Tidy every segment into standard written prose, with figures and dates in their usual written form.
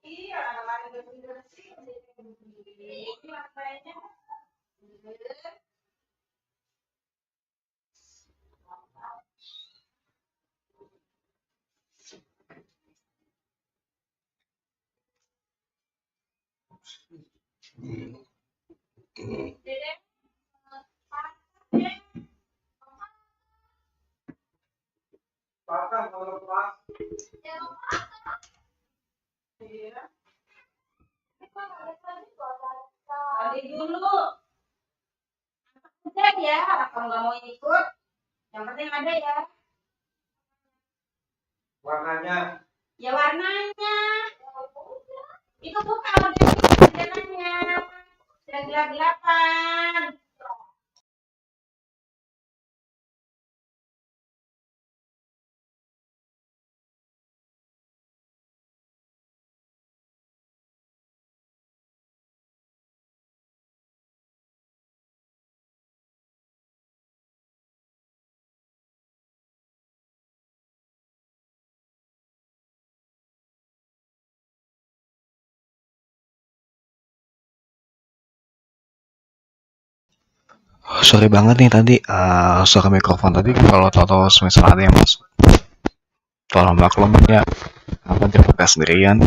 Iya, kemarin bersih ini makanya. Patah kalau pas. Iya. Tadi dulu. Ada ya, kalau nggak mau ikut, yang penting ada ya. Warnanya. Ya warnanya. Itu bukan modelnya. Yang gelap-gelapan. Sorry banget nih tadi suara mikrofon tadi kalau tahu semisal ada yang masuk, tolong maklumin ya, apa dibuka sendirian.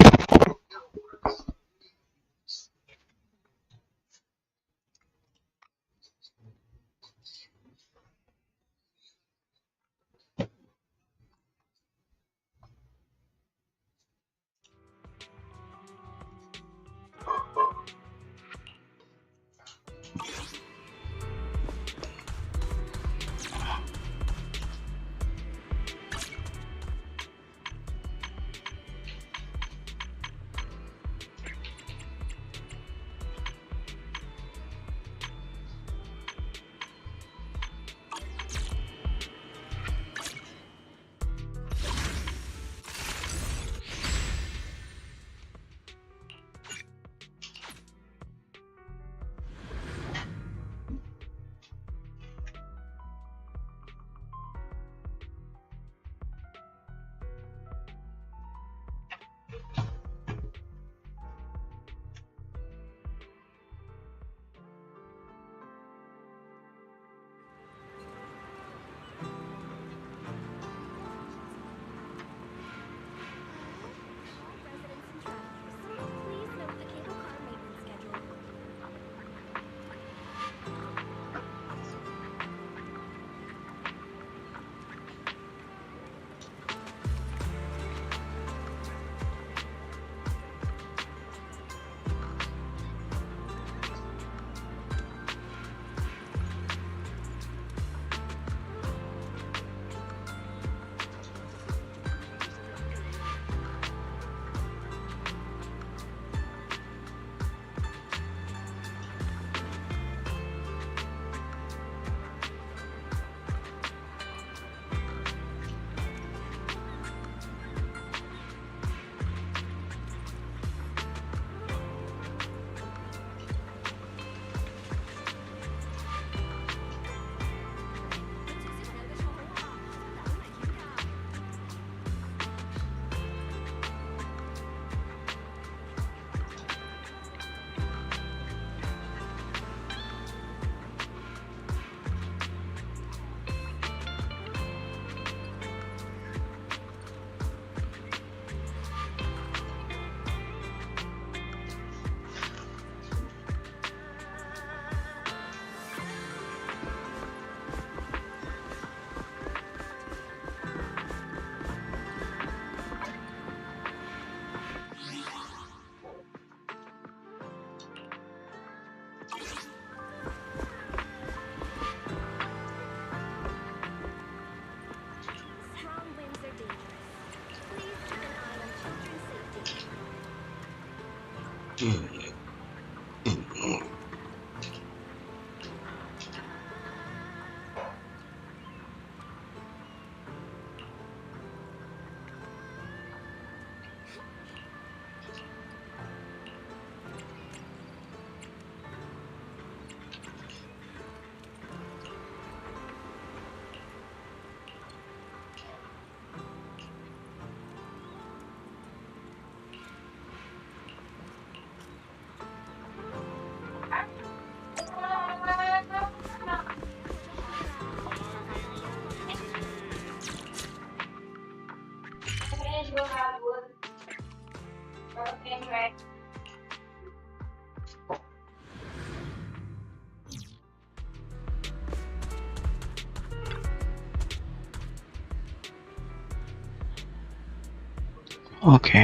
Oke.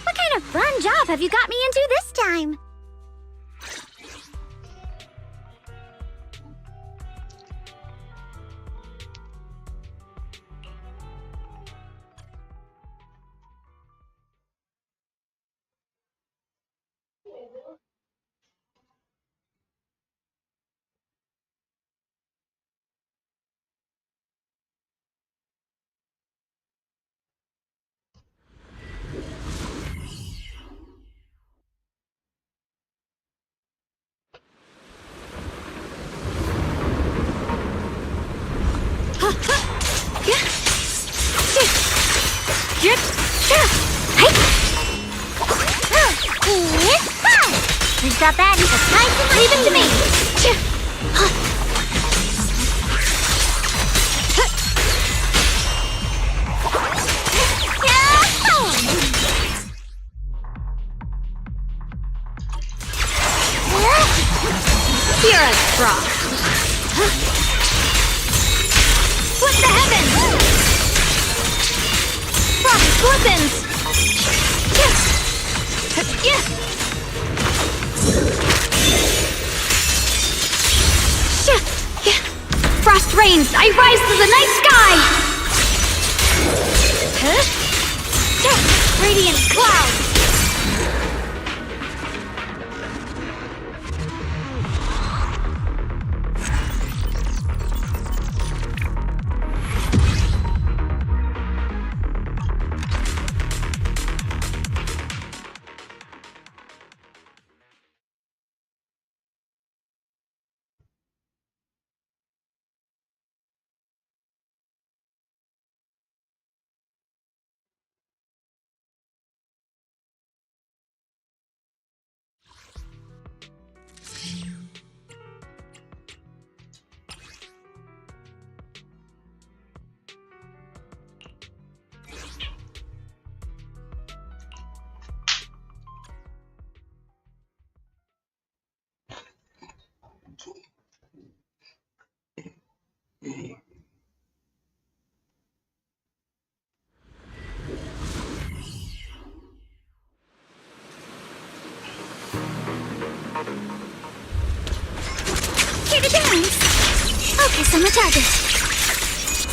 What kind of fun job have you got me into this time? We've got that. It's nice and leave it to me. Here I drop. What the heavens? Frost weapons. Frost rains, I rise to the night sky! Radiant clouds! Focus on the target.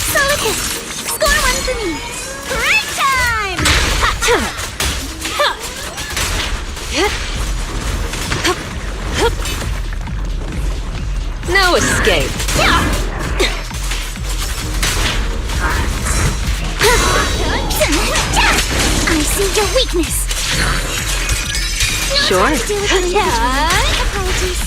Solid hit. Score one for me. Great time! No escape. I see your weakness. Sure. Apologies.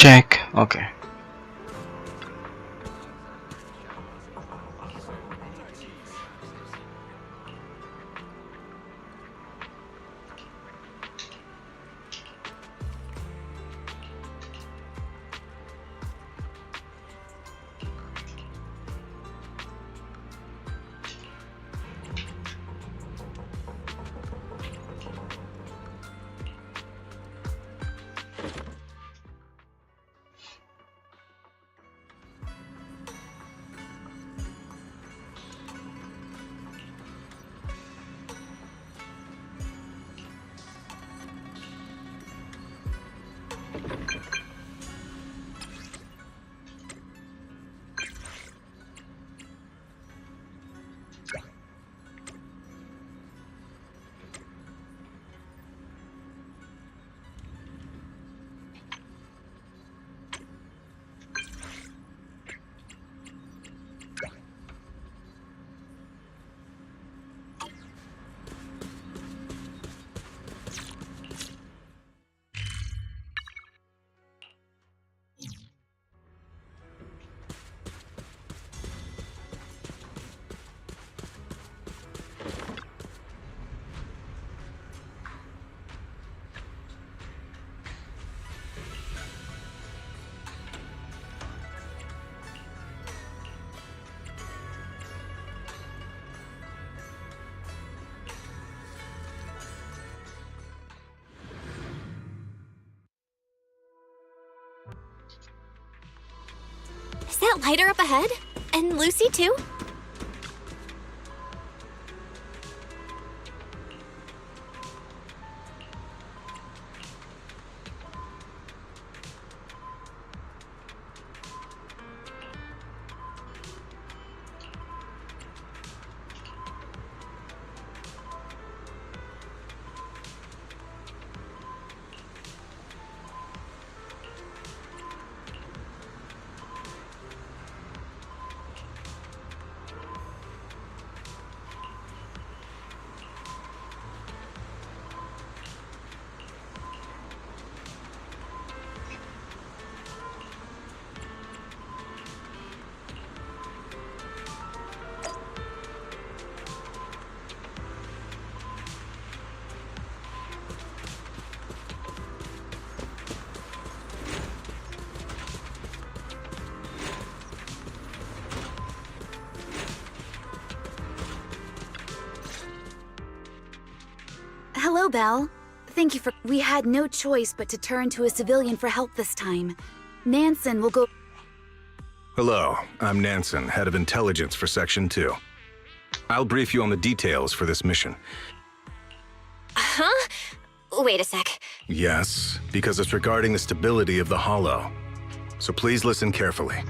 Cek, oke. Is that lighter up ahead? And Lucy too? Hello, Belle. Thank you for— We had no choice but to turn to a civilian for help this time. Nansen will go— Hello, I'm Nansen, head of intelligence for Section 2. I'll brief you on the details for this mission. Huh? Wait a sec. Yes, because it's regarding the stability of the Hollow. So please listen carefully.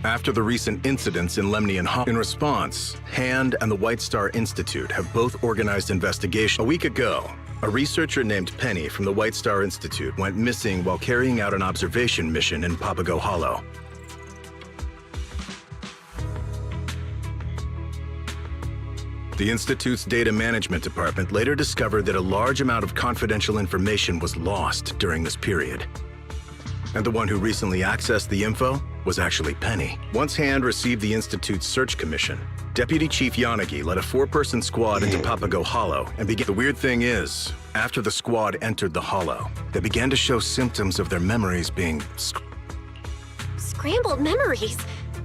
After the recent incidents in Lemni and Hollow, in response, HAND and the White Star Institute have both organized investigation. A week ago, a researcher named Penny from the White Star Institute went missing while carrying out an observation mission in Papago Hollow. The Institute's data management department later discovered that a large amount of confidential information was lost during this period. And the one who recently accessed the info was actually Penny. Once HAND received the Institute's search commission, Deputy Chief Yanagi led a 4-person squad into Papago Hollow and began— The weird thing is, after the squad entered the Hollow, they began to show symptoms of their memories being— Scrambled memories?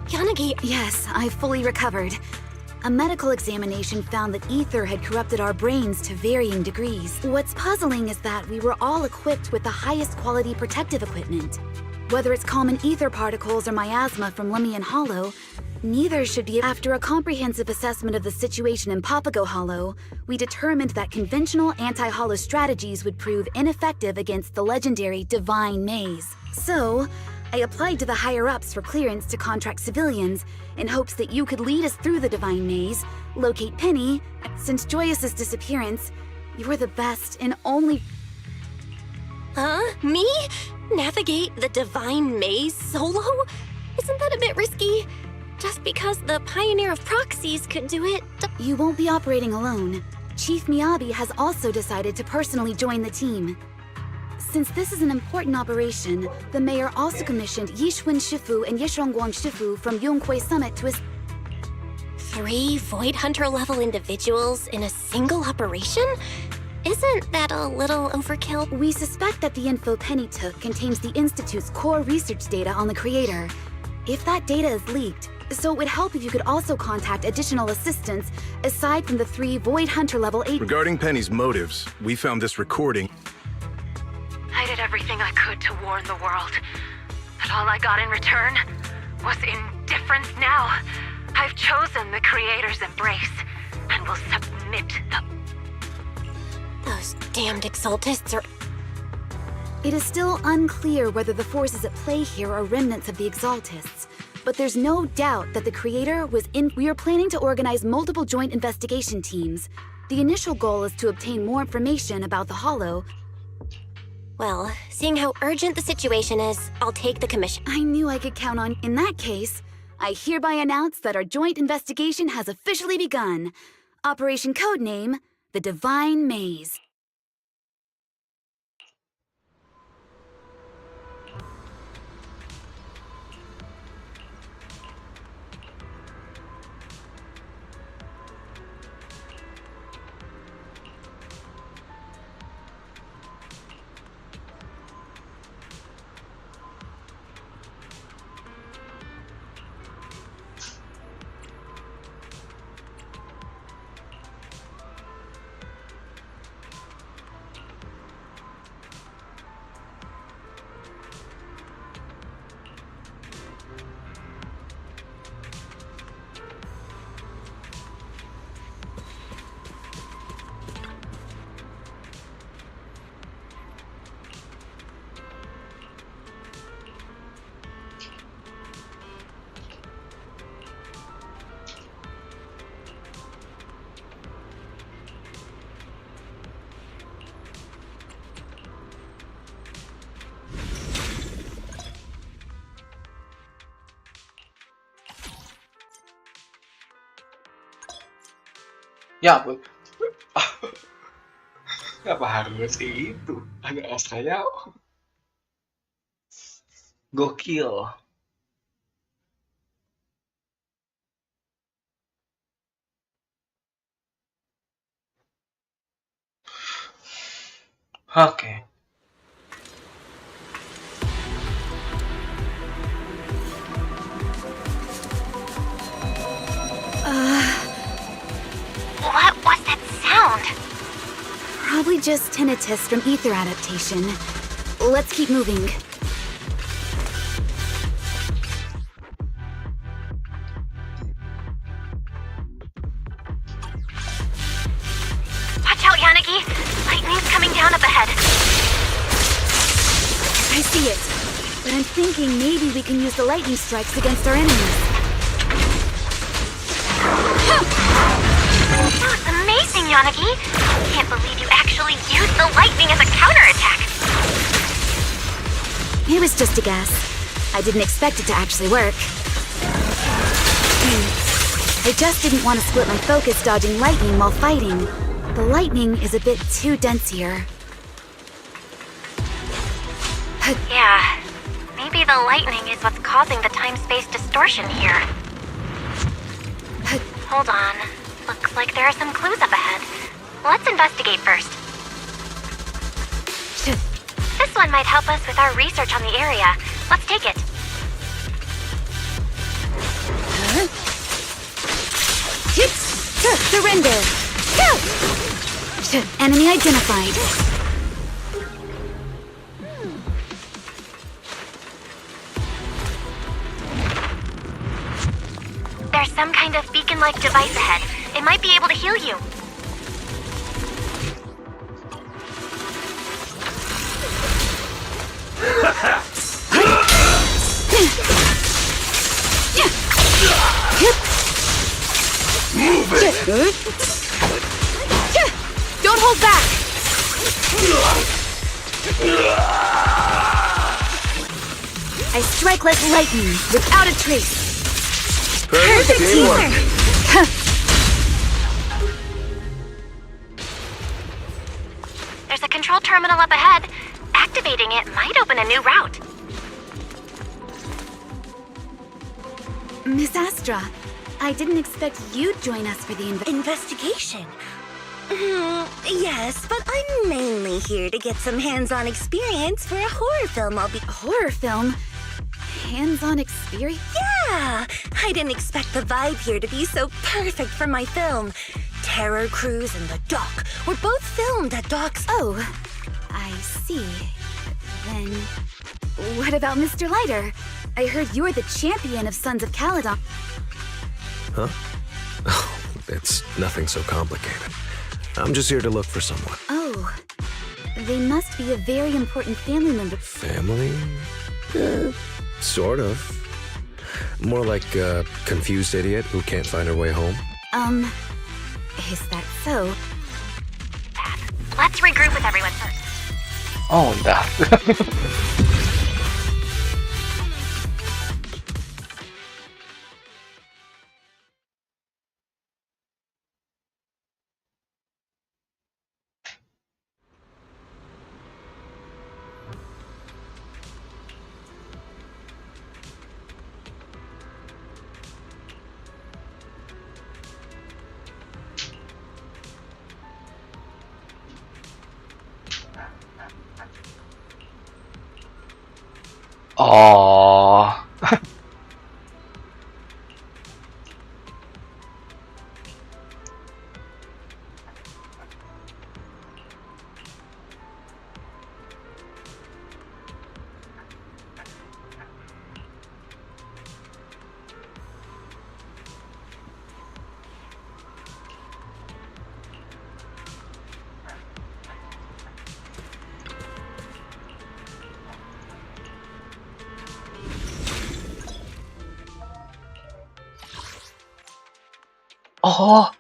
Yanagi— Yes, I fully recovered. A medical examination found that ether had corrupted our brains to varying degrees. What's puzzling is that we were all equipped with the highest quality protective equipment. Whether it's common ether particles or miasma from Lemni and Hollow, neither should be— After a comprehensive assessment of the situation in Papago Hollow, we determined that conventional anti-Hollow strategies would prove ineffective against the legendary Divine Maze. So, I applied to the higher-ups for clearance to contract civilians in hopes that you could lead us through the Divine Maze, locate Penny. Since Joyous' disappearance, you were the best and only... Huh? Me? Navigate the Divine Maze solo? Isn't that a bit risky? Just because the Pioneer of Proxies could do it... You won't be operating alone. Chief Miyabi has also decided to personally join the team. Since this is an important operation, the mayor also commissioned Yishun Shifu and Yishongguang Shifu from Yonghui Summit to 3 Void Hunter level individuals in a single operation? Isn't that a little overkill? We suspect that the info Penny took contains the Institute's core research data on the creator. If that data is leaked, so it would help if you could also contact additional assistance aside from the 3 Void Hunter level 8. Regarding Penny's motives, we found this recording. I did everything I could to warn the world, but all I got in return was indifference. Now, I've chosen the Creator's embrace and will submit the... Those damned exaltists are... It is still unclear whether the forces at play here are remnants of the Exaltists, but there's no doubt that the Creator was in... We are planning to organize multiple joint investigation teams. The initial goal is to obtain more information about the Hollow. Well, seeing how urgent the situation is, I'll take the commission. I knew I could count on... In that case, I hereby announce that our joint investigation has officially begun. Operation Codename, the Divine Maze. Ya ampun. Kenapa harus kayak gitu? Agak rasanya gokil. Oke. What was that sound? Probably just tinnitus from ether adaptation. Let's keep moving. Watch out, Yanagi! Lightning's coming down up ahead. I see it, but I'm thinking maybe we can use the lightning strikes against our enemies. That was amazing, Yanagi! Can't believe you actually used the lightning as a counterattack! It was just a guess. I didn't expect it to actually work. I just didn't want to split my focus dodging lightning while fighting. The lightning is a bit too dense here. Yeah, maybe the lightning is what's causing the time-space distortion here. Hold on. Looks like there are some clues up ahead. Let's investigate first. This one might help us with our research on the area. Let's take it. Surrender! Enemy identified. There's some kind of beacon-like device ahead. It might be able to heal you. Don't hold back! I strike like lightning, without a trace. Perfect teamwork. There's a control terminal up ahead. Activating it might open a new route. Miss Astra, I didn't expect you'd join us for the Investigation? Yes, but I'm mainly here to get some hands-on experience for a horror film I'll be... horror film. Hands-on experience? Yeah! I didn't expect the vibe here to be so perfect for my film. Terror Cruise and The Dock were both filmed at docks... Oh, I see. Then, what about Mr. Lighter? I heard you're the champion of Sons of Kaleid. Huh? Oh, it's nothing so complicated. I'm just here to look for someone. Oh, they must be a very important family member. Family? Sort of. More like a confused idiot who can't find her way home. Is that so? Let's regroup with everyone first. Oh, udah. Oh. Oh.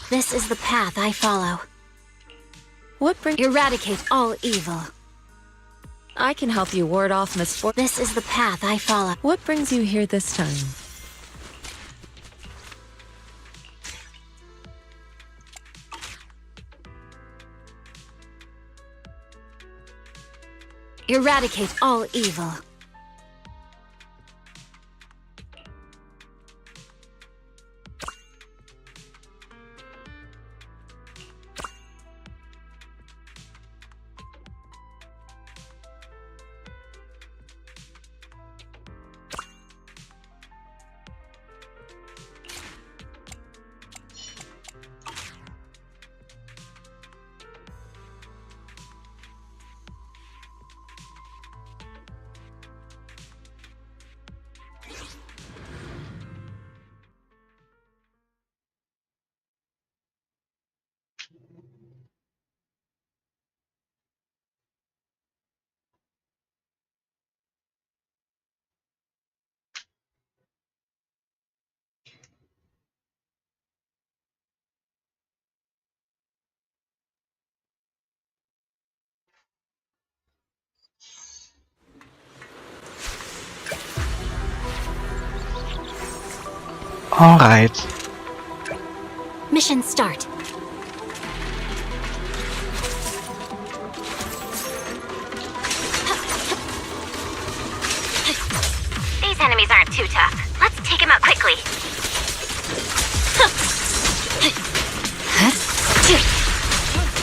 This is the path I follow. What brings... Eradicate all evil. I can help you ward off misfortune. This is the path I follow. What brings you here this time? Eradicate all evil. Mission start. not too tough. Let's take him out quickly.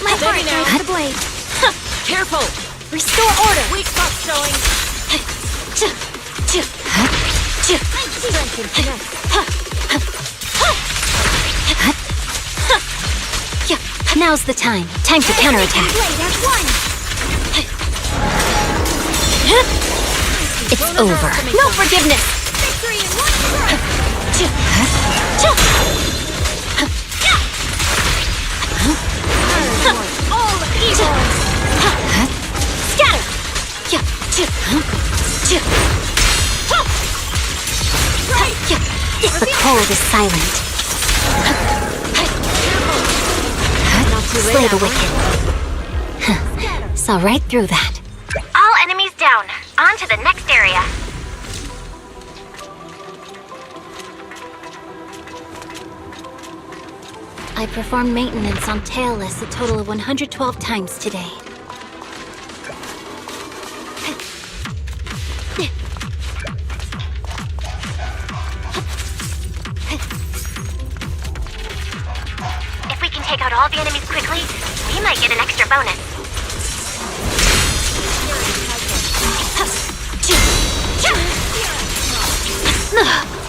My heart knows the blade. Careful! Restore order. Weak spot showing. Strength and finesse. Now's the time. Time to counterattack. It's over. No forgiveness. Victory in one strike. All evil. Scatter. The cold is silent. Slay the wicked. Saw right through that. All enemies down. On to the next area. I performed maintenance on Tailless a total of 112 times today. If we can take out all the enemies quickly, we might get an extra bonus.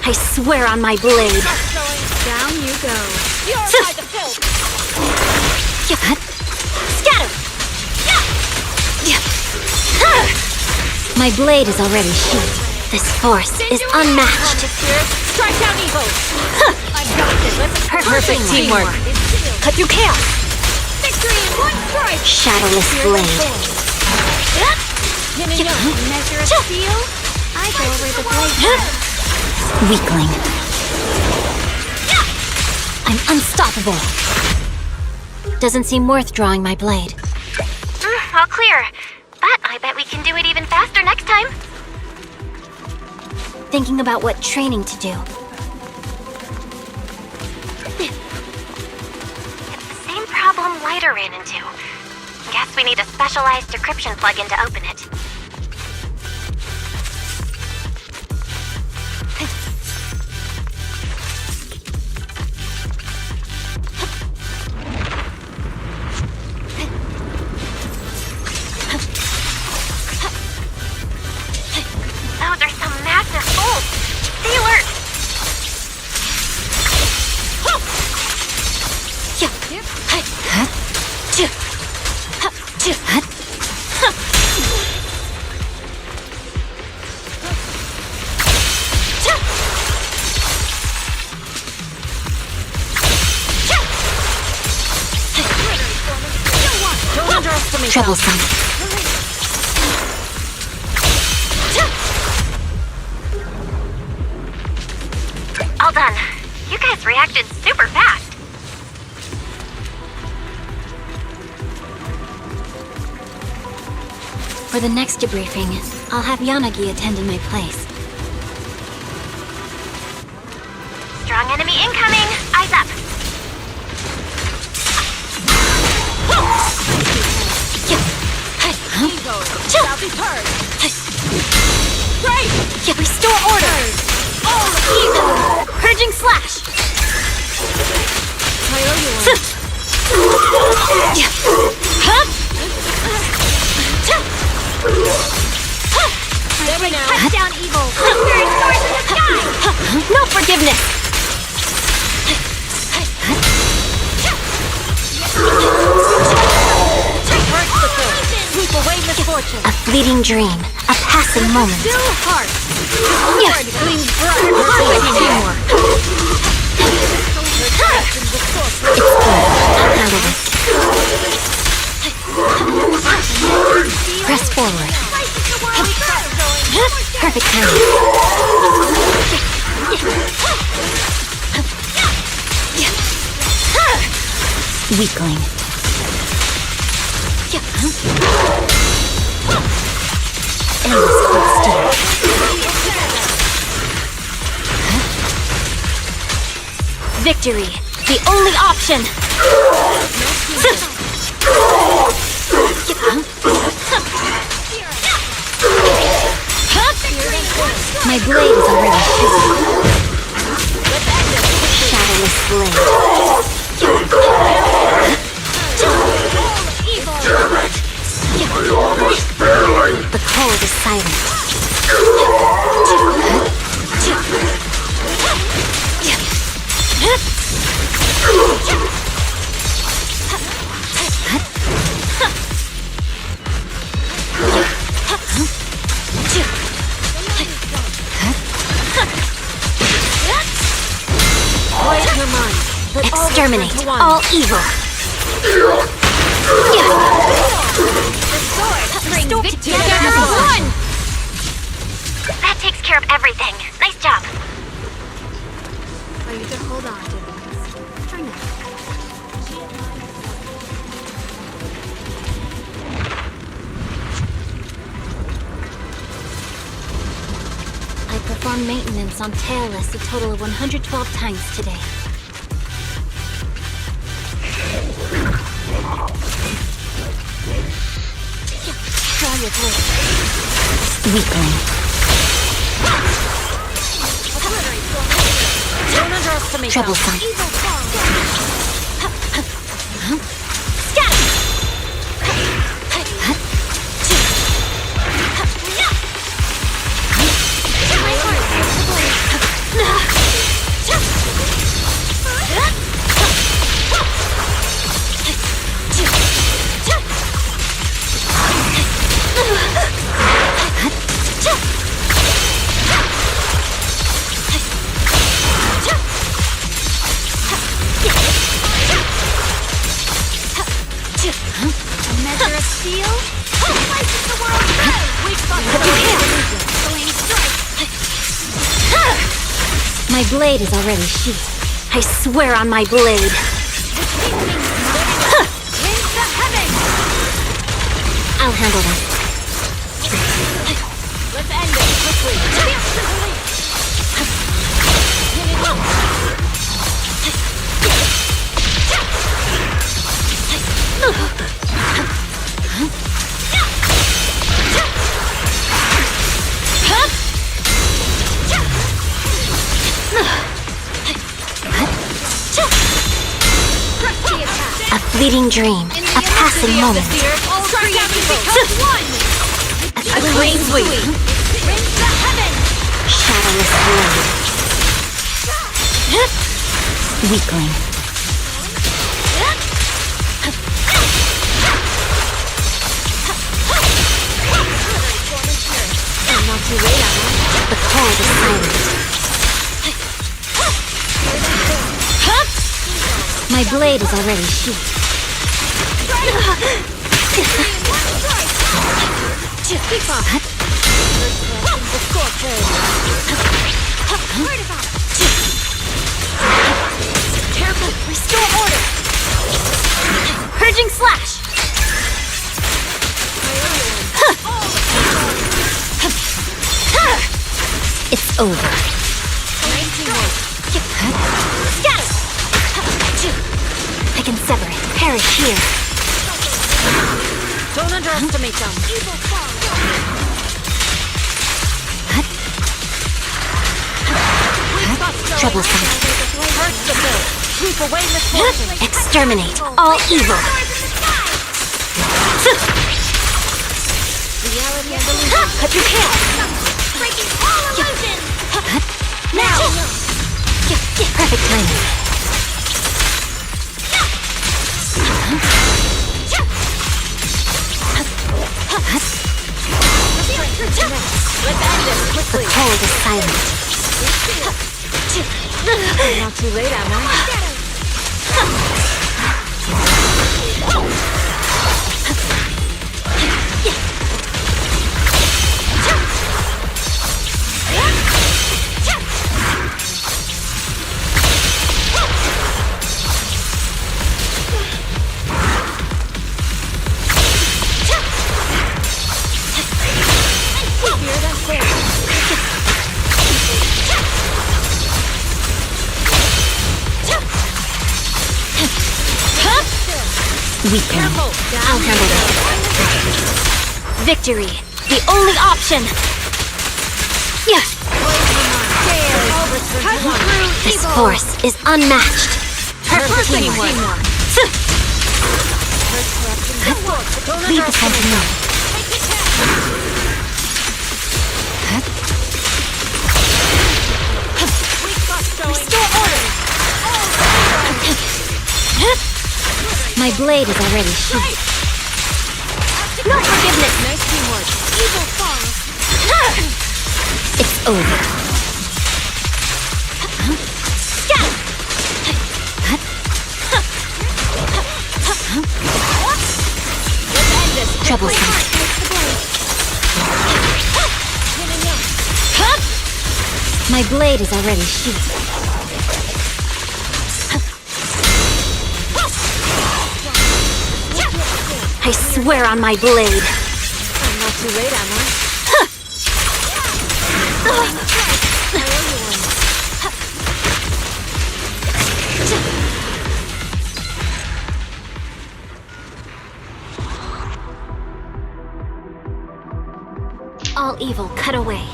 I swear on my blade. Down you go. Purify the filth. Scatter! My blade is already sheathed. This force is unmatched. Strike down evil. I got this. Perfect teamwork. Cut through chaos. Victory in one strike. Shadowless blade. Measure of steel. I go over the blade. Weakling. I'm unstoppable. Doesn't seem worth drawing my blade. All clear. But I bet we can do it even faster next time. Thinking about what training to do. It's the same problem Lighter ran into. Guess we need a specialized decryption plugin to open it. Those are some massive bolts! Stay alert! Don't underestimate Troublesome. All done. You guys reacted super fast. For the next debriefing, I'll have Yanagi attend in my place. Strong enemy incoming! Eyes up! Shall be heard. Great! Restore order! All evil! Purging slash! I owe you one. There we now. Cut down evil! Spirit soars in the sky! No forgiveness! Sweep away misfortune. A fleeting dream. A passing moment. Still heart. Yes. Gleams bright. Perfect teamwork. Press forward. Perfect timing. Weakling. Endless hold still. Victory, the only option. My blade is already chiseled. Shadowless blade. The cold is silent. Exterminate all evil. That takes care of everything. Nice job. Oh, you can hold on to this. Try now. I performed maintenance on Tailless a total of 112 times today. Draw your blade. Weakling. Don't underestimate Troublesome. My blade is already sheathed. I swear on my blade. I'll handle that. Let's end it quickly. A fleeting dream, a passing moment. A clean sweep. Shadowless blade. Weakling. Not too late, Anna. The cold is silent. My blade is already sheathed. Keep up. The scorpion. Careful. Restore order. Purging slash. It's over. I can sever it. Perish here. Don't underestimate them. Troublesome. Hurt the bill. Sweep away misfortune. Exterminate all evil. Reality and illusion. Cut your tail. Breaking all illusions. Now. Perfect timing. Let's end it quickly. The cold is silent. Not too late, am I? Weaken. I'll handle it. Victory, the only option. Yeah. This force is unmatched. Perfect teamwork. Leave the sentinel. Restore order. My blade is already sheathed. No forgiveness. Nice teamwork. Evil falls. It's over. Troublesome. My blade is already sheathed. I swear on my blade. I'm not too late, am I? All evil cut away.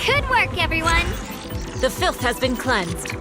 Good work, everyone! The filth has been cleansed.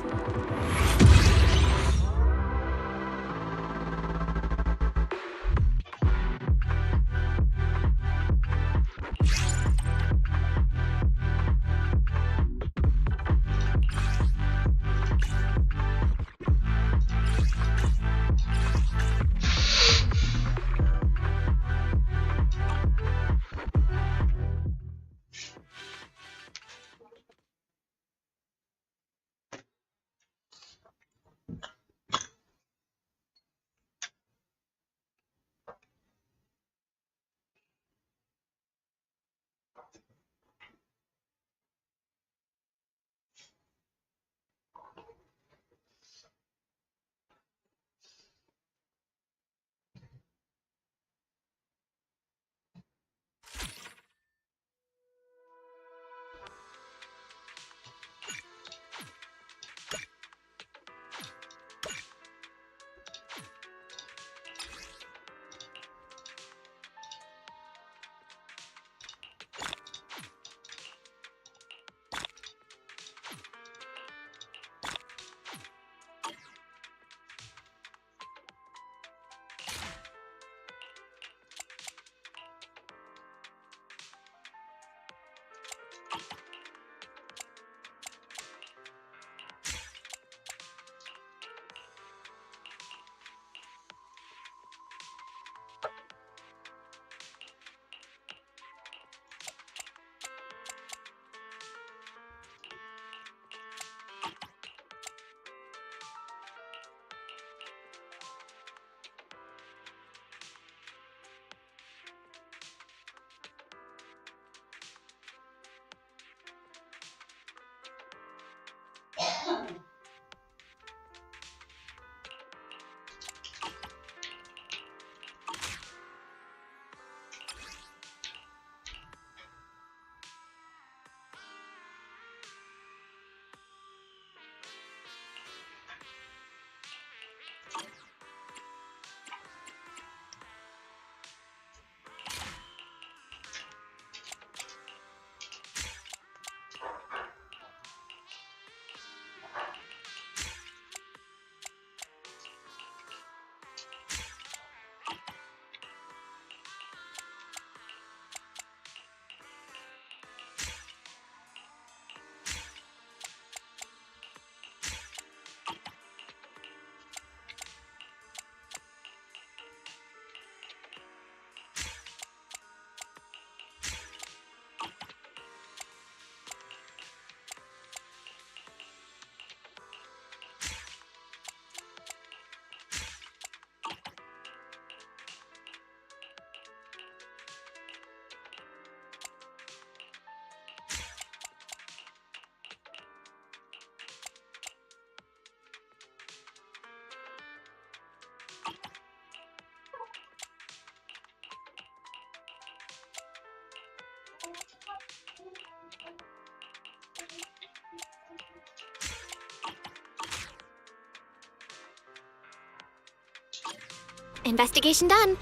Investigation done.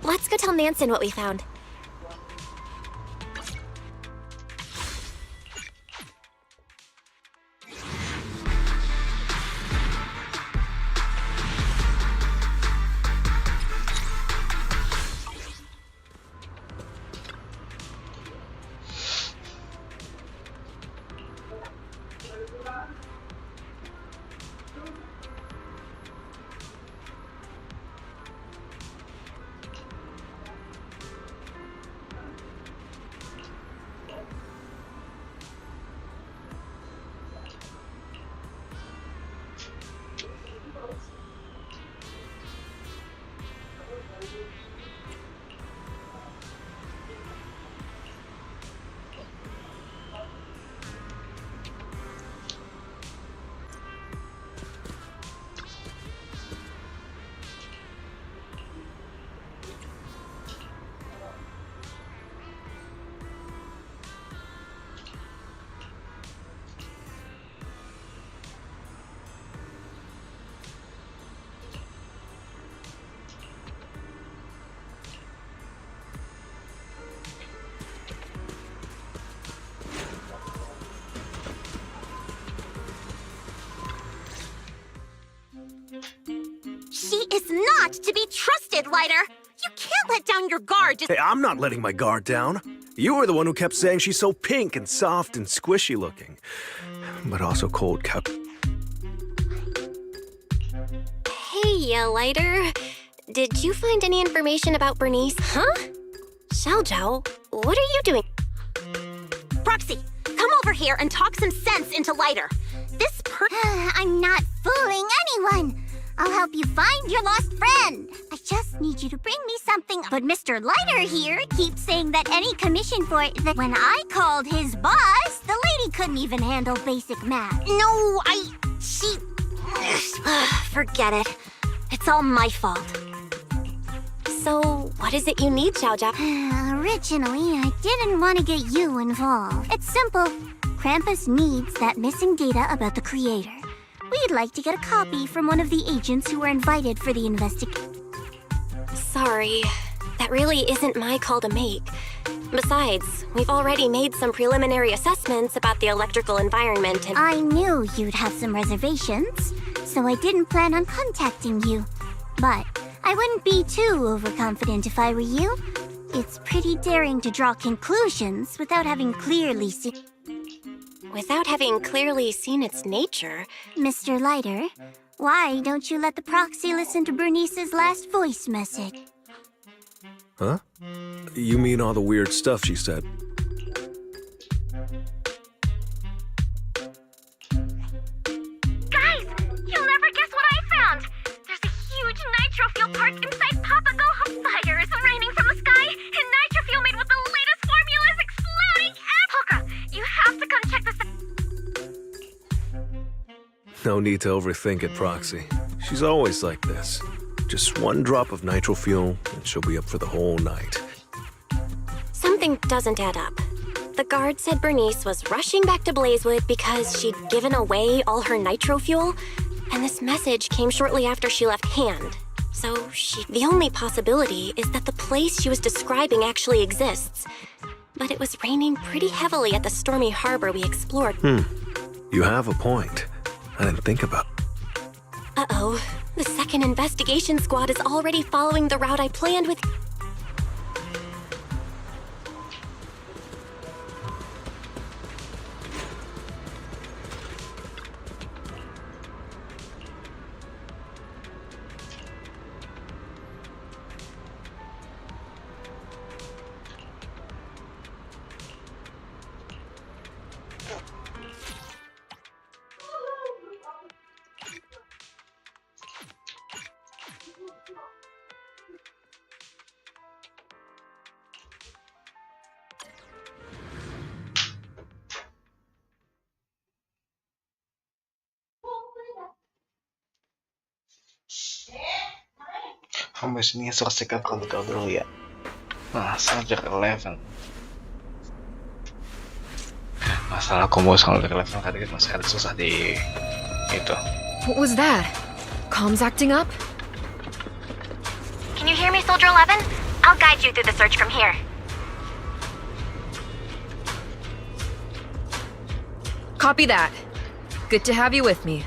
Let's go tell Nansen what we found. it, Lighter. You can't let down your guard just— Hey, I'm not letting my guard down. You were the one who kept saying she's so pink and soft and squishy looking. But also cold cup. Hey, Lighter. Did you find any information about Bernice? Huh? Xiaojiao, what are you doing? Proxy, come over here and talk some sense into Lighter. This I'm not fooling anyone. I'll help you find your lost friend. I just need you to bring me something. But Mr. Lighter here keeps saying that any commission for it, that when I called his boss, the lady couldn't even handle basic math. No, she... Forget it. It's all my fault. So, what is it you need, Xiaojiao? Originally, I didn't want to get you involved. It's simple. Krampus needs that missing data about the creator. We'd like to get a copy from one of the agents who were invited for the investigation. Sorry, that really isn't my call to make. Besides, we've already made some preliminary assessments about the electrical environment and— I knew you'd have some reservations, so I didn't plan on contacting you. But I wouldn't be too overconfident if I were you. It's pretty daring to draw conclusions without having clearly seen— Without having clearly seen its nature. Mr. Lighter, why don't you let the proxy listen to Bernice's last voice message? Huh? You mean all the weird stuff she said? Guys, you'll never guess what I found. There's a huge nitro fuel park inside Papa Go. Fire is raining from the sky, and nitro fuel made with the latest formula is exploding. Polka, you have to come check this out. No need to overthink it, Proxy. She's always like this. Just one drop of nitro fuel, and she'll be up for the whole night. Something doesn't add up. The guard said Bernice was rushing back to Blazewood because she'd given away all her nitro fuel, and this message came shortly after she left hand. So the only possibility is that the place she was describing actually exists. But it was raining pretty heavily at the stormy harbor we explored. You have a point. I didn't think about it. Uh-oh. The second investigation squad is already following the route I planned with— Sampai sini selesaikan kontrol dulu ya. Nah, soldier level. Masalah combo soldier level tadi masih ada susah di itu. What was that? Comms acting up? Can you hear me, Soldier 11? I'll guide you through the search from here. Copy that. Good to have you with me.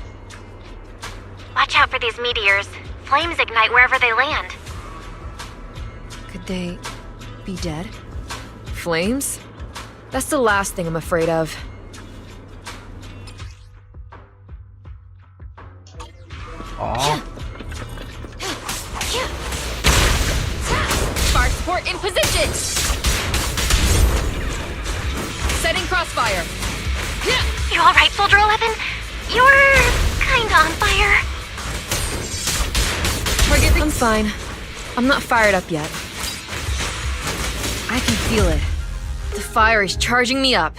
Watch out for these meteors. Flames ignite wherever they land. Could they be dead? Flames? That's the last thing I'm afraid of. Oh, Fire support in position! Setting crossfire. You alright, Soldier 11? You're kinda on fire. I'm fine. I'm not fired up yet. I can feel it. The fire is charging me up.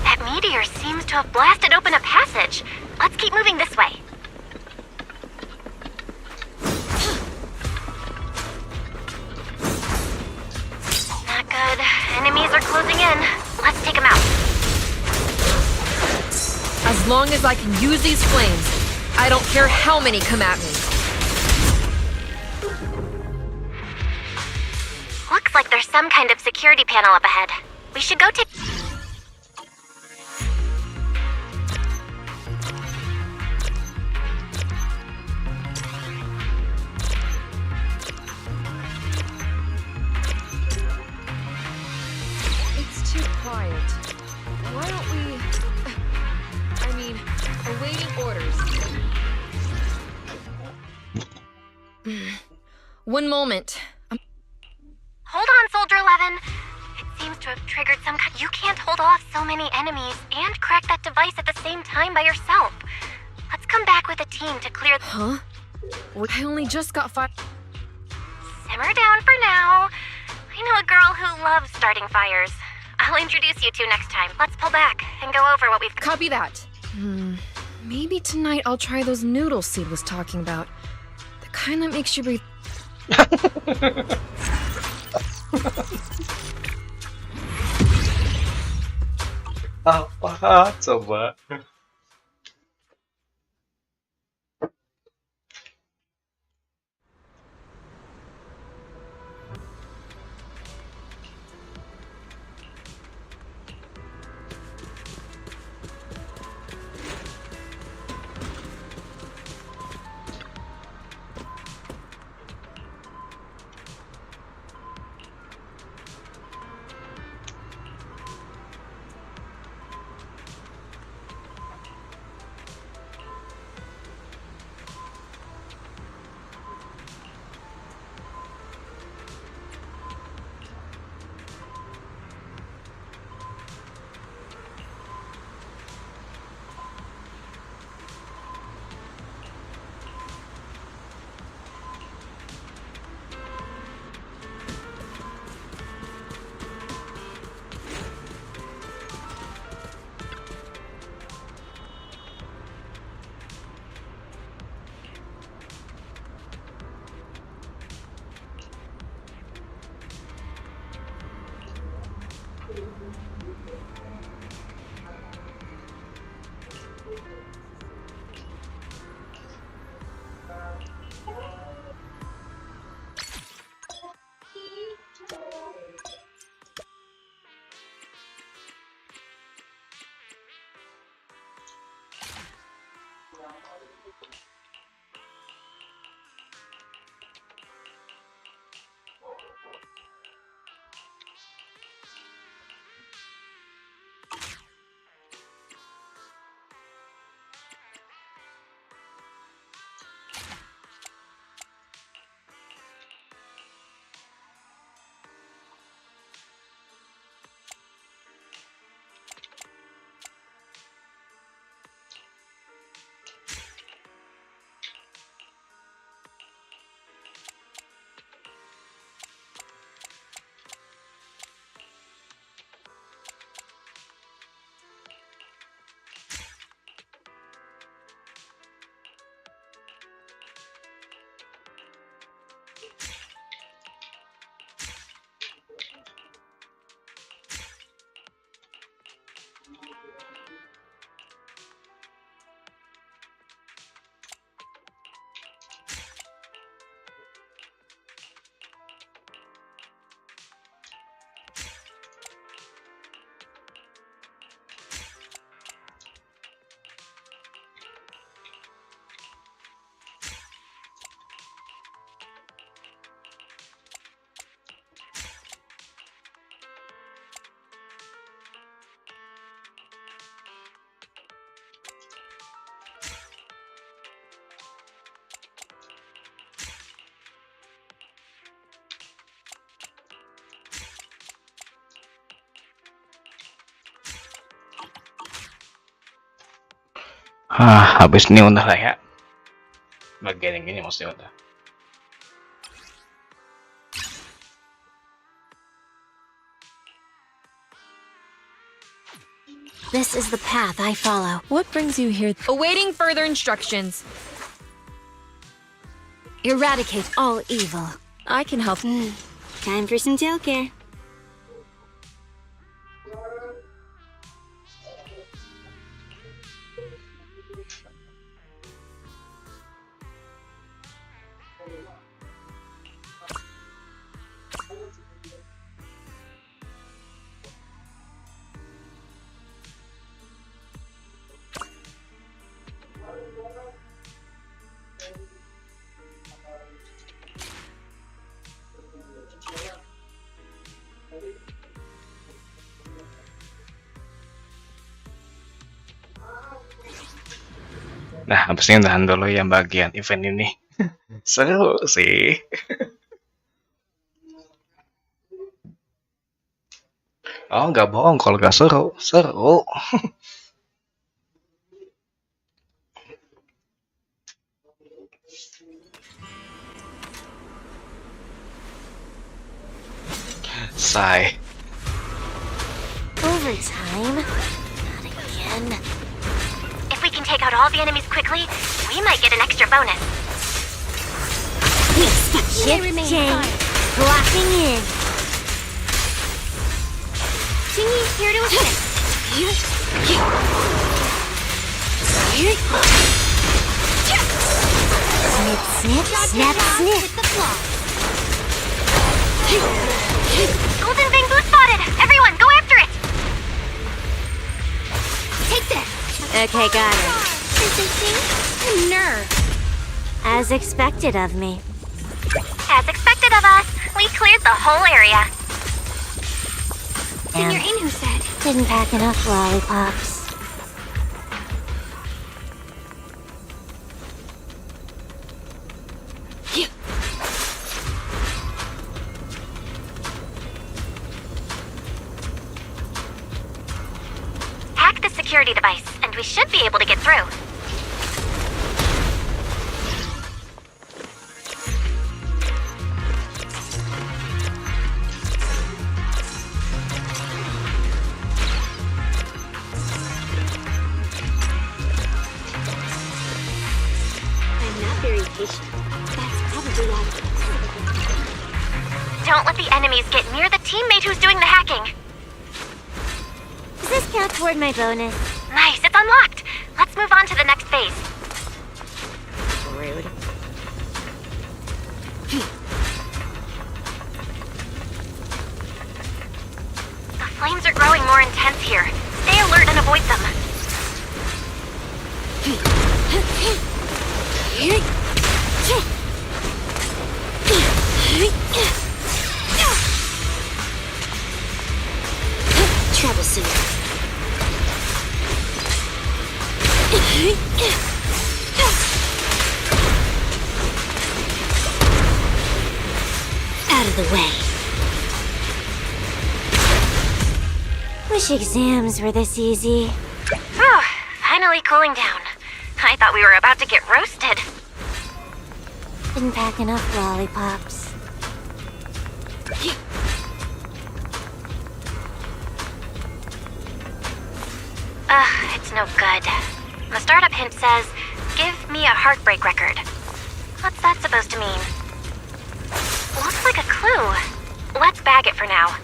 That meteor seems to have blasted open a passage. Let's keep moving this way. Not good. Enemies are closing in. Let's take them out. As long as I can use these flames, I don't care how many come at me. Looks like there's some kind of security panel up ahead. We should go take... quiet. Why don't we... I mean, awaiting orders. One moment. Hold on, Soldier 11. It seems to have triggered some kind... You can't hold off so many enemies and crack that device at the same time by yourself. Let's come back with a team to clear... Huh? I only just got fired. Simmer down for now. I know a girl who loves starting fires. I'll introduce you two next time. Let's pull back and go over what we've... Copy that. Maybe tonight I'll try those noodles Seed was talking about. The kind that makes you breathe... Apa coba? Habis ini udah lah ya. Bagian yang ini mesti udah. This is the path I follow. What brings you here? Awaiting further instructions. Eradicate all evil. I can help. Time for some tail care. Nah, habis ini udahan dulu yang bagian event ini. Seru sih. Oh, nggak bohong kalau nggak seru. Seru. Sigh. Overtime? Not again. If we can take out all the enemies quickly, we might get an extra bonus. Shifting. Blocking in. Sini, here to assist. Snip, snip, snap, snip. Golden Fang boost spotted! Everyone, go after it! Take this! Okay, got it. Nerve. As expected of me. As expected of us, we cleared the whole area. Senior In who said? Didn't pack enough lollipops. Hack the security device, and we should be able to get through. Don't let the enemies get near the teammate who's doing the hacking. Does this count toward my bonus? Nice, it's unlocked. Let's move on to the next phase. Rude. The flames are growing more intense here. Stay alert and avoid them. Troublesome. Out of the way. Wish exams were this easy. Whew, finally cooling down. I thought we were about to get roasted. Didn't pack enough lollipops. It's no good. The startup hint says, give me a heartbreak record. What's that supposed to mean? Looks like a clue. Let's bag it for now.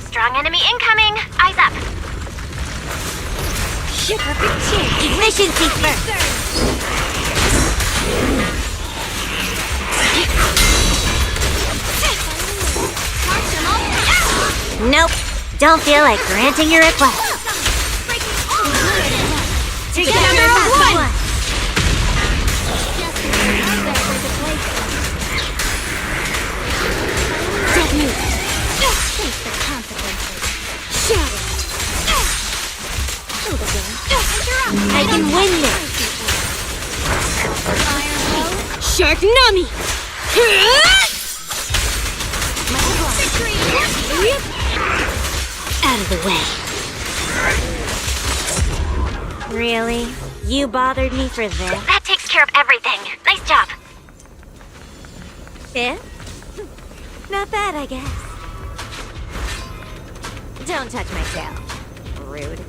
Strong enemy incoming! Eyes up! Perfect chance! Efficiency first! Nope. Don't feel like granting your request. Together as one! Technique. Face the consequences. Shadow. I can win this. Shark Nami! Out of the way. Really? You bothered me for this? That takes care of everything. Nice job. Yeah? Not bad, I guess. Don't touch my tail. Rude.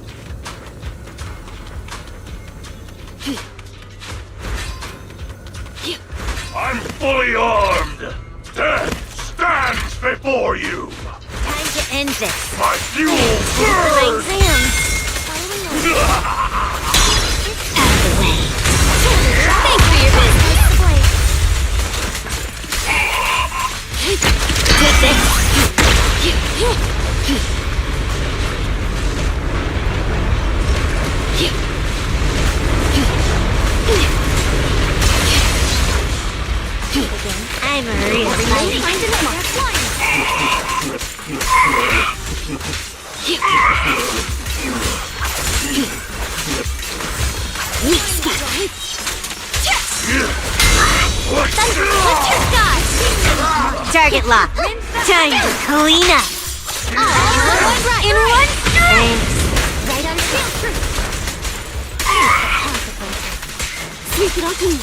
I'm fully armed. Death stands before you. Time to end this. My fuel My burns. exam. Out of the way. Thanks for your business. Take this. I'm a real fighter. Target lock. Time to clean up. In one string. Right on cue. Sweep it off me.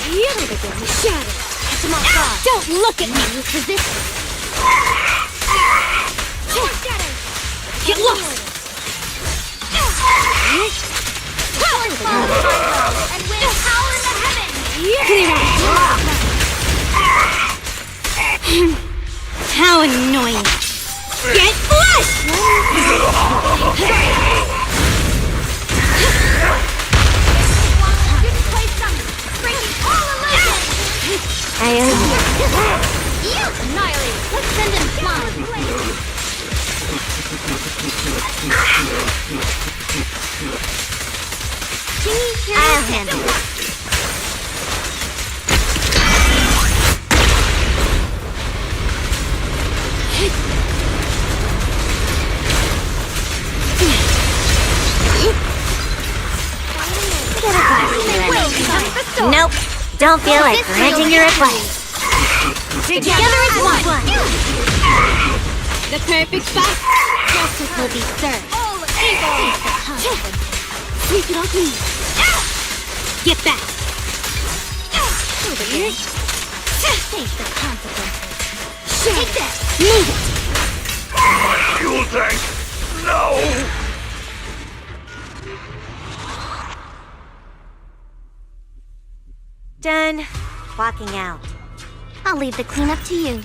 Here they go. Shatter. Catch them off guard. Don't look at me with resistance. Get lost. And with power in the heavens. Clear out. How annoying. Get flushed! I own you. You annihilate. Let's send him flying. I'll handle it. Nope. Don't feel like granting your advice. Together as one. The perfect fight. Justice will be served. All evil. Sweep it off me. Get back. Over here. Face the consequences. Take that. Move it. My fuel tank! No! Done. Walking out. I'll leave the cleanup to you.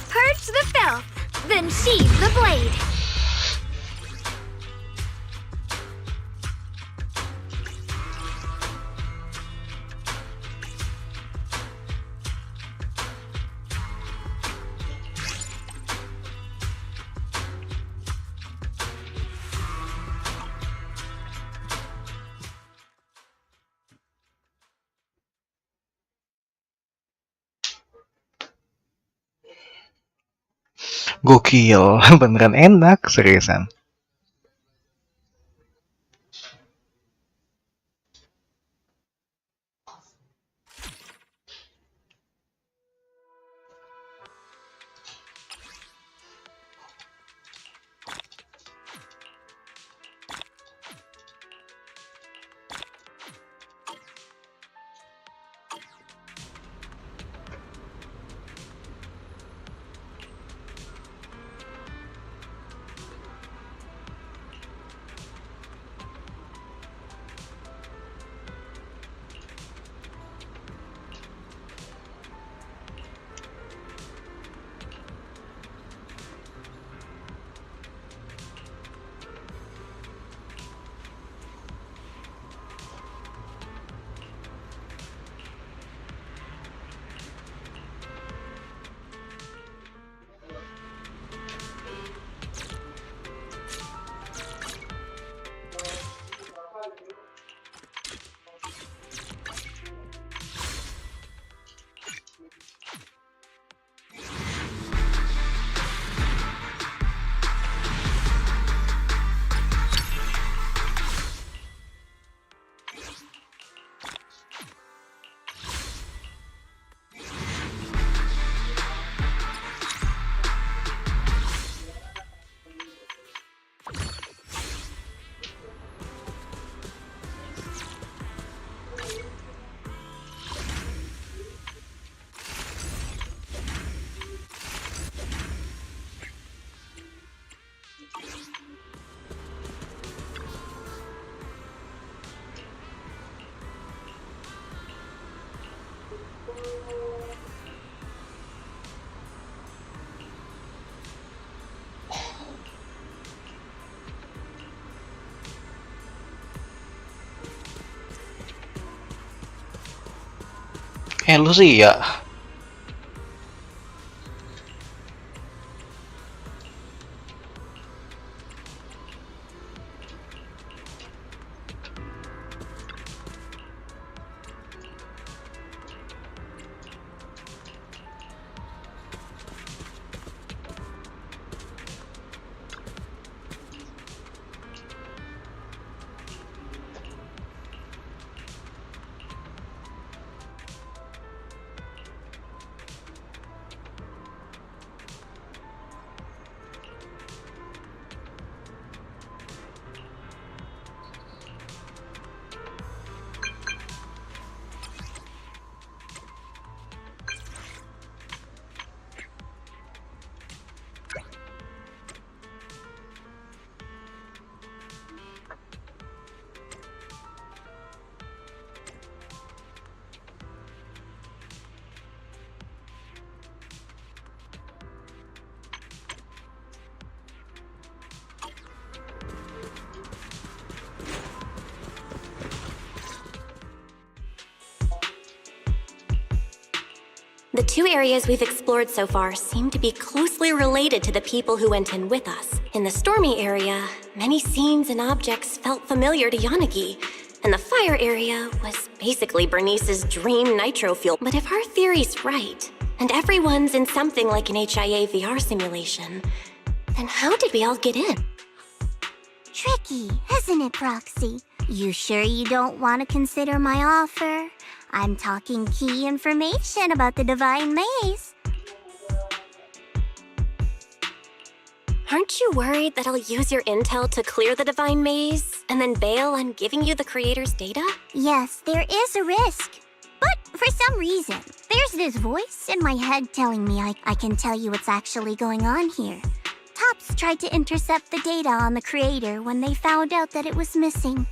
Purge the filth, then sheathe the blade. Gokil, beneran enak, seriusan. Lu sih ya. The two areas we've explored so far seem to be closely related to the people who went in with us. In the stormy area, many scenes and objects felt familiar to Yanagi, and the fire area was basically Bernice's dream nitro fuel. But if our theory's right, and everyone's in something like an HIA VR simulation, then how did we all get in? Tricky, isn't it, Proxy? You sure you don't want to consider my offer? I'm talking key information about the Divine Maze. Aren't you worried that I'll use your intel to clear the Divine Maze, and then bail on giving you the creator's data? Yes, there is a risk. But for some reason, there's this voice in my head telling me I can tell you what's actually going on here. Tops tried to intercept the data on the creator when they found out that it was missing.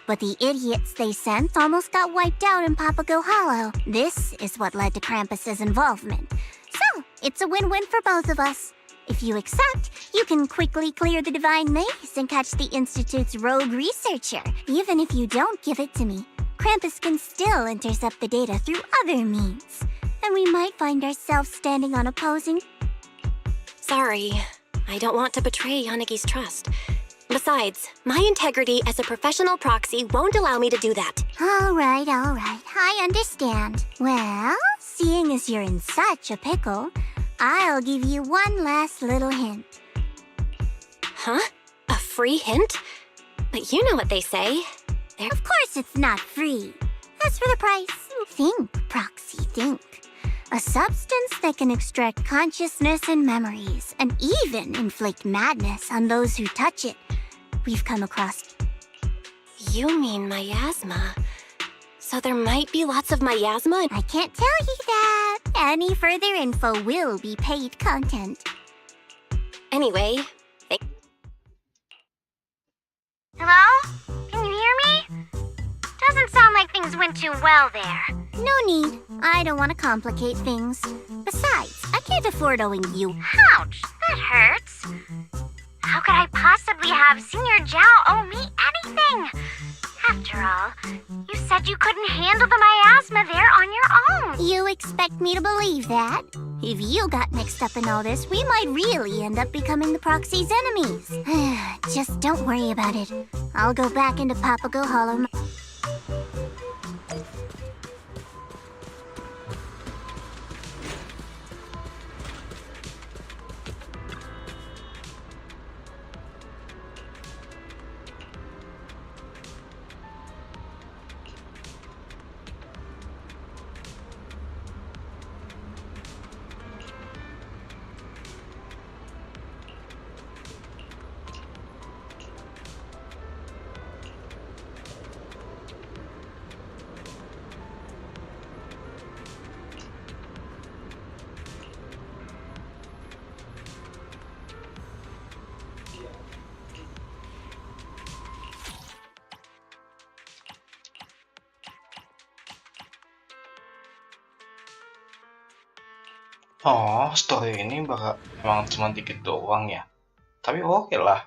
But the idiots they sent almost got wiped out in Papago Hollow. This is what led to Krampus's involvement. So, it's a win-win for both of us. If you accept, you can quickly clear the Divine Maze and catch the Institute's rogue researcher. Even if you don't give it to me, Krampus can still intercept the data through other means. And we might find ourselves standing on opposing... Sorry, I don't want to betray Yanagi's trust. Besides, my integrity as a professional proxy won't allow me to do that. All right, I understand. Well, seeing as you're in such a pickle, I'll give you one last little hint. Huh? A free hint? But you know what they say. Of course it's not free. As for the price, think, Proxy, think. A substance that can extract consciousness and memories, and even inflict madness on those who touch it. We've come across... You mean miasma. So there might be lots of miasma? I can't tell you that. Any further info will be paid content. Anyway, Hello? Can you hear me? Doesn't sound like things went too well there. No need. I don't want to complicate things. Besides, I can't afford owing you. Ouch, that hurts. How could I possibly have Senior Zhao owe me anything? After all, you said you couldn't handle the miasma there on your own. You expect me to believe that? If you got mixed up in all this, we might really end up becoming the Proxy's enemies. Just don't worry about it. I'll go back into Papago Hollow. Oh, story ini emang cuma dikit doang ya. Tapi oke lah.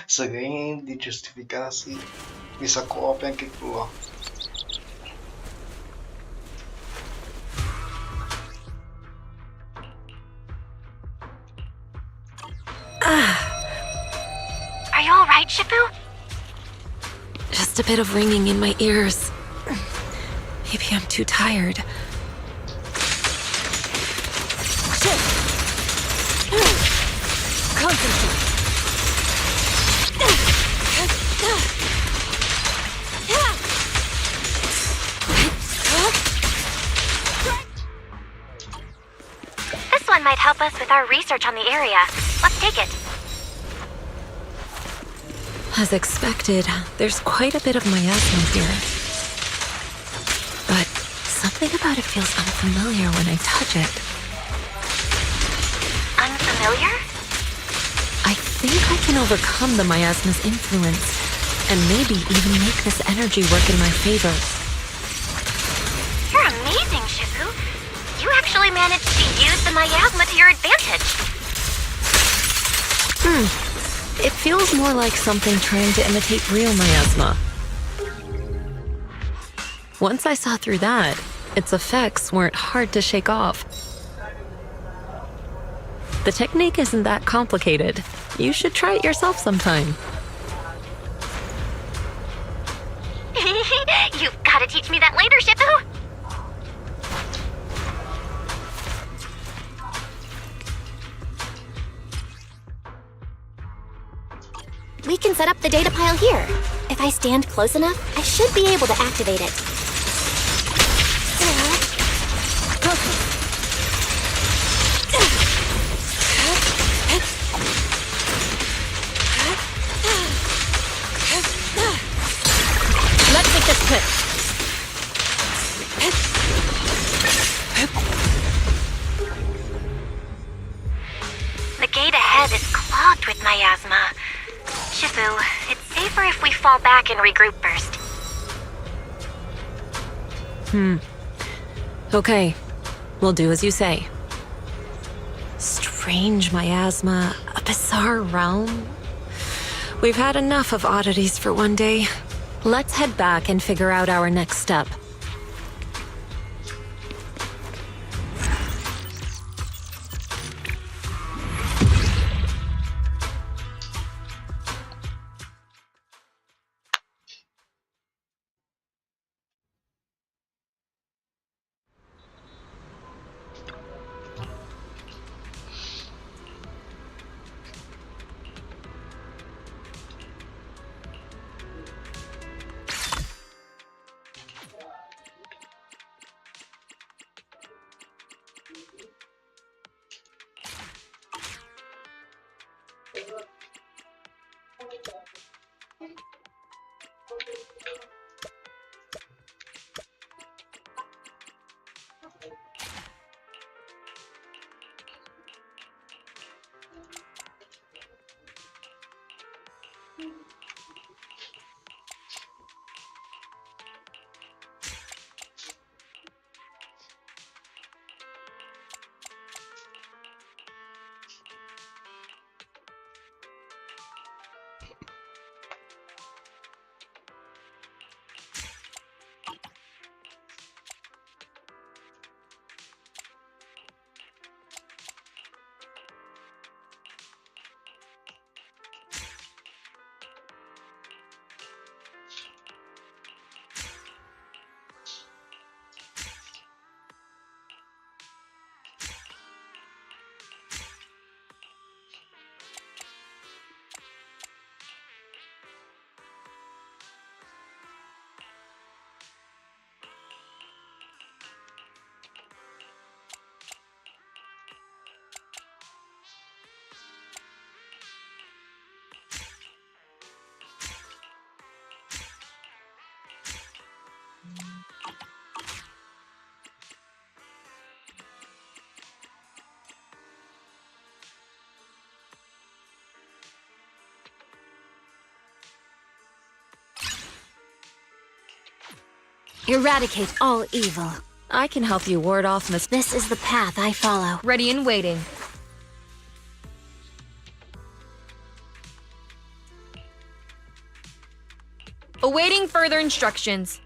Seenggaknya dijustifikasi bisa co-op yang gitu loh. Are you alright, Shifu? Just a bit of ringing in my ears. Maybe I'm too tired. Concentrate. This one might help us with our research on the area. Let's take it. As expected, there's quite a bit of miasma here. But something about it feels unfamiliar when I touch it. Unfamiliar? I think I can overcome the miasma's influence, and maybe even make this energy work in my favor. You're amazing, Shifu. You actually managed to use the miasma to your advantage. It feels more like something trying to imitate real miasma. Once I saw through that, its effects weren't hard to shake off. The technique isn't that complicated. You should try it yourself sometime. You've got to teach me that later, Shifu. We can set up the data pile here. If I stand close enough, I should be able to activate it. Let's make this quick. The gate ahead is clogged with miasma. Shifu, it's safer if we fall back and regroup first. Okay, we'll do as you say. Strange miasma, a bizarre realm. We've had enough of oddities for one day. Let's head back and figure out our next step. Eradicate all evil. I can help you ward off This is the path I follow. Ready and waiting. Awaiting further instructions.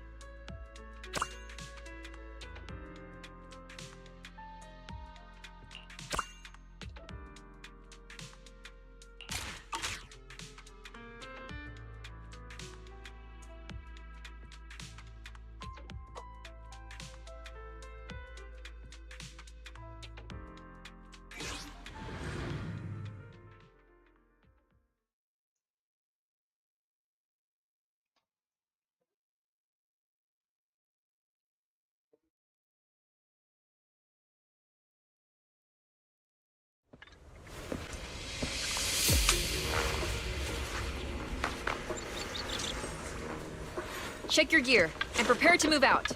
Check your gear and prepare to move out.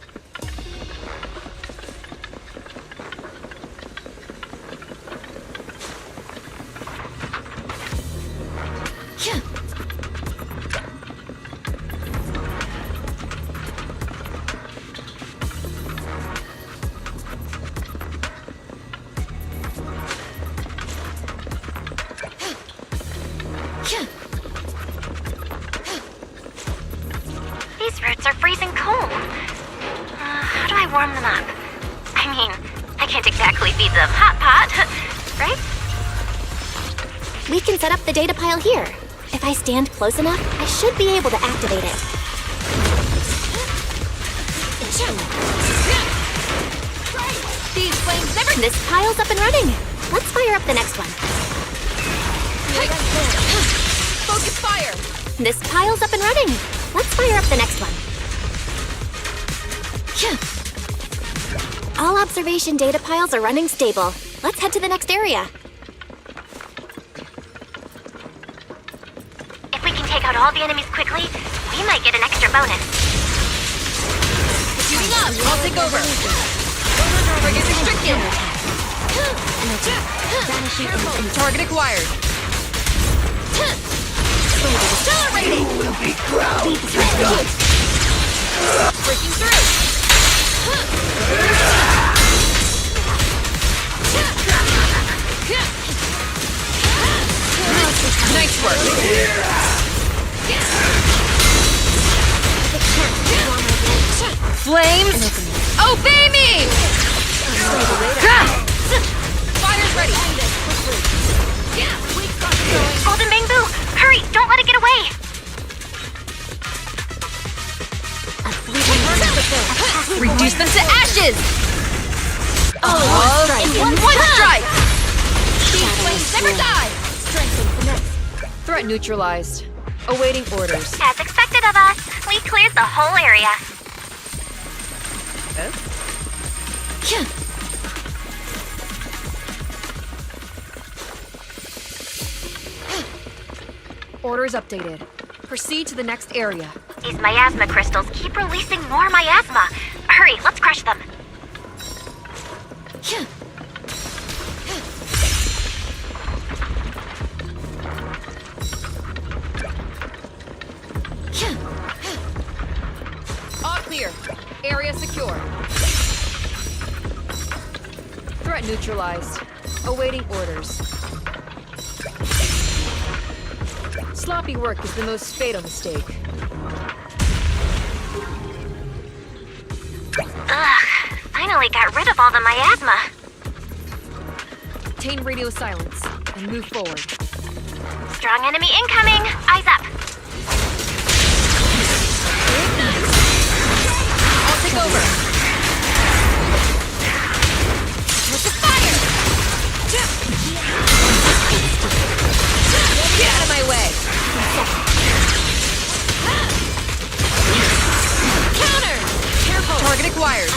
These roots are freezing cold. warm them up. I mean, I can't exactly feed them hot pot, right? We can set up the data pile here. If I stand close enough, I should be able to activate it. These flames never... This pile's up and running. Let's fire up the next one. Focus fire! This pile's up and running. Let's fire up the next one. All observation data piles are running stable. Let's head to the next area. If we can take out all the enemies quickly, we might get an extra bonus. Shooting up! I'll take over! Target restricted! Target acquired! Accelerating! Breaking through! Nice work! Flames, obey me! Fire's ready! Golden Bamboo, hurry! Don't let it get away! Reduce them to ashes! In one strike! These flames never die! Threat neutralized. Awaiting orders. As expected of us, we cleared the whole area. Orders updated. Proceed to the next area. These miasma crystals keep releasing more miasma. Hurry, let's crush them. All clear. Area secure. Threat neutralized. Awaiting orders. Sloppy work is the most fatal mistake. Ugh, finally got rid of all the miasma. Obtain radio silence and move forward. Strong enemy incoming. Eyes up. I'll take over. With the fire! Get out of my way! Counter! Careful! Target acquired.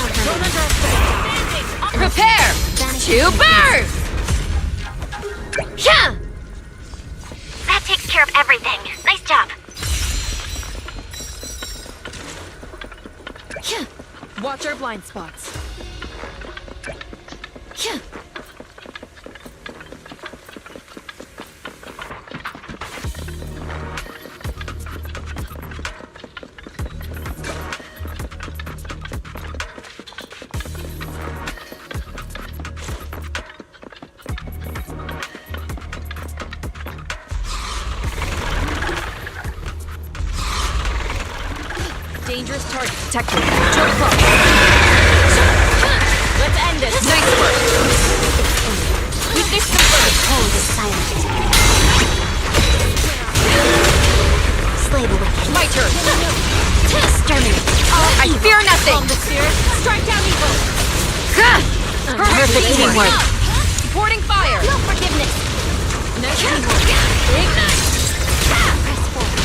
Prepare to burn! Yeah! That takes care of everything. Nice job. Watch our blind spots. Dangerous target detected. Turn across. Let's end this. Nice work. Weakness confirmed. Hold is silent. Slay the wicked. My turn. Exterminate. I fear nothing. Strike down evil! Perfect teamwork. Supporting fire. No forgiveness. Nice teamwork. Ignite. Press forward.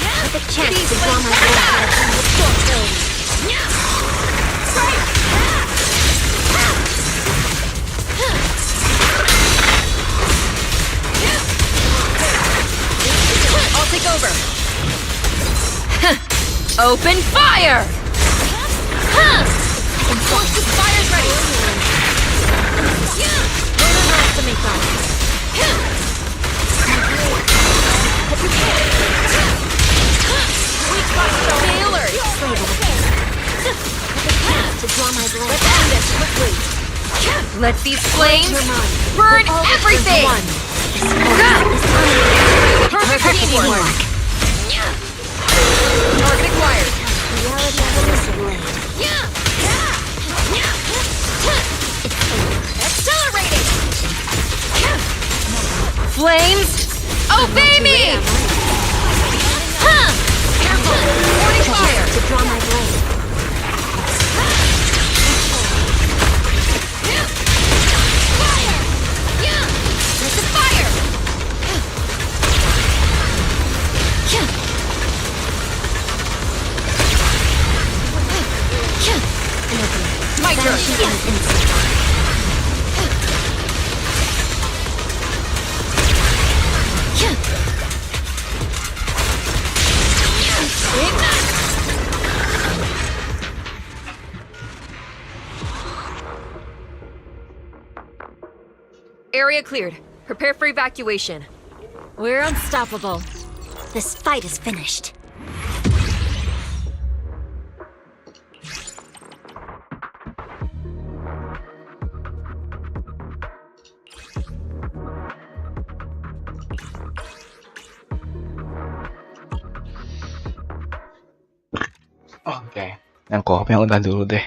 Perfect chance to draw my I'll take over. Open fire! Fire's ready. Stay alert. Let these flames burn everything! Perfect teamwork! Target acquired! Accelerating! Flames, obey me! Morning fire! To draw my blade. My turn. Area cleared. Prepare for evacuation. We're unstoppable. This fight is finished. Oke, yang co-op yang udah dulu deh.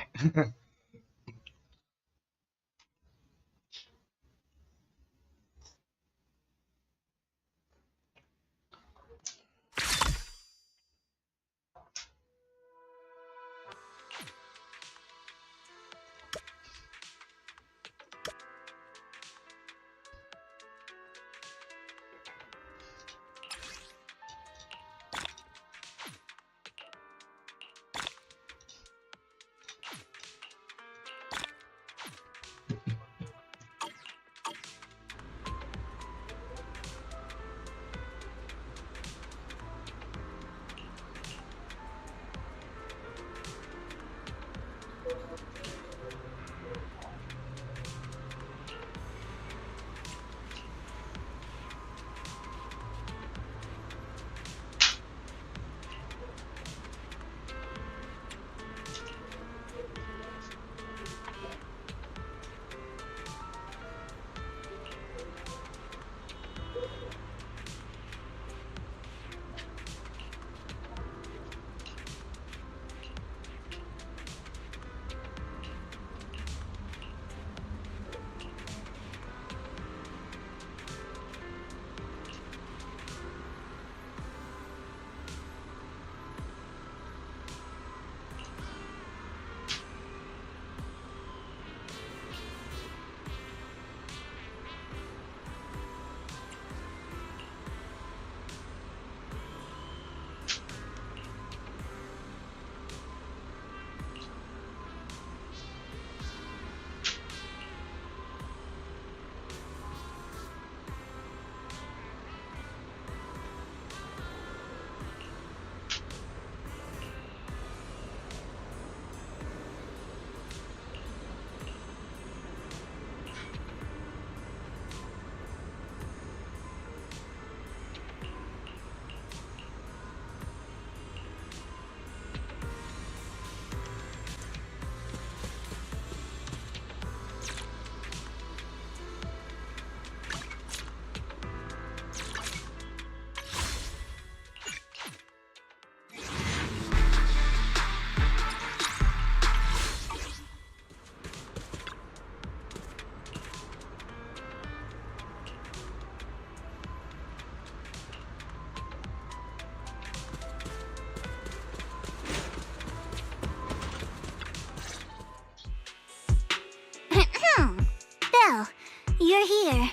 You're here.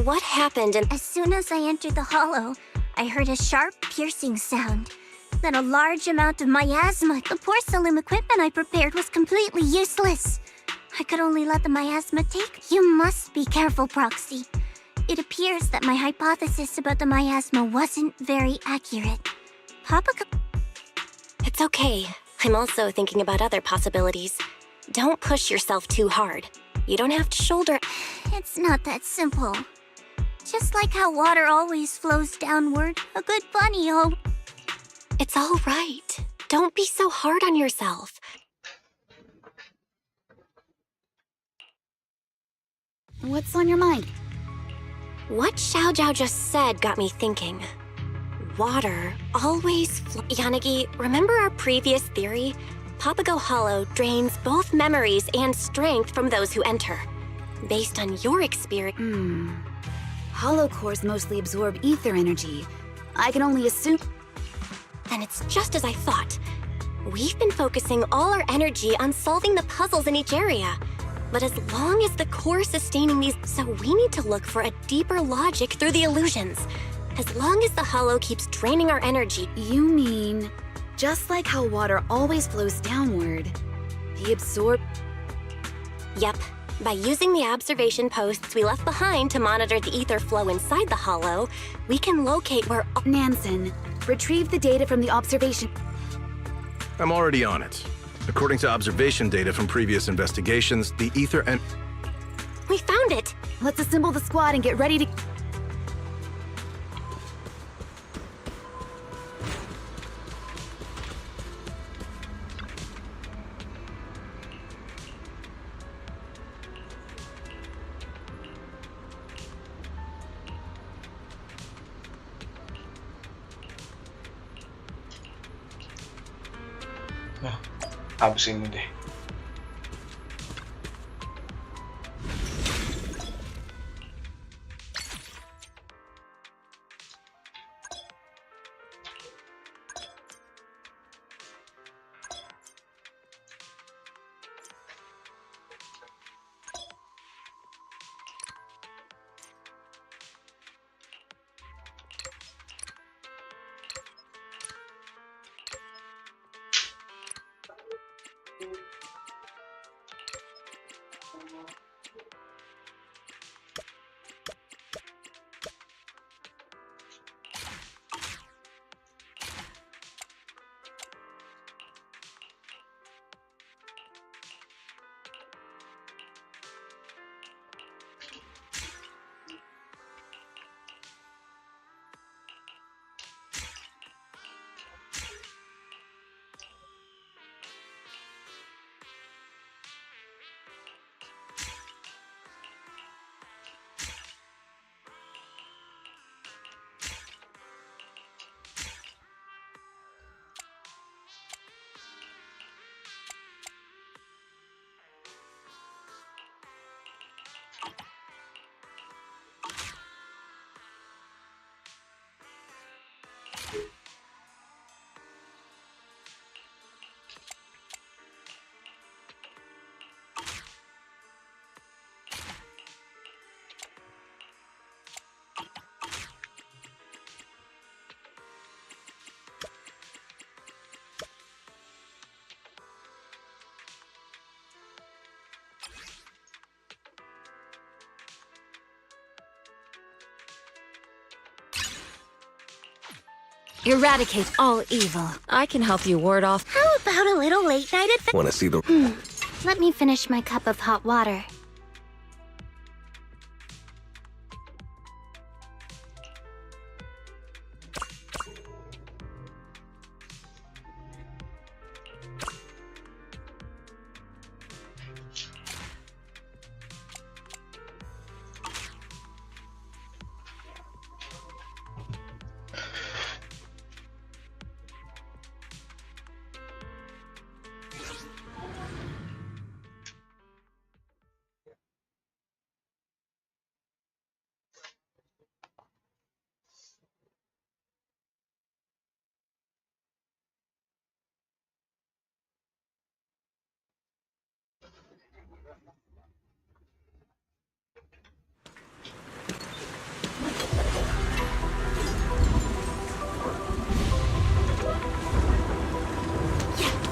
What happened and As soon as I entered the hollow, I heard a sharp, piercing sound. Then a large amount of miasma. The porcelain equipment I prepared was completely useless. I could only let the miasma take. You must be careful, Proxy. It appears that my hypothesis about the miasma wasn't very accurate. Papa It's okay. I'm also thinking about other possibilities. Don't push yourself too hard. You don't have to shoulder... It's not that simple. Just like how water always flows downward, a good bunny, oh. It's all right. Don't be so hard on yourself. What's on your mind? What Xiao Zhao just said got me thinking. Water always Yanagi, remember our previous theory? Papago Hollow drains both memories and strength from those who enter. Based on your experience... Hollow cores mostly absorb ether energy. I can only assume... Then it's just as I thought. We've been focusing all our energy on solving the puzzles in each area. But as long as the core is sustaining these... So we need to look for a deeper logic through the illusions. As long as the Hollow keeps draining our energy... You mean... just like how water always flows downward, the absorb... Yep. By using the observation posts we left behind to monitor the ether flow inside the Hollow, we can locate where... Nansen, retrieve the data from the observation... I'm already on it. According to observation data from previous investigations, the ether and... We found it! Let's assemble the squad and get ready to... Nah, habis ini deh. Eradicate all evil. I can help you ward off. How about a little late night adventure? Want to see the... Let me finish my cup of hot water.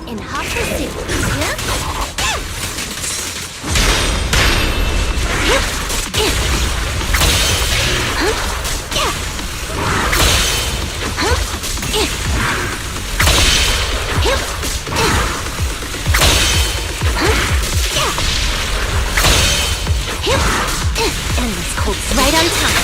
In hot pursuit. Yep. Endless Colt's right on time.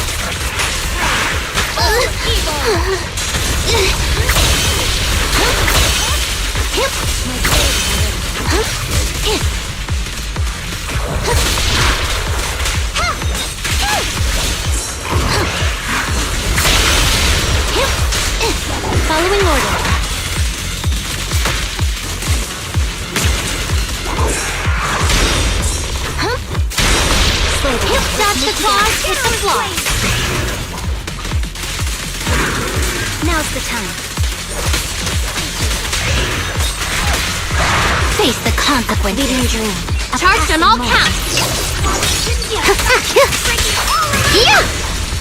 Following order. Hip dodge the claws, hit the floor. Now's the time. Face the consequences. Leading dream. Charged on all counts.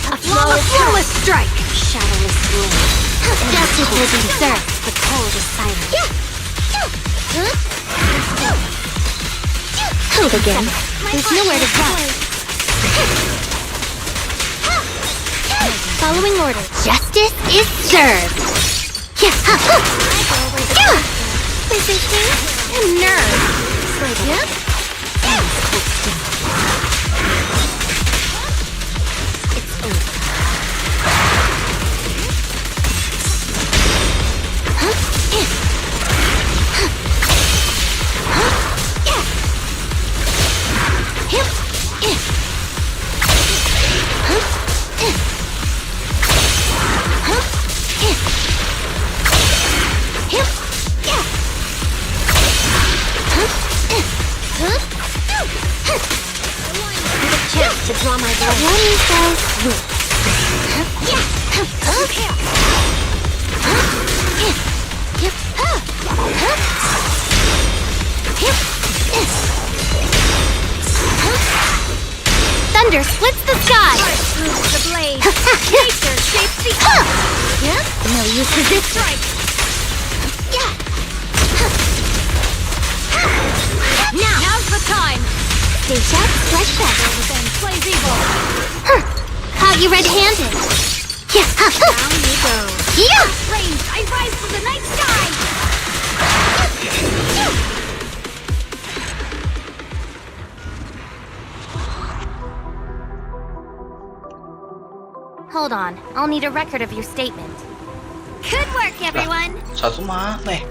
A flawless strike. Shadowless bloom. Justice will be served. The cold is silent. Hold again. There's nowhere to run. Following order. Justice is served. Resisting and nerve. It's over. To draw my blood. One fell swoop. Thunder splits the sky. Moves the blade. Nature shapes the earth. No use resisting. Now's the time. Stay sharp, strike back. Plays evil. Caught you red-handed. Down you go. Flames, I rise from the night sky. Hold on, I'll need a record of your statement. Good work, everyone. Satu mana nih?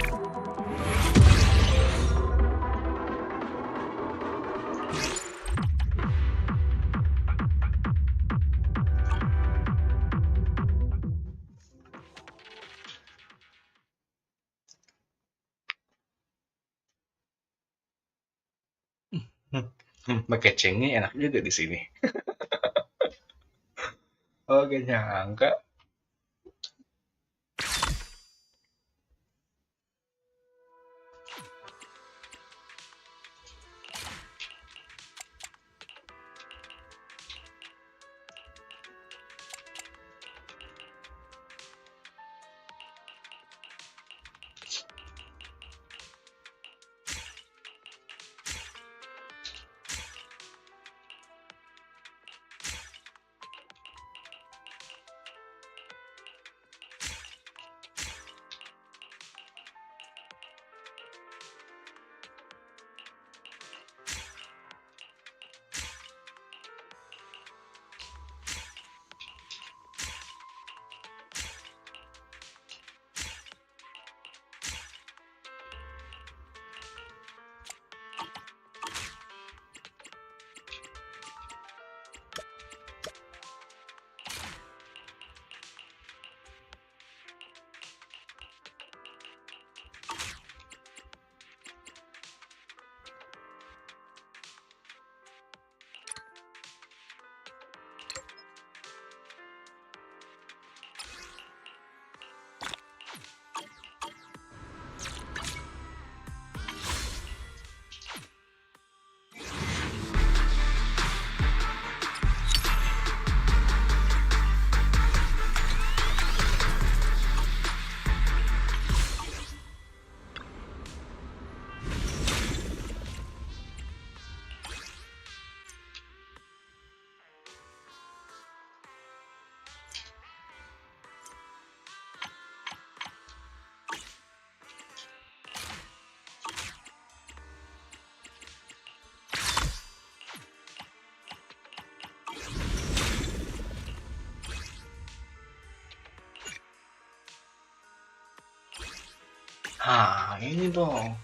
Pakai cengnya enak juga di sini. Oke, nyangka. Ah, ini dong.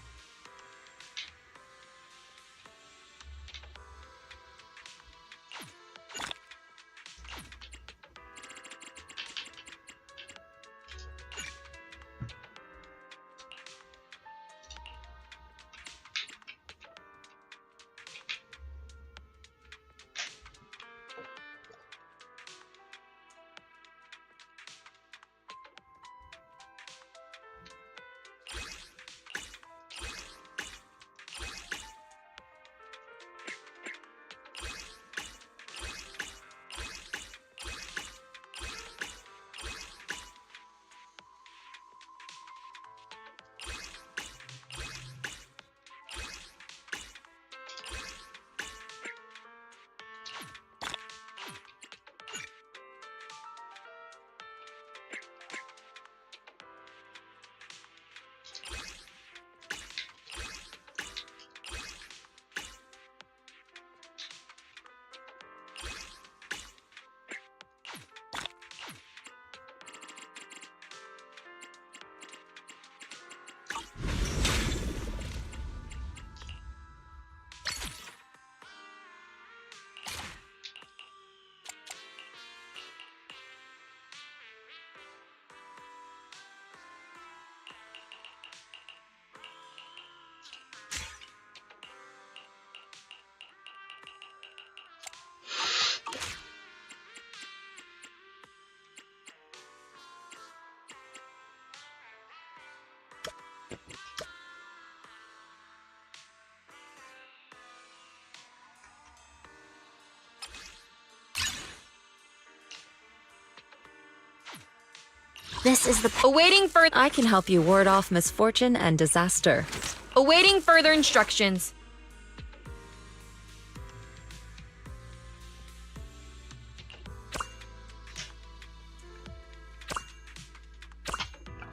This is the Awaiting further. I can help you ward off misfortune and disaster. Awaiting further instructions.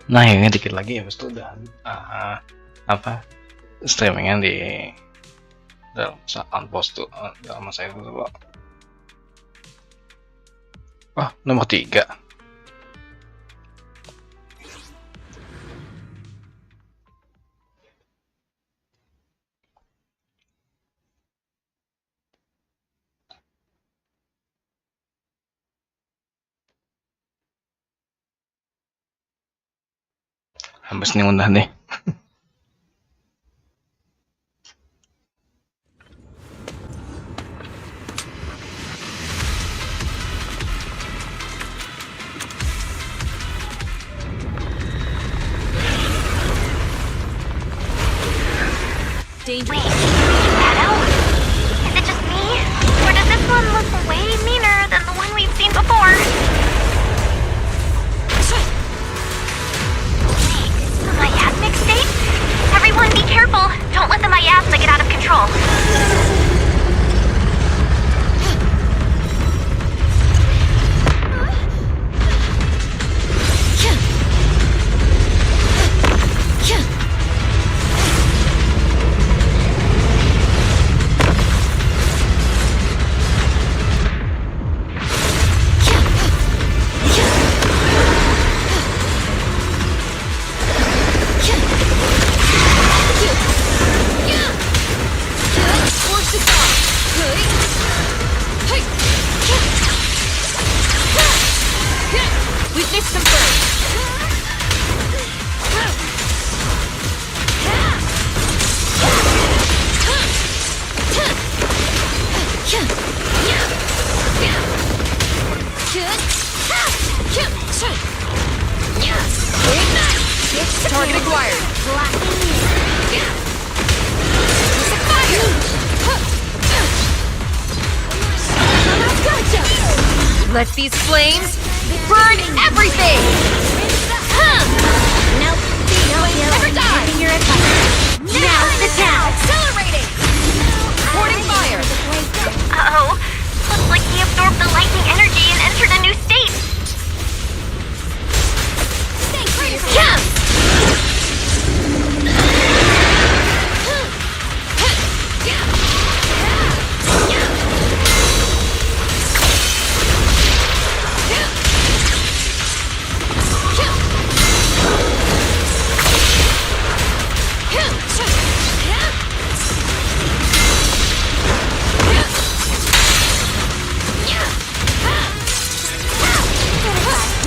Nah, ini dikit lagi ya, itu udah apa streamingnya di dalam unpost tuh dalam masa itu tuh. Nomor 3. Habis nih undah deh. Wait, Shadow? Is it just me? Or does this one look way meaner than the one we've seen before? Wait, the miasmic state? Everyone be careful. Don't let the miasma get out of control. Target acquired. Let these flames burn everything! Nope. Never die! Your advice. Now sit down. Accelerating! Porting fire! Uh-oh. Looks like he absorbed the lightning energy and entered a new state.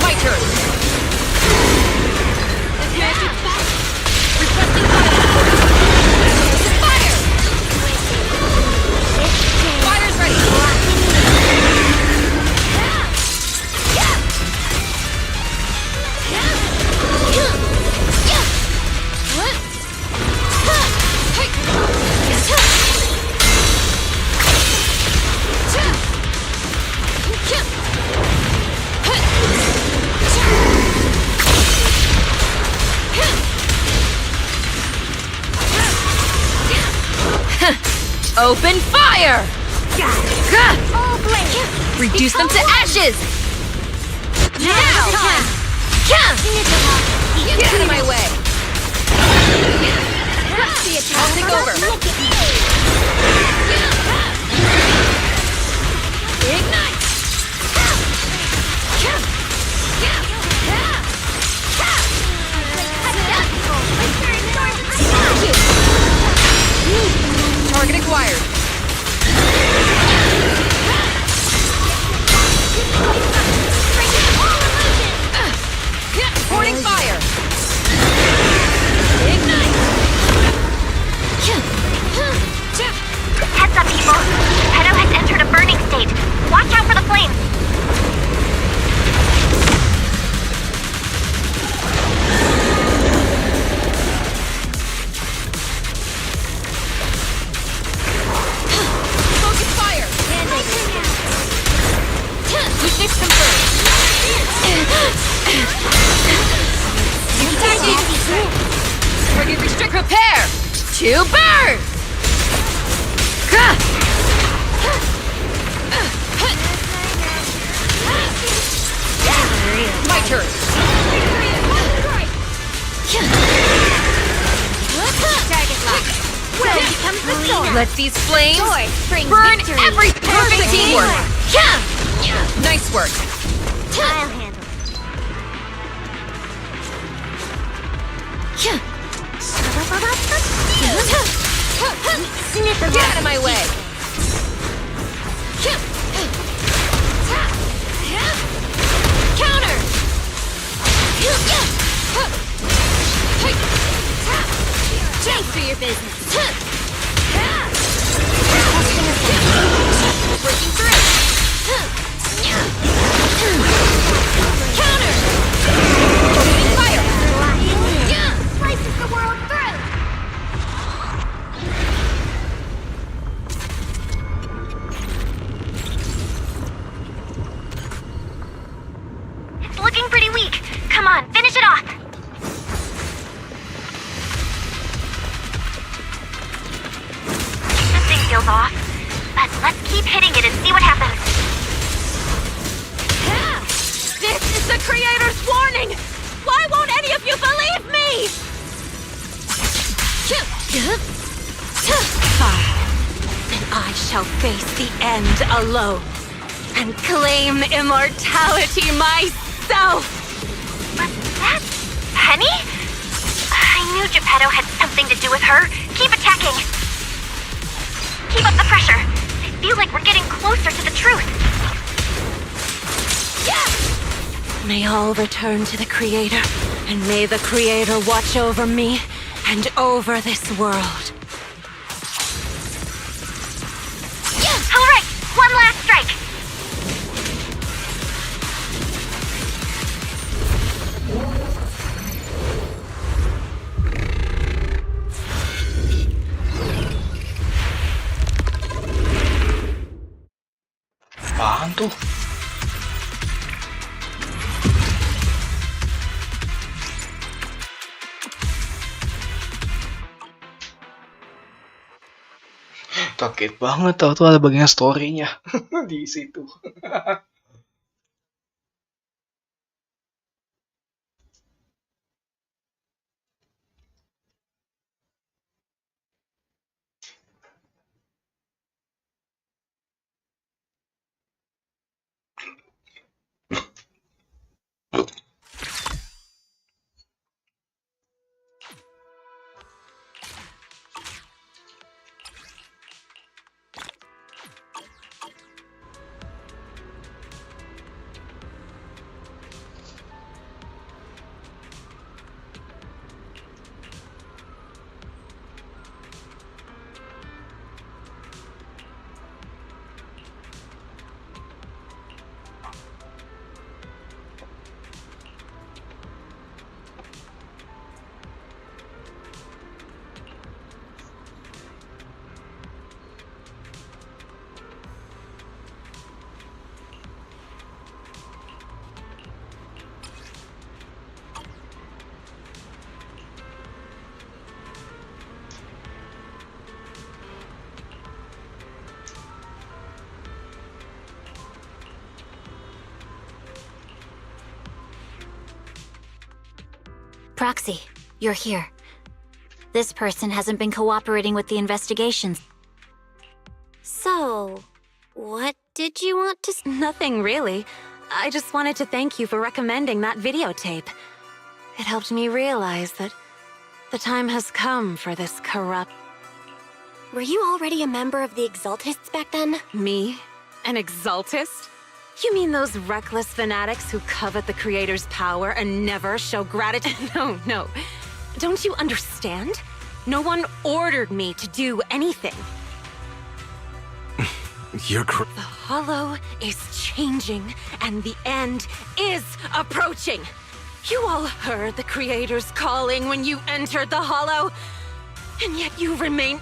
My turn! Requesting fire! Fire's ready! Open fire! Reduce them to ashes! Now! Get out of my way! I'll take over! Ignite! Target acquired. Porting fire. Ignite. Heads up, To burn! My turn. Target locked. Well, becomes the sword. let these flames Sword brings burn victory. every perfect teamwork. Nice work. I'll handle it. Snip of Get out of my way. Counter. Chase for your business. Breaking through. Counter. Opening fire. Slices the world through. It's looking pretty weak. Come on, finish it off. This thing feels off, but let's keep hitting it and see what happens. This is the creator's warning! Why won't any of you believe me? Fine. Then I shall face the end alone and claim immortality myself! Was that Penny? I knew Geppetto had something to do with her. Keep attacking. Keep up the pressure. I feel like we're getting closer to the truth. May all return to the Creator, and may the Creator watch over me and over this world. All right, one last strike. Apaan tuh? Kaget banget tau tuh ada bagian story-nya di situ. Proxy, you're here. This person hasn't been cooperating with the investigations. So, what did you want to say? Nothing really. I just wanted to thank you for recommending that videotape. It helped me realize that the time has come for this corrupt... Were you already a member of the Exaltists back then? Me? An Exaltist? You mean those reckless fanatics who covet the Creator's power and never show gratitude? No. Don't you understand? No one ordered me to do anything. You're The Hollow is changing, and the end is approaching. You all heard the Creator's calling when you entered the Hollow, and yet you remain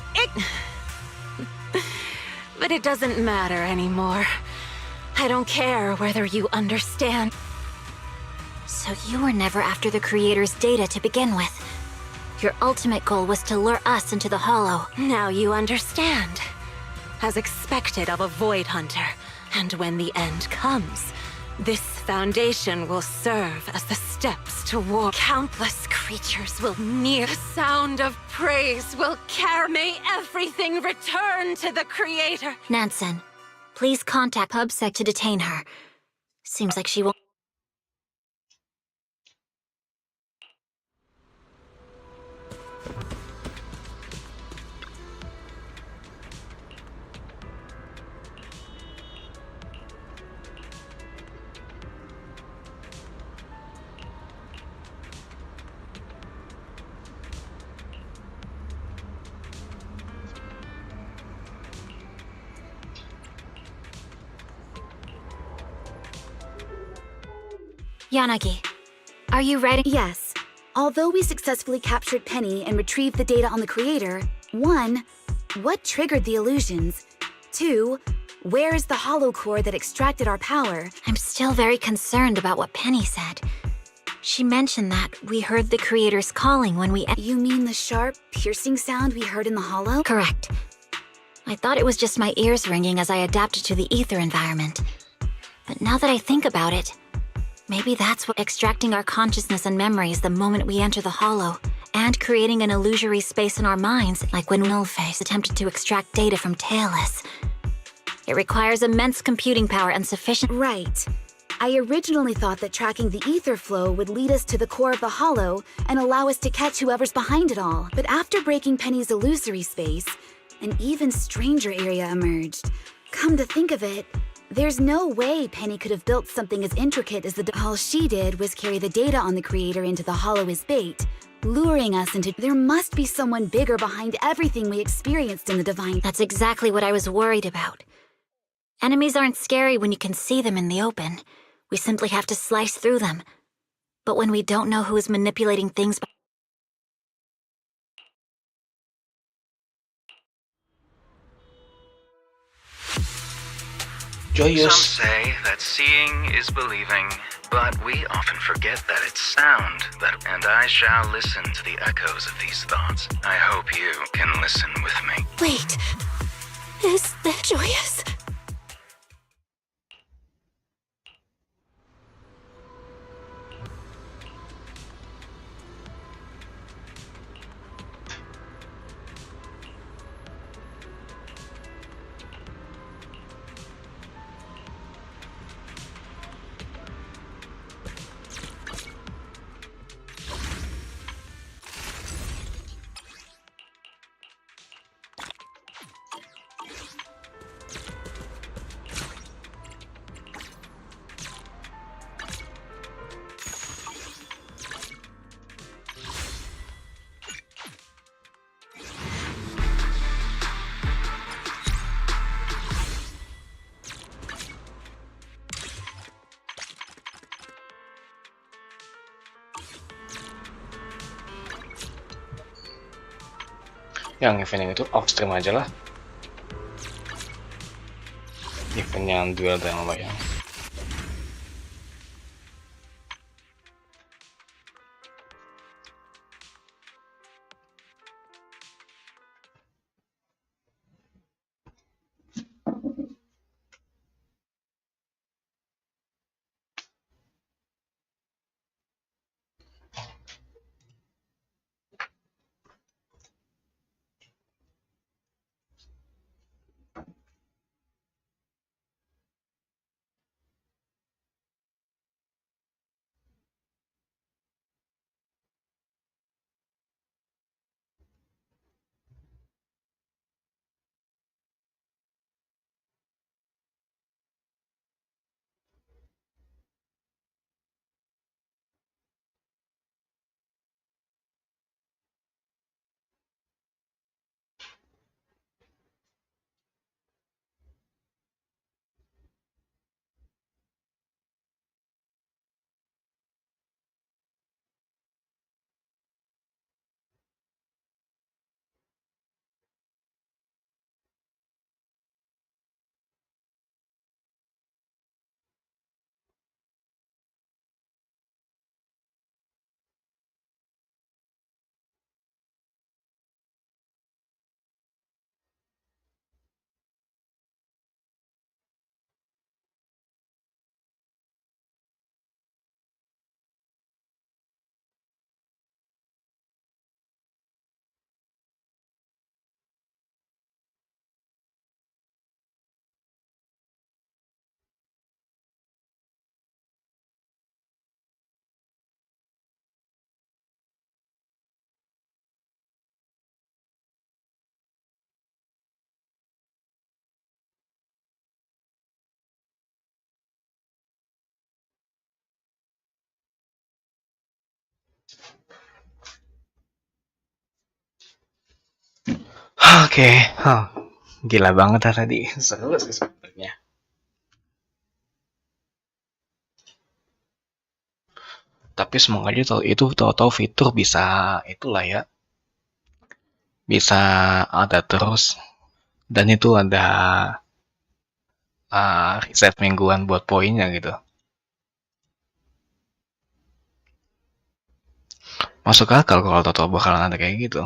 But it doesn't matter anymore. I don't care whether you understand. So you were never after the Creator's data to begin with. Your ultimate goal was to lure us into the Hollow. Now you understand. As expected of a Void Hunter. And when the end comes, this foundation will serve as the steps toward. Countless creatures will near. The sound of praise will carry. May everything return to the Creator. Nansen, please contact PubSec to detain her. Seems like she won't. Yanagi, are you ready? Yes. Although we successfully captured Penny and retrieved the data on the Creator, 1. What triggered the illusions? 2. Where is the hollow core that extracted our power? I'm still very concerned about what Penny said. She mentioned that we heard the Creator's calling when we... You mean the sharp, piercing sound we heard in the hollow? Correct. I thought it was just my ears ringing as I adapted to the ether environment. But now that I think about it, maybe that's what extracting our consciousness and memories the moment we enter the Hollow, and creating an illusory space in our minds, like when Nullface attempted to extract data from Tailless. It requires immense computing power and sufficient... Right. I originally thought that tracking the ether flow would lead us to the core of the Hollow and allow us to catch whoever's behind it all. But after breaking Penny's illusory space, an even stranger area emerged. Come to think of it, there's no way Penny could have built something as intricate as the... All she did was carry the data on the Creator into the Hollow as bait, luring us into... There must be someone bigger behind everything we experienced in the Divine... That's exactly what I was worried about. Enemies aren't scary when you can see them in the open. We simply have to slice through them. But when we don't know who is manipulating things... Joyous. Some say that seeing is believing, but we often forget that it's sound. And I shall listen to the echoes of these thoughts. I hope you can listen with me. Wait, is that Joyous? Yang event yang itu off stream aja lah. Event yang duel yang lumayan. Oke, gila banget ya tadi. Seru sih sebenarnya. Tapi semoga aja itu tahu-tahu fitur bisa itulah ya, bisa ada terus. Dan itu ada riset mingguan buat poinnya gitu. Masuk akal kalau tahu-tahu bakalan ada kayak gitu.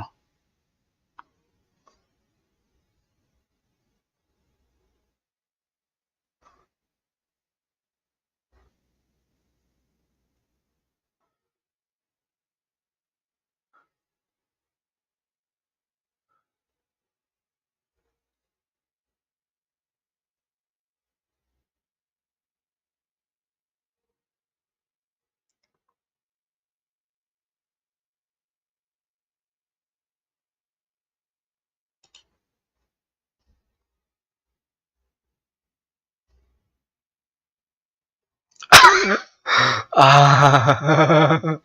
Ah,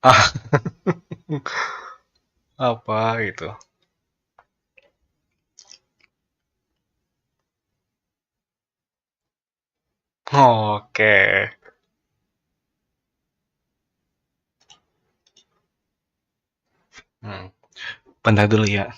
ah, apa itu? Oke. Bentar dulu ya.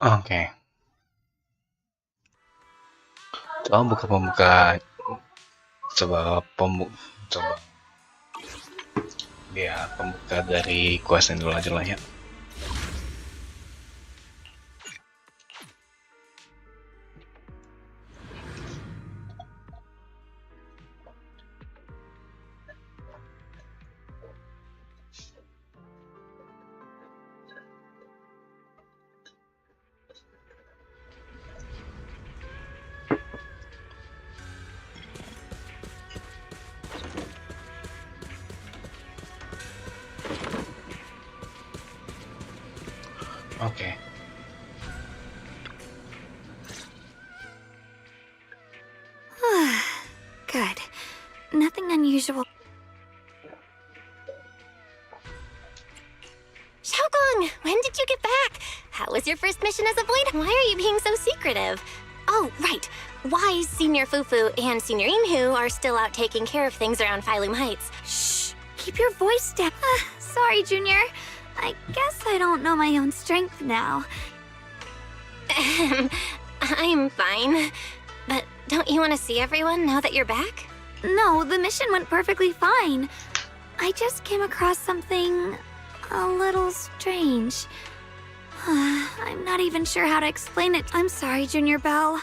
Oke. Coba buka pembuka. Coba ya pembuka dari kuasain dulu aja lah ya. Oke. Good. Nothing unusual. Xiaogong, when did you get back? How was your first mission as a void? Why are you being so secretive? Oh, right. Why Senior Fufu and Senior Inhu are still out taking care of things around Phylum Heights. Shh! Keep your voice down. Sorry, Junior. I guess I don't know my own strength now. I'm fine. But don't you want to see everyone now that you're back? No, the mission went perfectly fine. I just came across something a little strange. I'm not even sure how to explain it. I'm sorry, Junior Belle.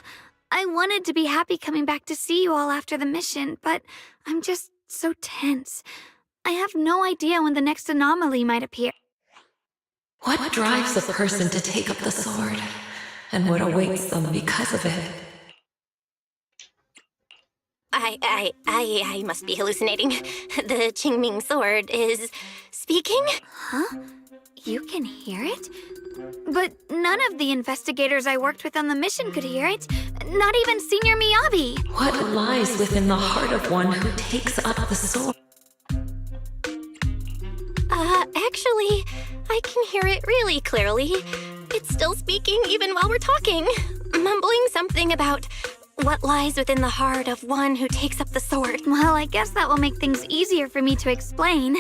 I wanted to be happy coming back to see you all after the mission, but I'm just so tense. I have no idea when the next anomaly might appear. What drives a person to take up the sword? And what awaits them because of it? I must be hallucinating. The Qingming sword is speaking? Huh? You can hear it? But none of the investigators I worked with on the mission could hear it. Not even Senior Miyabi. What lies within the heart of one who takes up the sword? Actually, I can hear it really clearly. It's still speaking even while we're talking. Mumbling something about what lies within the heart of one who takes up the sword. Well, I guess that will make things easier for me to explain.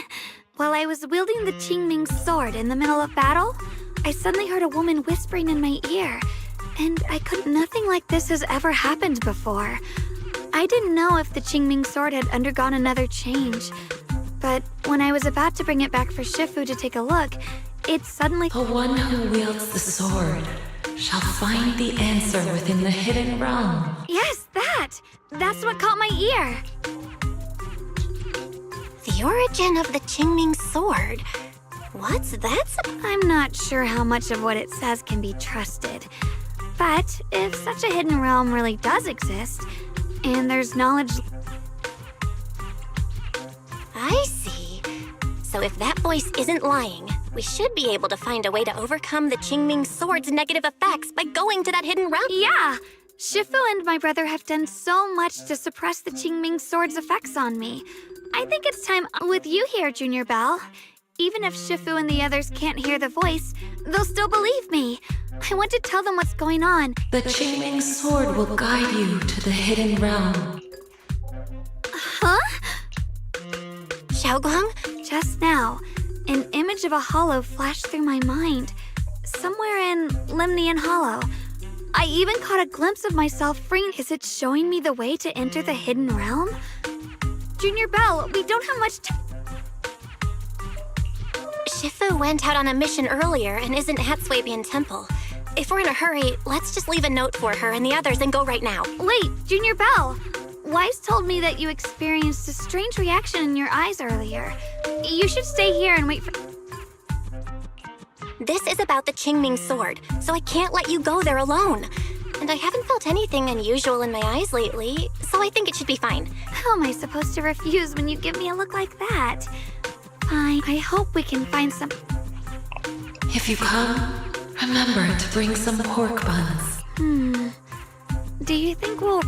While I was wielding the Qingming sword in the middle of battle, I suddenly heard a woman whispering in my ear. And nothing like this has ever happened before. I didn't know if the Qingming sword had undergone another change. But when I was about to bring it back for Shifu to take a look, it suddenly— The one who wields the sword shall find the answer within the hidden realm. Yes, that! That's what caught my ear. The origin of the Qingming sword. What's that? I'm not sure how much of what it says can be trusted. But if such a hidden realm really does exist, and there's knowledge— I see. So if that voice isn't lying, we should be able to find a way to overcome the Qingming sword's negative effects by going to that hidden realm. Yeah! Shifu and my brother have done so much to suppress the Qingming sword's effects on me. I think it's time with you here, Junior Belle. Even if Shifu and the others can't hear the voice, they'll still believe me. I want to tell them what's going on. The Qingming sword will guide you to the hidden realm. Huh? Xiaogong? Just now, an image of a hollow flashed through my mind. Somewhere in Limnian Hollow. I even caught a glimpse of myself freeing. Is it showing me the way to enter the hidden realm? Junior Belle, we don't have much time. Shifu went out on a mission earlier and isn't at Swabian Temple. If we're in a hurry, let's just leave a note for her and the others and go right now. Wait, Junior Belle! Wise told me that you experienced a strange reaction in your eyes earlier. You should stay here and wait for— This is about the Qingming sword, so I can't let you go there alone. And I haven't felt anything unusual in my eyes lately, so I think it should be fine. How am I supposed to refuse when you give me a look like that? Fine, I hope we can find some— If you come, remember to bring some pork buns. Do you think we'll—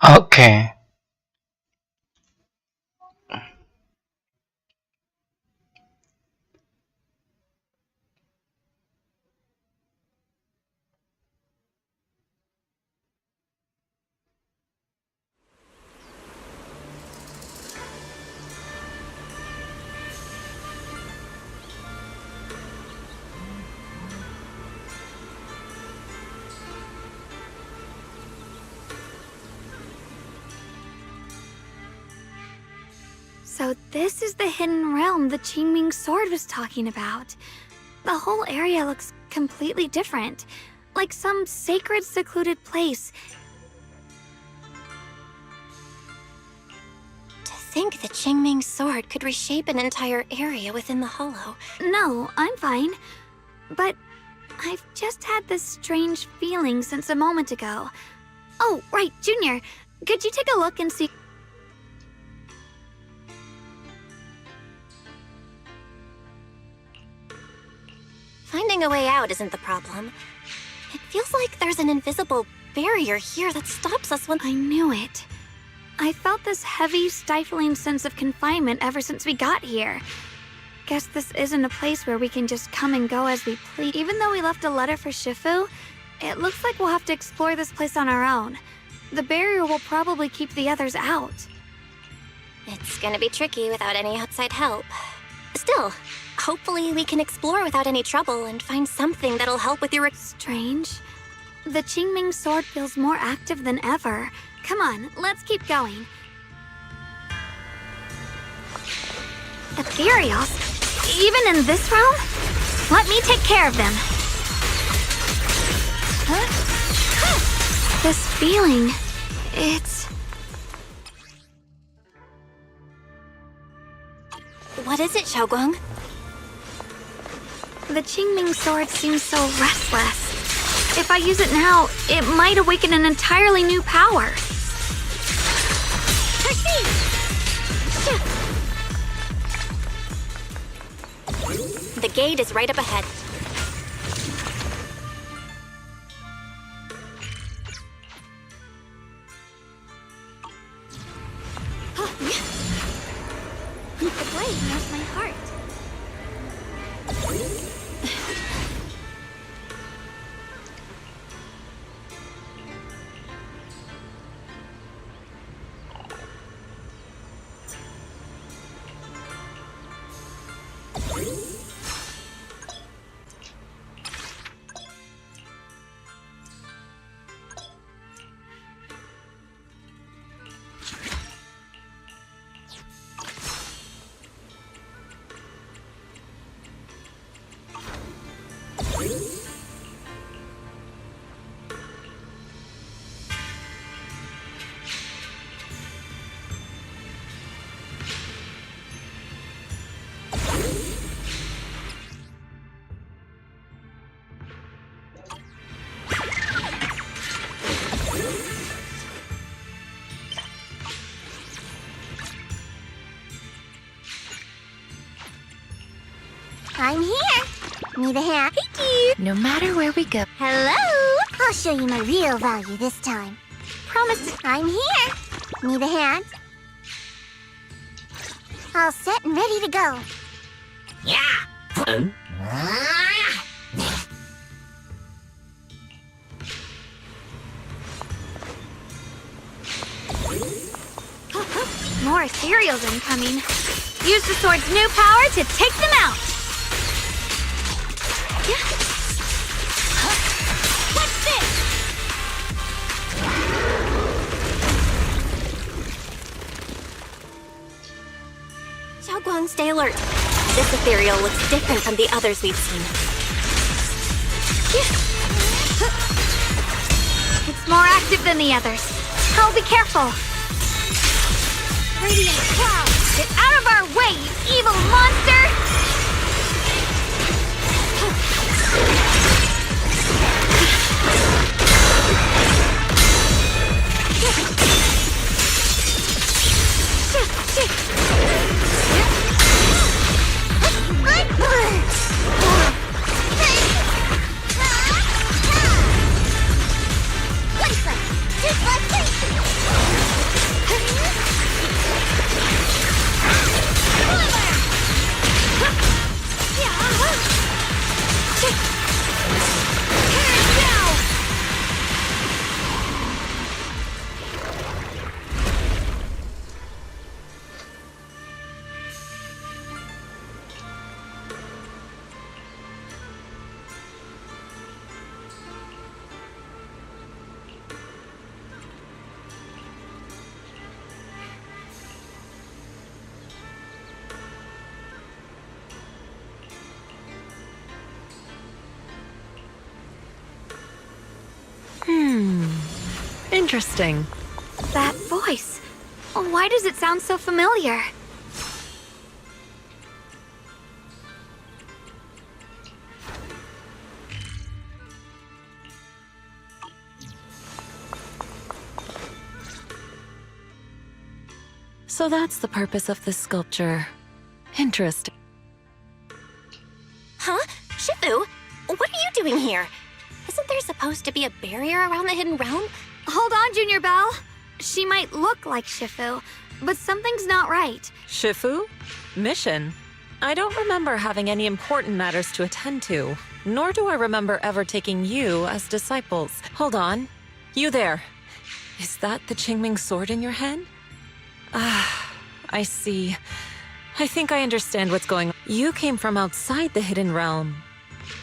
Oke. So this is the hidden realm the Qingming sword was talking about. The whole area looks completely different, like some sacred, secluded place. To think the Qingming sword could reshape an entire area within the Hollow. No, I'm fine. But I've just had this strange feeling since a moment ago. Oh, right, Junior. Could you take a look and see? Finding a way out isn't the problem. It feels like there's an invisible barrier here that stops us when— I knew it. I felt this heavy, stifling sense of confinement ever since we got here. Guess this isn't a place where we can just come and go as we please. Even though we left a letter for Shifu, it looks like we'll have to explore this place on our own. The barrier will probably keep the others out. It's gonna be tricky without any outside help. Still, hopefully we can explore without any trouble and find something that'll help with your— Strange. The Qingming sword feels more active than ever. Come on, let's keep going. Ethereals? Even in this realm? Let me take care of them. This feeling, it's... What is it, Xiaoguang? The Qingming sword seems so restless. If I use it now, it might awaken an entirely new power. The gate is right up ahead. The blade knows my heart. I'm here. Need a hand? Thank you. No matter where we go. Hello. I'll show you my real value this time. Promise. I'm here. Need a hand? All set and ready to go. Yeah. More ethereals incoming. Use the sword's new power to take them out. What's this? Xiaoguang, stay alert. This ethereal looks different from the others we've seen. It's more active than the others. I'll be careful. Radiant cloud! Get out of our way, you evil monster! Interesting. That voice. Why does it sound so familiar? So that's the purpose of this sculpture. Interesting. Huh? Shifu? What are you doing here? Isn't there supposed to be a barrier around the hidden realm? Hold on, Junior Belle. She might look like Shifu, but something's not right. Shifu? Mission? I don't remember having any important matters to attend to, nor do I remember ever taking you as disciples. Hold on. You there. Is that the Qingming sword in your hand? Ah, I see. I think I understand what's going on. You came from outside the hidden realm,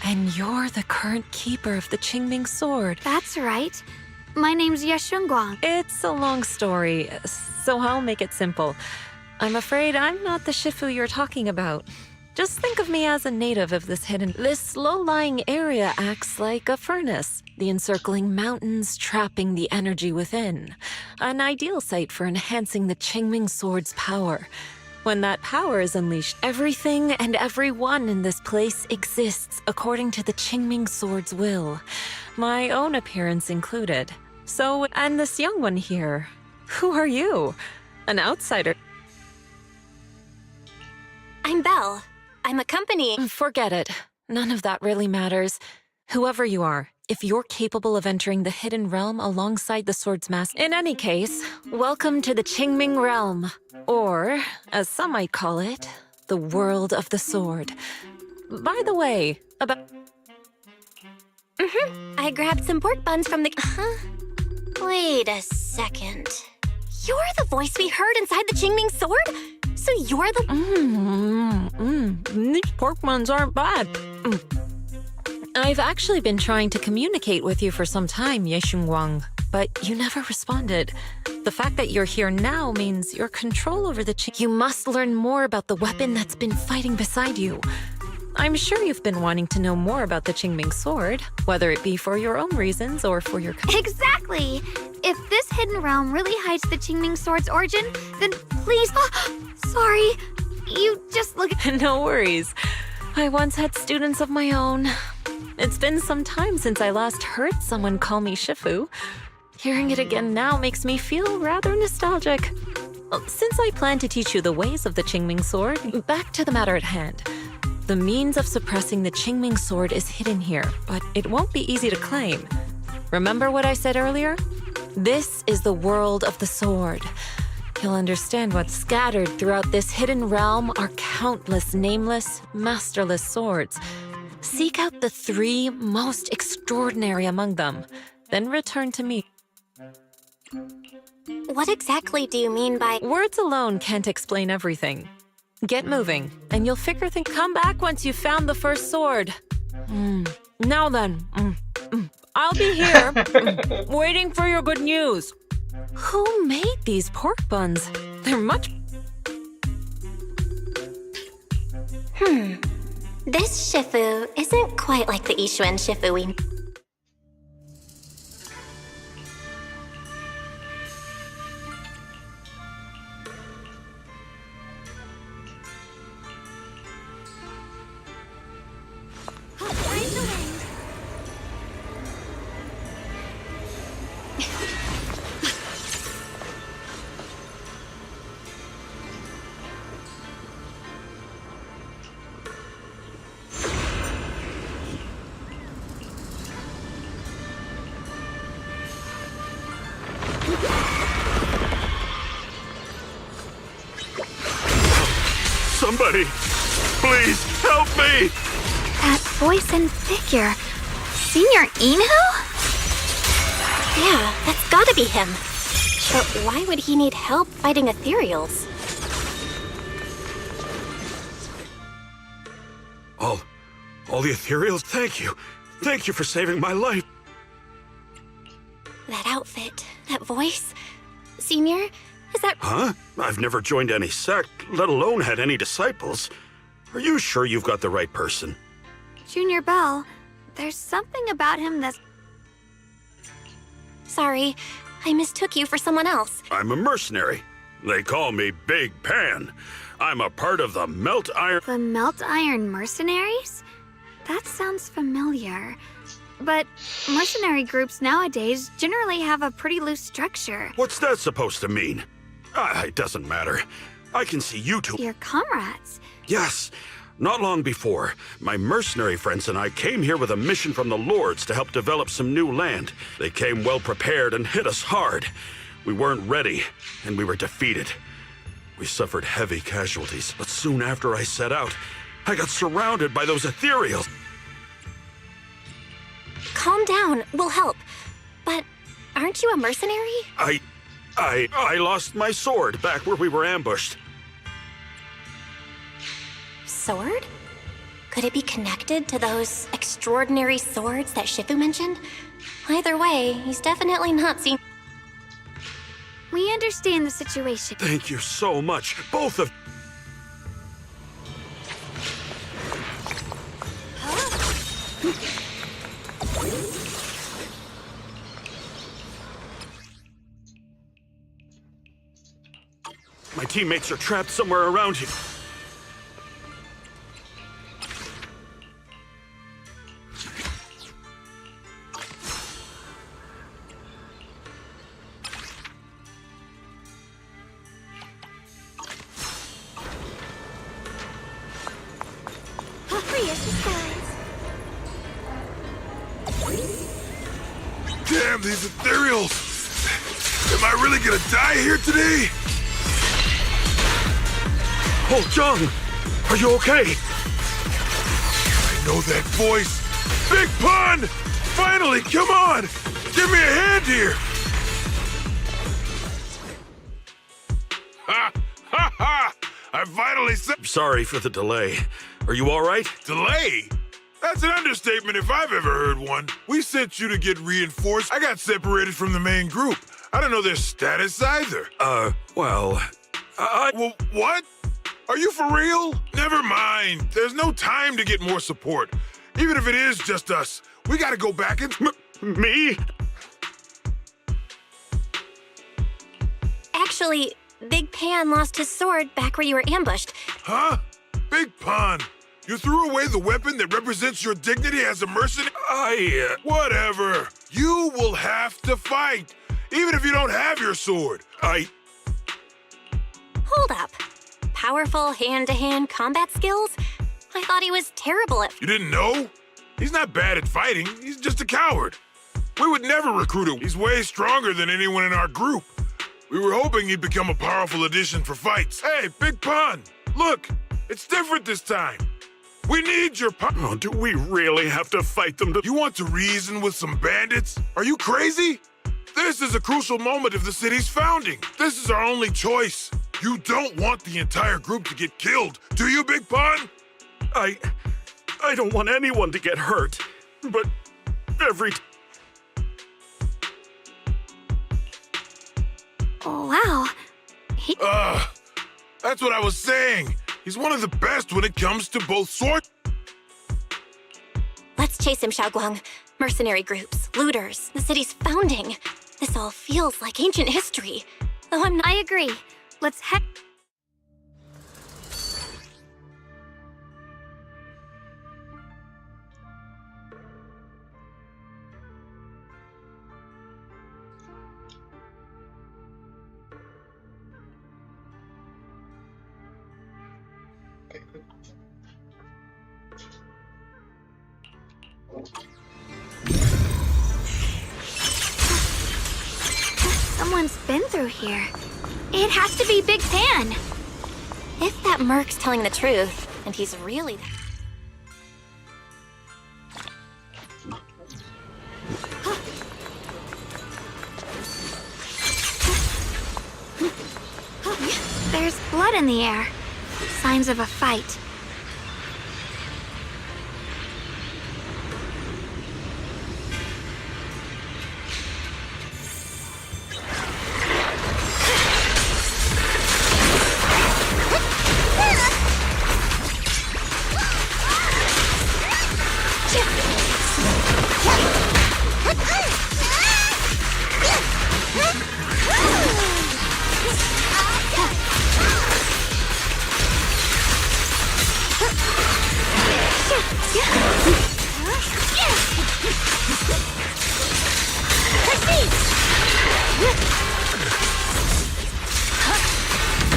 and you're the current keeper of the Qingming sword. That's right. My name's Yashunguang. It's a long story, so I'll make it simple. I'm afraid I'm not the Shifu you're talking about. Just think of me as a native of this hidden... This low-lying area acts like a furnace, the encircling mountains trapping the energy within. An ideal site for enhancing the Qingming sword's power. When that power is unleashed, everything and everyone in this place exists according to the Qingming sword's will. My own appearance included. So, and this young one here, who are you? An outsider? I'm Belle. I'm accompanying... Forget it. None of that really matters. Whoever you are, if you're capable of entering the hidden realm alongside the sword's master... In any case, welcome to the Qingming realm. Or, as some might call it, the world of the sword. By the way, about... I grabbed some pork buns from the... Wait a second. You're the voice we heard inside the Qingming sword? So you're the... These pork buns aren't bad. I've actually been trying to communicate with you for some time, Yeshunguang, but you never responded. The fact that you're here now means your control over the You must learn more about the weapon that's been fighting beside you. I'm sure you've been wanting to know more about the Qingming sword, whether it be for your own reasons or for your... Exactly! If this hidden realm really hides the Qingming sword's origin, then please... Sorry, you just look... No worries. I once had students of my own. It's been some time since I last heard someone call me Shifu. Hearing it again now makes me feel rather nostalgic. Since I plan to teach you the ways of the Qingming sword, back to the matter at hand. The means of suppressing the Qingming sword is hidden here, but it won't be easy to claim. Remember what I said earlier? This is the world of the sword. You'll understand what's scattered throughout this hidden realm are countless nameless, masterless swords. Seek out the 3 most extraordinary among them, then return to me. What exactly do you mean by... Words alone can't explain everything. Get moving, and you'll figure things. Come back once you've found the first sword. Now then, I'll be here, waiting for your good news. Who made these pork buns? They're much... This Shifu isn't quite like the Ishuan Shifu we... Somebody, please help me! That voice and figure. Senior Inu? Yeah, that's gotta be him. But why would he need help fighting ethereals? All the ethereals, thank you. Thank you for saving my life. That outfit, that voice. Senior, is that... Huh? I've never joined any sect, let alone had any disciples. Are you sure you've got the right person? Junior Belle, there's something about him that's... Sorry, I mistook you for someone else. I'm a mercenary. They call me Big Pan. I'm a part of the Melt Iron... The Melt Iron Mercenaries? That sounds familiar. But mercenary groups nowadays generally have a pretty loose structure. What's that supposed to mean? It doesn't matter. I can see you two. Your comrades. Yes. Not long before, my mercenary friends and I came here with a mission from the Lords to help develop some new land. They came well prepared and hit us hard. We weren't ready, and we were defeated. We suffered heavy casualties, but soon after I set out, I got surrounded by those ethereals. Calm down, we'll help. But aren't you a mercenary? I lost my sword back where we were ambushed. Sword? Could it be connected to those extraordinary swords that Shifu mentioned? Either way, he's definitely not seen. We understand the situation. Thank you so much, both of... My teammates are trapped somewhere around here. Damn, these ethereals! Am I really gonna die here today? Oh, John! Are you okay? I know that voice! Big Pun! Finally, come on! Give me a hand here! Ha! Ha ha! I finally said... Sorry for the delay. Are you all right? Delay? That's an understatement if I've ever heard one. We sent you to get reinforced. I got separated from the main group. I don't know their status either. Well, Well, what? Are you for real? Never mind. There's no time to get more support. Even if it is just us, we gotta go back and... Me? Actually, Big Pan lost his sword back where you were ambushed. Huh? Big Pun, you threw away the weapon that represents your dignity as a mercenary? Whatever. You will have to fight, even if you don't have your sword. Hold up. Powerful hand-to-hand combat skills? I thought he was terrible at... You didn't know? He's not bad at fighting. He's just a coward. We would never recruit him. He's way stronger than anyone in our group. We were hoping he'd become a powerful addition for fights. Hey, Big Pun, look, it's different this time. We need your Oh, do we really have to fight them to... You want to reason with some bandits? Are you crazy? This is a crucial moment of the city's founding. This is our only choice. You don't want the entire group to get killed, do you, Big Pun? I don't want anyone to get hurt, but every... Oh, wow. That's what I was saying. He's one of the best when it comes to both swords. Let's chase him, Xiaoguang. Mercenary groups, looters, the city's founding. This all feels like ancient history. Though I'm not... I agree. Let's head... Someone's been through here. It has to be Big Pan. If that merc's telling the truth, and he's really... There's blood in the air. Signs of a fight.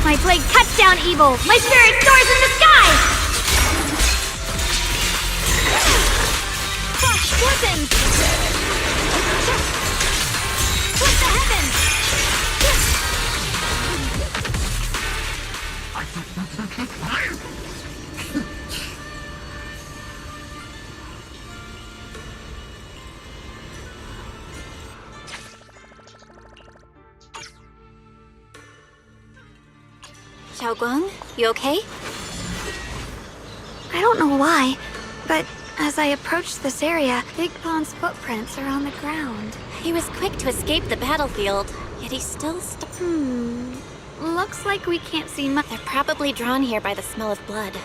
My blade cuts down evil! My spirit soars in the sky! Flash fortune! Split the heavens! Xiaoguang, you okay? I don't know why, but as I approached this area, Big Pond's footprints are on the ground. He was quick to escape the battlefield, yet he's still Looks like we can't see much. They're probably drawn here by the smell of blood.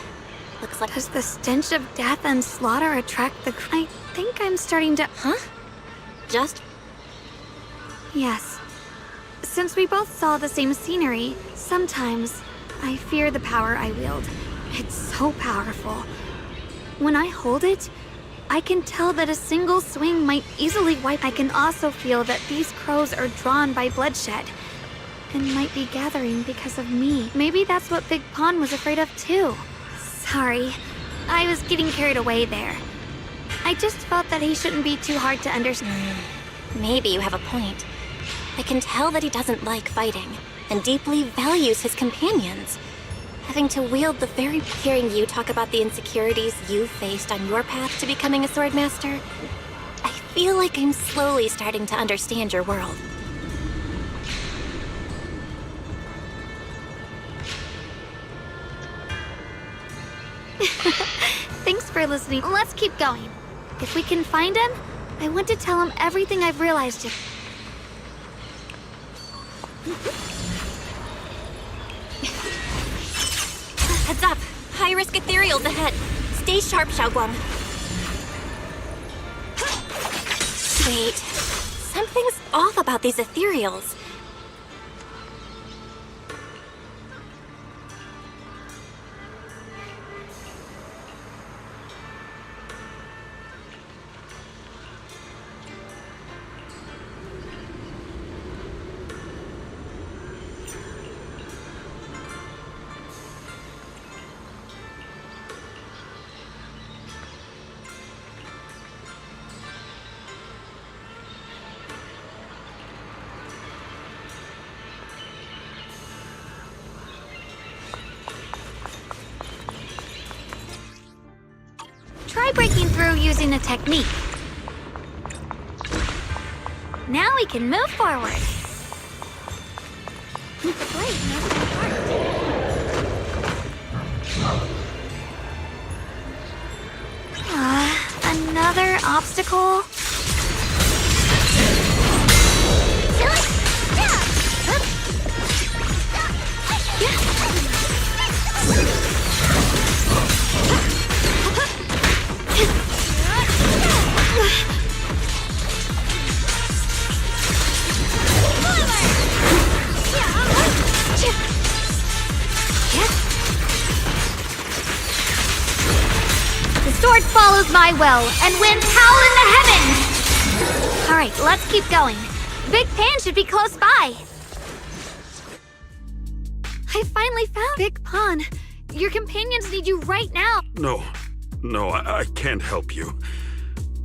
Looks like... Does the stench of death and slaughter attract the... I think I'm starting to... Huh? Just? Yes. Since we both saw the same scenery, sometimes I fear the power I wield. It's so powerful. When I hold it, I can tell that a single swing might easily wipe. I can also feel that these crows are drawn by bloodshed and might be gathering because of me. Maybe that's what Big Pond was afraid of too. Sorry, I was getting carried away there. I just felt that he shouldn't be too hard to understand. Maybe you have a point. I can tell that he doesn't like fighting and deeply values his companions. Having to wield the very... Hearing you talk about the insecurities you faced on your path to becoming a swordmaster, I feel like I'm slowly starting to understand your world. Thanks for listening. Let's keep going. If we can find him, I want to tell him everything I've realized. Heads up! High-risk ethereals ahead. Stay sharp, Xiaoguang. Wait. Something's off about these ethereals. Try breaking through using a technique. Now we can move forward. The blade knows my heart. Another obstacle? The sword follows my will, and winds howl in the heavens! Alright, let's keep going. Big Pan should be close by. I finally found Big Pan. Your companions need you right now. No, I can't help you.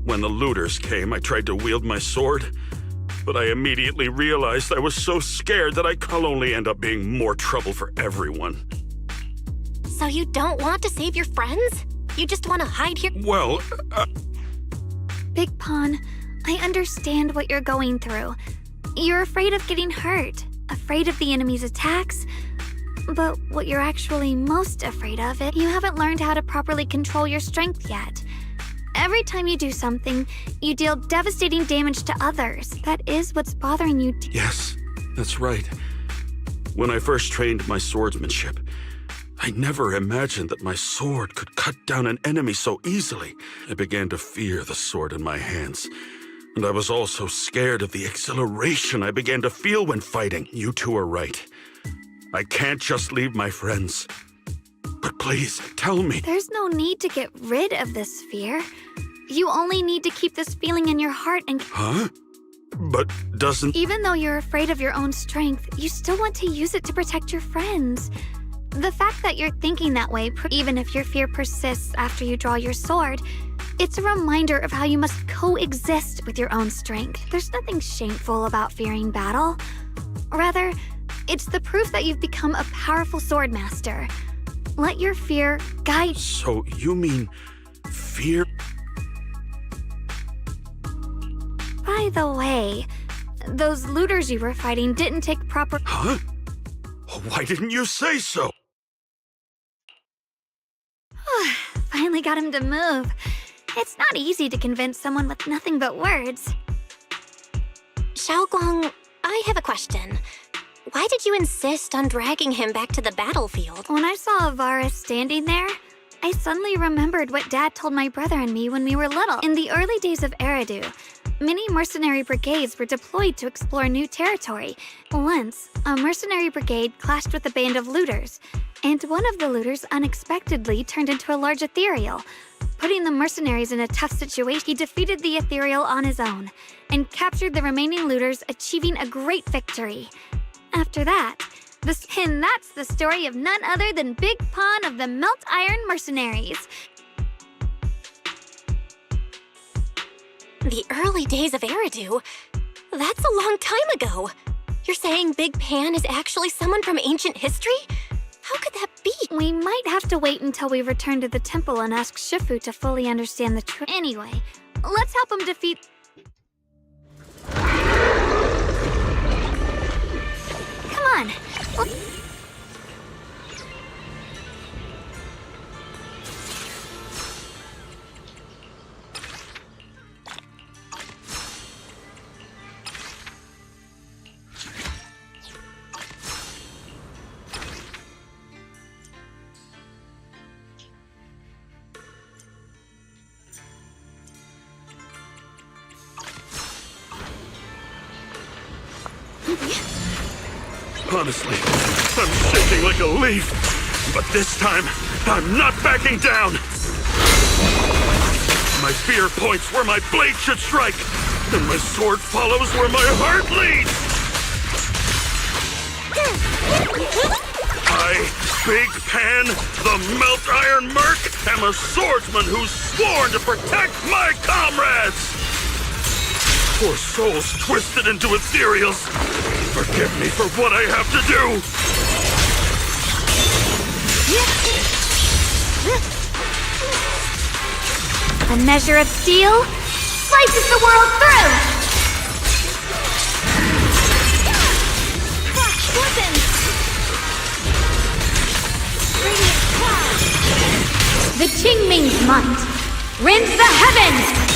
When the looters came, I tried to wield my sword, but I immediately realized I was so scared that I could only end up being more trouble for everyone. So you don't want to save your friends? You just want to hide here? Well, Big Pan, I understand what you're going through. You're afraid of getting hurt, afraid of the enemy's attacks. But what you're actually most afraid of is you haven't learned how to properly control your strength yet. Every time you do something, you deal devastating damage to others. That is what's bothering you. Yes, that's right. When I first trained my swordsmanship, I never imagined that my sword could cut down an enemy so easily. I began to fear the sword in my hands. And I was also scared of the exhilaration I began to feel when fighting. You two are right. I can't just leave my friends. But please, tell me. There's no need to get rid of this fear. You only need to keep this feeling in your heart and... Huh? But doesn't... Even though you're afraid of your own strength, you still want to use it to protect your friends. The fact that you're thinking that way, even if your fear persists after you draw your sword, it's a reminder of how you must coexist with your own strength. There's nothing shameful about fearing battle. Rather, it's the proof that you've become a powerful swordmaster. Let your fear guide... So you mean fear? By the way, those looters you were fighting didn't take proper... Huh? Why didn't you say so? Finally got him to move. It's not easy to convince someone with nothing but words. Xiaoguang, I have a question. Why did you insist on dragging him back to the battlefield? When I saw Varus standing there, I suddenly remembered what Dad told my brother and me when we were little. In the early days of Eridu, many mercenary brigades were deployed to explore new territory. Once, a mercenary brigade clashed with a band of looters, and one of the looters unexpectedly turned into a large ethereal. Putting the mercenaries in a tough situation, he defeated the ethereal on his own, and captured the remaining looters, achieving a great victory. After that, and that's the story of none other than Big Pon of the Melt Iron Mercenaries. The early days of Eridu? That's a long time ago. You're saying Big Pan is actually someone from ancient history? How could that be? We might have to wait until we return to the temple and ask Shifu to fully understand the truth. Anyway, let's help him defeat... Come on. Honestly, I'm shaking like a leaf. But this time, I'm not backing down. My fear points where my blade should strike, and my sword follows where my heart leads. I, Big Pan, the Melt Iron Merc, am a swordsman who's sworn to protect my comrades. Poor souls twisted into ethereals. Forgive me for what I have to do. A measure of steel slices the world through! The Qingming's might rends the heavens!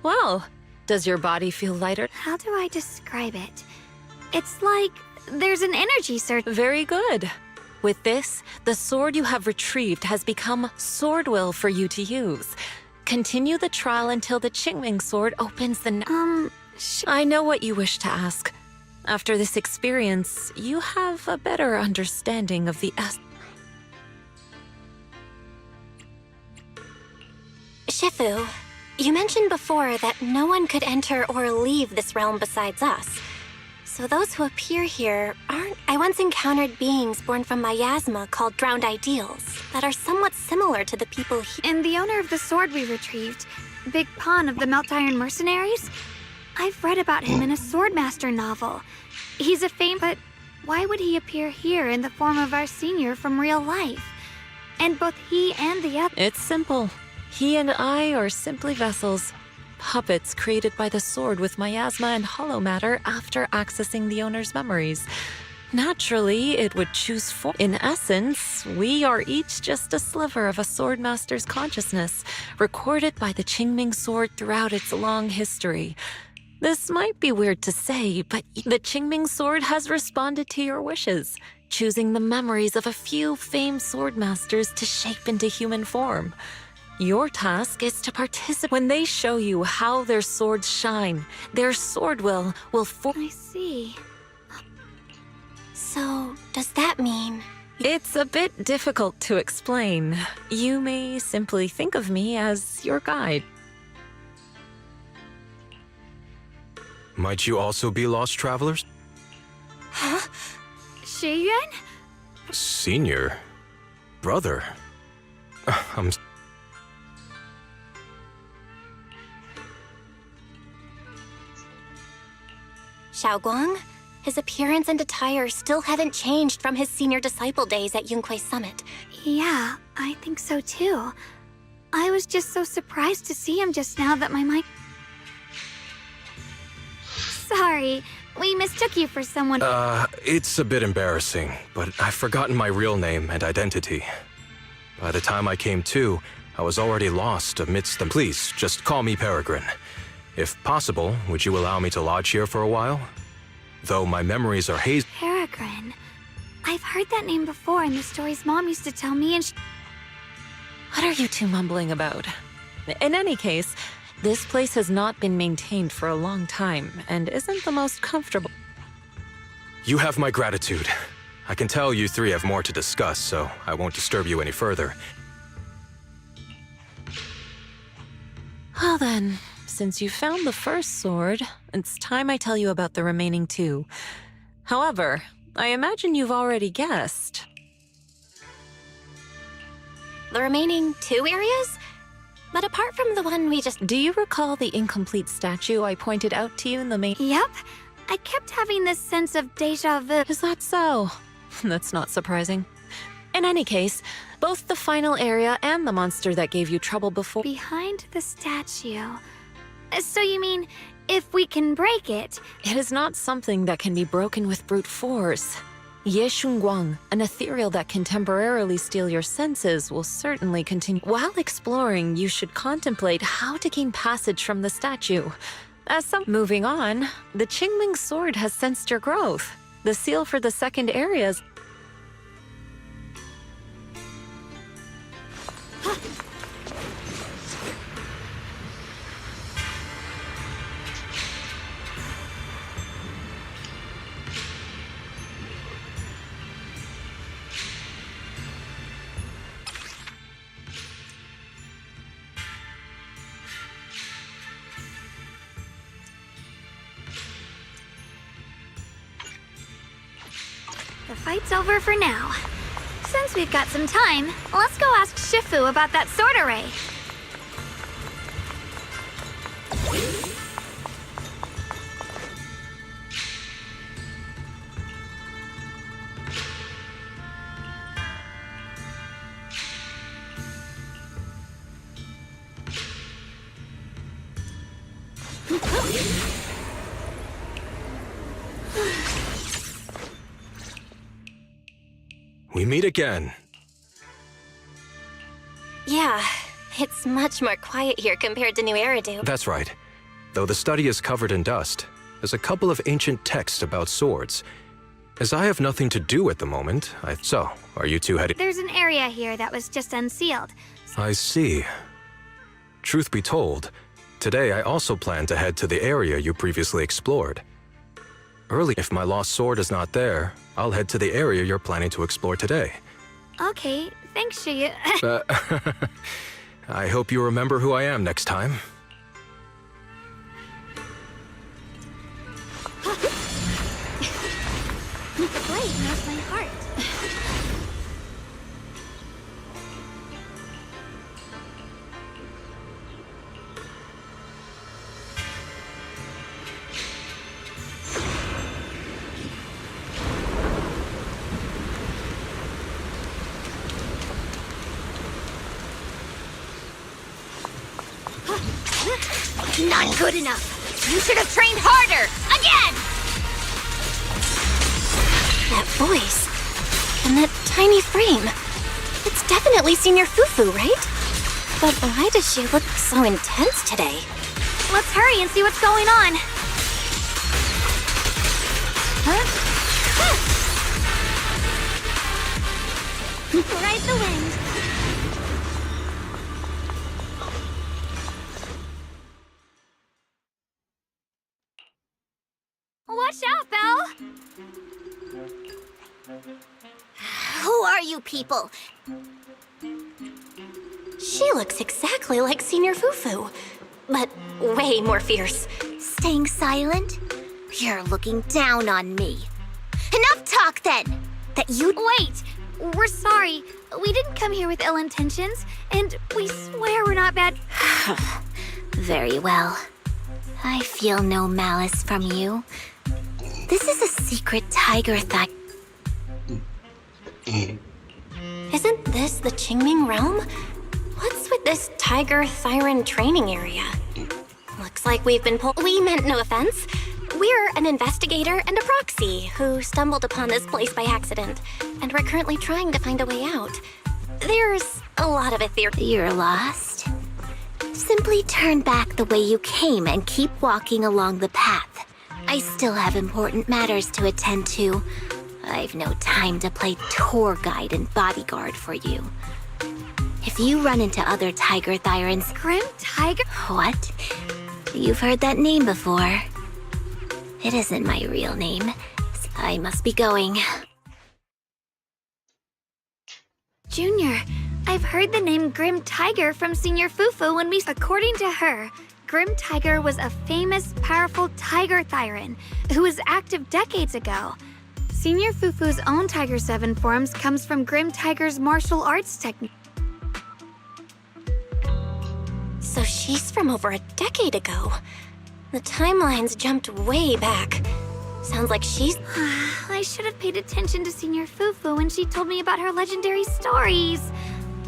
Well, does your body feel lighter? How do I describe it? It's like there's an energy surge. Very good. With this, the sword you have retrieved has become sword will for you to use. Continue the trial until the Qingming sword opens the... I know what you wish to ask. After this experience, you have a better understanding of the Shifu, you mentioned before that no one could enter or leave this realm besides us. So those who appear here aren't... I once encountered beings born from miasma called drowned ideals that are somewhat similar to the people here. And the owner of the sword we retrieved, Big Pon of the Melt Iron Mercenaries? I've read about him in a Swordmaster novel. He's a but why would he appear here in the form of our senior from real life? And both he and the other... It's simple. He and I are simply vessels. Puppets created by the sword with miasma and hollow matter after accessing the owner's memories. Naturally, it would choose form. In essence, we are each just a sliver of a swordmaster's consciousness, recorded by the Qingming sword throughout its long history. This might be weird to say, but the Qingming sword has responded to your wishes, choosing the memories of a few famed swordmasters to shape into human form. Your task is to participate. When they show you how their swords shine, their sword will form. I see. So, does that mean... It's a bit difficult to explain. You may simply think of me as your guide. Might you also be lost travelers? Huh? Shiyuan? Senior? Brother? I'm... Xiaoguang? His appearance and attire still haven't changed from his senior disciple days at Yunquei Summit. Yeah, I think so too. I was just so surprised to see him just now that my mic... Sorry, we mistook you for someone... It's a bit embarrassing, but I've forgotten my real name and identity. By the time I came to, I was already lost amidst them. Please, just call me Peregrine. If possible, would you allow me to lodge here for a while? Though my memories are hazy... Peregrine. I've heard that name before in the stories Mom used to tell me and What are you two mumbling about? In any case, this place has not been maintained for a long time and isn't the most comfortable. You have my gratitude. I can tell you three have more to discuss, so I won't disturb you any further. Well then, since you found the first sword, it's time I tell you about the remaining two. However, I imagine you've already guessed. The remaining 2 areas? But apart from the one we just... Do you recall the incomplete statue I pointed out to you in the main... Yep. I kept having this sense of déjà vu. Is that so? That's not surprising. In any case, both the final area and the monster that gave you trouble before... Behind the statue. So you mean, if we can break it... It is not something that can be broken with brute force. Ye Shunguang, an ethereal that can temporarily steal your senses, will certainly continue. While exploring, you should contemplate how to gain passage from the statue. Moving on, the Qingming sword has sensed your growth. The seal for the second area is... The fight's over for now. Since we've got some time, let's go ask Shifu about that sword array. We meet again. Yeah, it's much more quiet here compared to New Eridu. That's right. though the study is covered in dust, there's a couple of ancient texts about swords. As I have nothing to do at the moment, So, are you two heading? There's an area here that was just unsealed. I see. Truth be told, today I also plan to head to the area you previously explored. Early, if my lost sword is not there, I'll head to the area you're planning to explore today. Okay, thanks, Shiyu. I hope you remember who I am next time. The blade knows my heart. Not good enough. You should have trained harder. Again! That voice. And that tiny frame. It's definitely Senior Fufu, right? But why does she look so intense today? Let's hurry and see what's going on. Ride the wind. Watch out, Belle! Who are you people? She looks exactly like Senior Fufu, but way more fierce. Staying silent? You're looking down on me. Enough talk then! That you— Wait! We're sorry. We didn't come here with ill intentions, and we swear we're not bad. Very well. I feel no malice from you. This is a secret tiger thigh. Isn't this the Qingming realm? What's with this Tiger Thyron training area? Looks like we've been We meant no offense. We're an investigator and a proxy who stumbled upon this place by accident, and we're currently trying to find a way out. There's a lot of ethereal— You're lost? Simply turn back the way you came and keep walking along the path. I still have important matters to attend to. I've no time to play tour guide and bodyguard for you. If you run into other Tiger Thyrans— Grim Tiger? What? You've heard that name before. It isn't my real name. I must be going. Junior, I've heard the name Grim Tiger from Senior Fufu when we— According to her, Grim Tiger was a famous, powerful Tiger Thyran who was active decades ago. Senior Fufu's own Tiger 7 forms comes from Grim Tiger's martial arts technique. So she's from over a decade ago. The timeline's jumped way back. Sounds like she's— I should have paid attention to Senior Fufu when she told me about her legendary stories.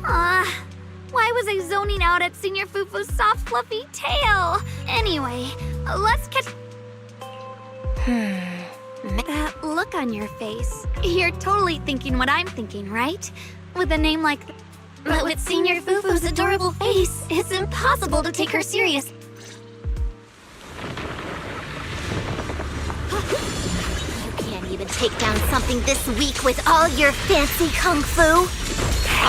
Why was I zoning out at Senior Fufu's soft, fluffy tail? Anyway, let's catch— That look on your face. You're totally thinking what I'm thinking, right? With a name like— But with Senior Fufu's adorable face, it's impossible to take her serious. You can't even take down something this weak with all your fancy kung fu.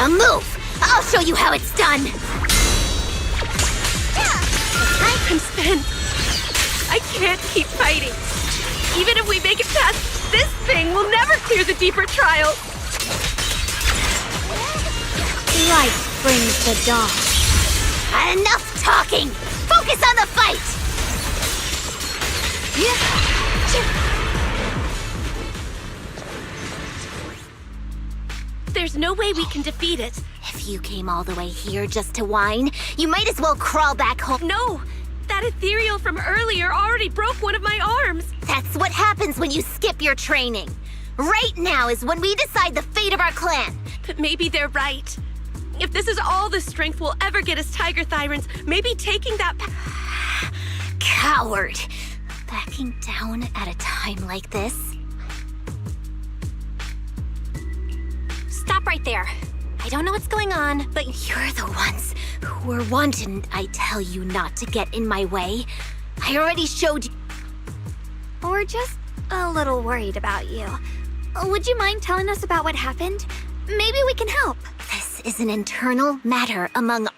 Move! I'll show you how it's done! I'm spent. I can't keep fighting. Even if we make it past this thing, we'll never clear the deeper trials. Light brings the dawn. Enough talking! Focus on the fight! There's no way we can defeat it. If you came all the way here just to whine, you might as well crawl back home. No! That ethereal from earlier already broke one of my arms. That's what happens when you skip your training. Right now is when we decide the fate of our clan. But maybe they're right. If this is all the strength we'll ever get as Tiger Thyrans, maybe taking that— Coward! Backing down at a time like this? Stop right there. I don't know what's going on, but— You're the ones who were wanted. I tell you not to get in my way. I already showed you. We're just a little worried about you. Would you mind telling us about what happened? Maybe we can help. This is an internal matter among...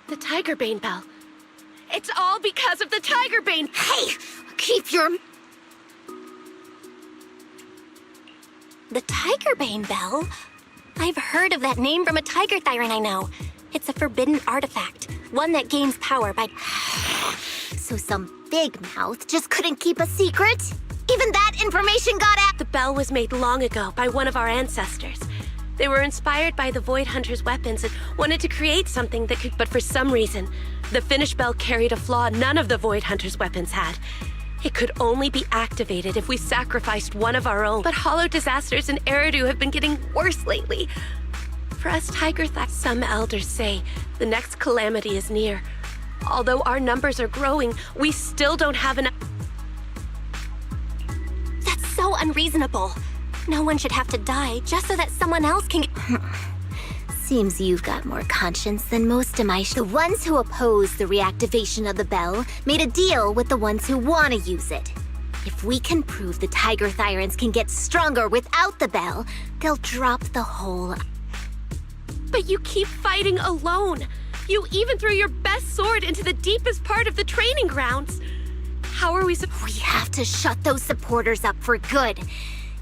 The Tiger Bane Bell. It's all because of the Tiger Bane. Hey! Keep your... The Tiger Bane Bell? I've heard of that name from a tiger thyron I know. It's a forbidden artifact, one that gains power by... So some big mouth just couldn't keep a secret? Even that information got out? The bell was made long ago by one of our ancestors. They were inspired by the Void Hunter's weapons and wanted to create something that could... But for some reason, the finished bell carried a flaw none of the Void Hunter's weapons had. It could only be activated if we sacrificed one of our own. But hollow disasters in Eridu have been getting worse lately. For us Tiger Thieves, some elders say the next calamity is near. Although our numbers are growing, we still don't have enough... That's so unreasonable. No one should have to die just so that someone else can... Seems you've got more conscience than most of my... The ones who oppose the reactivation of the bell made a deal with the ones who want to use it. If we can prove the Tiger Thyrans can get stronger without the bell, they'll drop the whole... But you keep fighting alone. You even threw your best sword into the deepest part of the training grounds. How are we We have to shut those supporters up for good.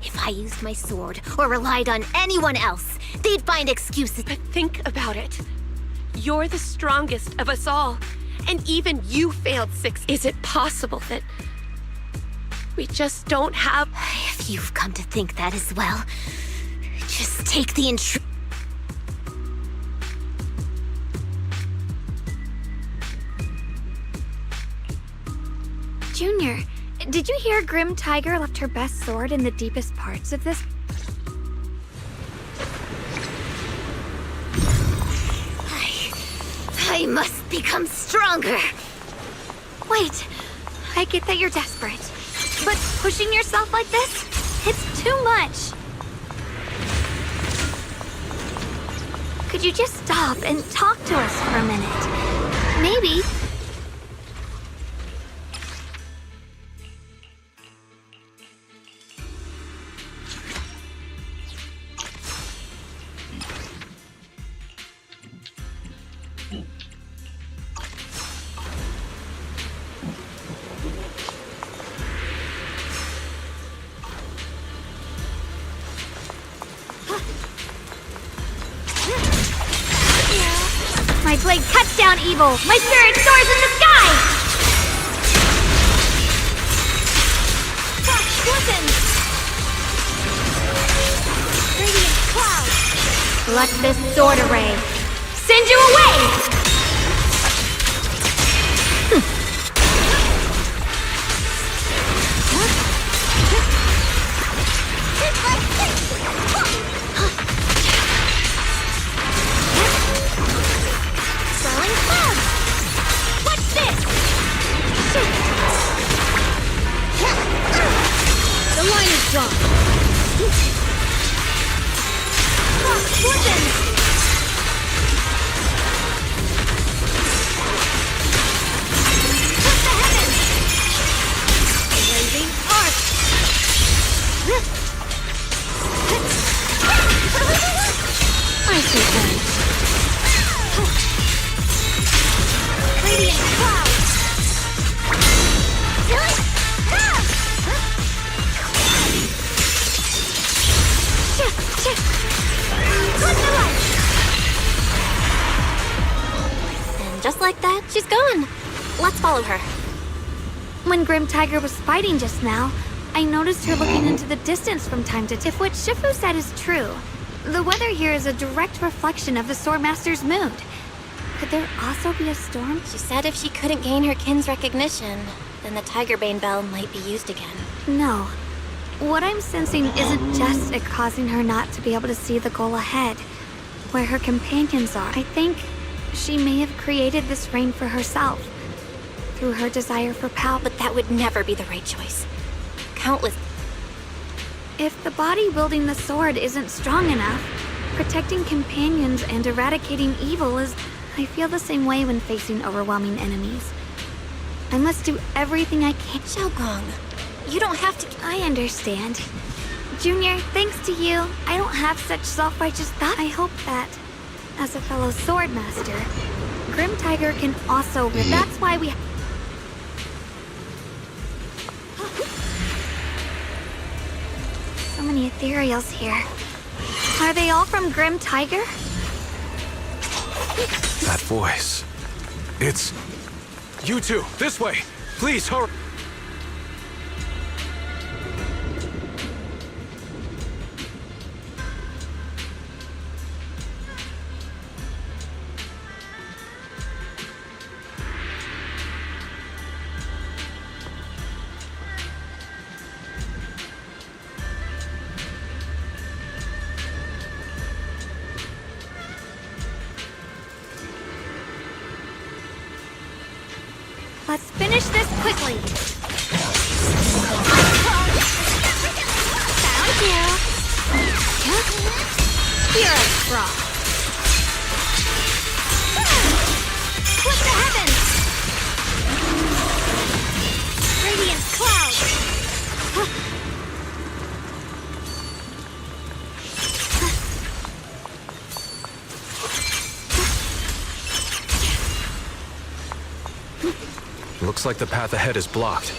If I used my sword or relied on anyone else, they'd find excuses. But think about it. You're the strongest of us all. And even you failed 6. Is it possible that we just don't have... If you've come to think that as well, just take the Junior, did you hear Grim Tiger left her best sword in the deepest parts of this? I must become stronger. Wait, I get that you're desperate. But pushing yourself like this, it's too much. Could you just stop and talk to us for a minute? Maybe. My blade cuts down evil! My spirit soars in the sky! Frost glistens! Radiant cloud! Let this sword array send you away! Just like that, she's gone. Let's follow her. When Grim Tiger was fighting just now, I noticed her looking into the distance from time to time. If what Shifu said is true, the weather here is a direct reflection of the Swordmaster's mood. Could there also be a storm? She said if she couldn't gain her kin's recognition, then the Tiger Bane Bell might be used again. No. What I'm sensing isn't just it causing her not to be able to see the goal ahead, where her companions are. I think she may have created this rain for herself, through her desire for power. But that would never be the right choice. Countless... If the body wielding the sword isn't strong enough, protecting companions and eradicating evil is... I feel the same way when facing overwhelming enemies. I must do everything I can. Xiaogong, you don't have to. I understand. Junior, thanks to you, I don't have such self-righteous thoughts. I hope that, as a fellow sword master, Grim Tiger can also live. That's why we... So many ethereals here. Are they all from Grim Tiger? That voice. It's... You two, this way! Please, hurry! Let's finish this quickly. Found you. You're a fraud. Clip the heavens. Radiant cloud. Looks like the path ahead is blocked.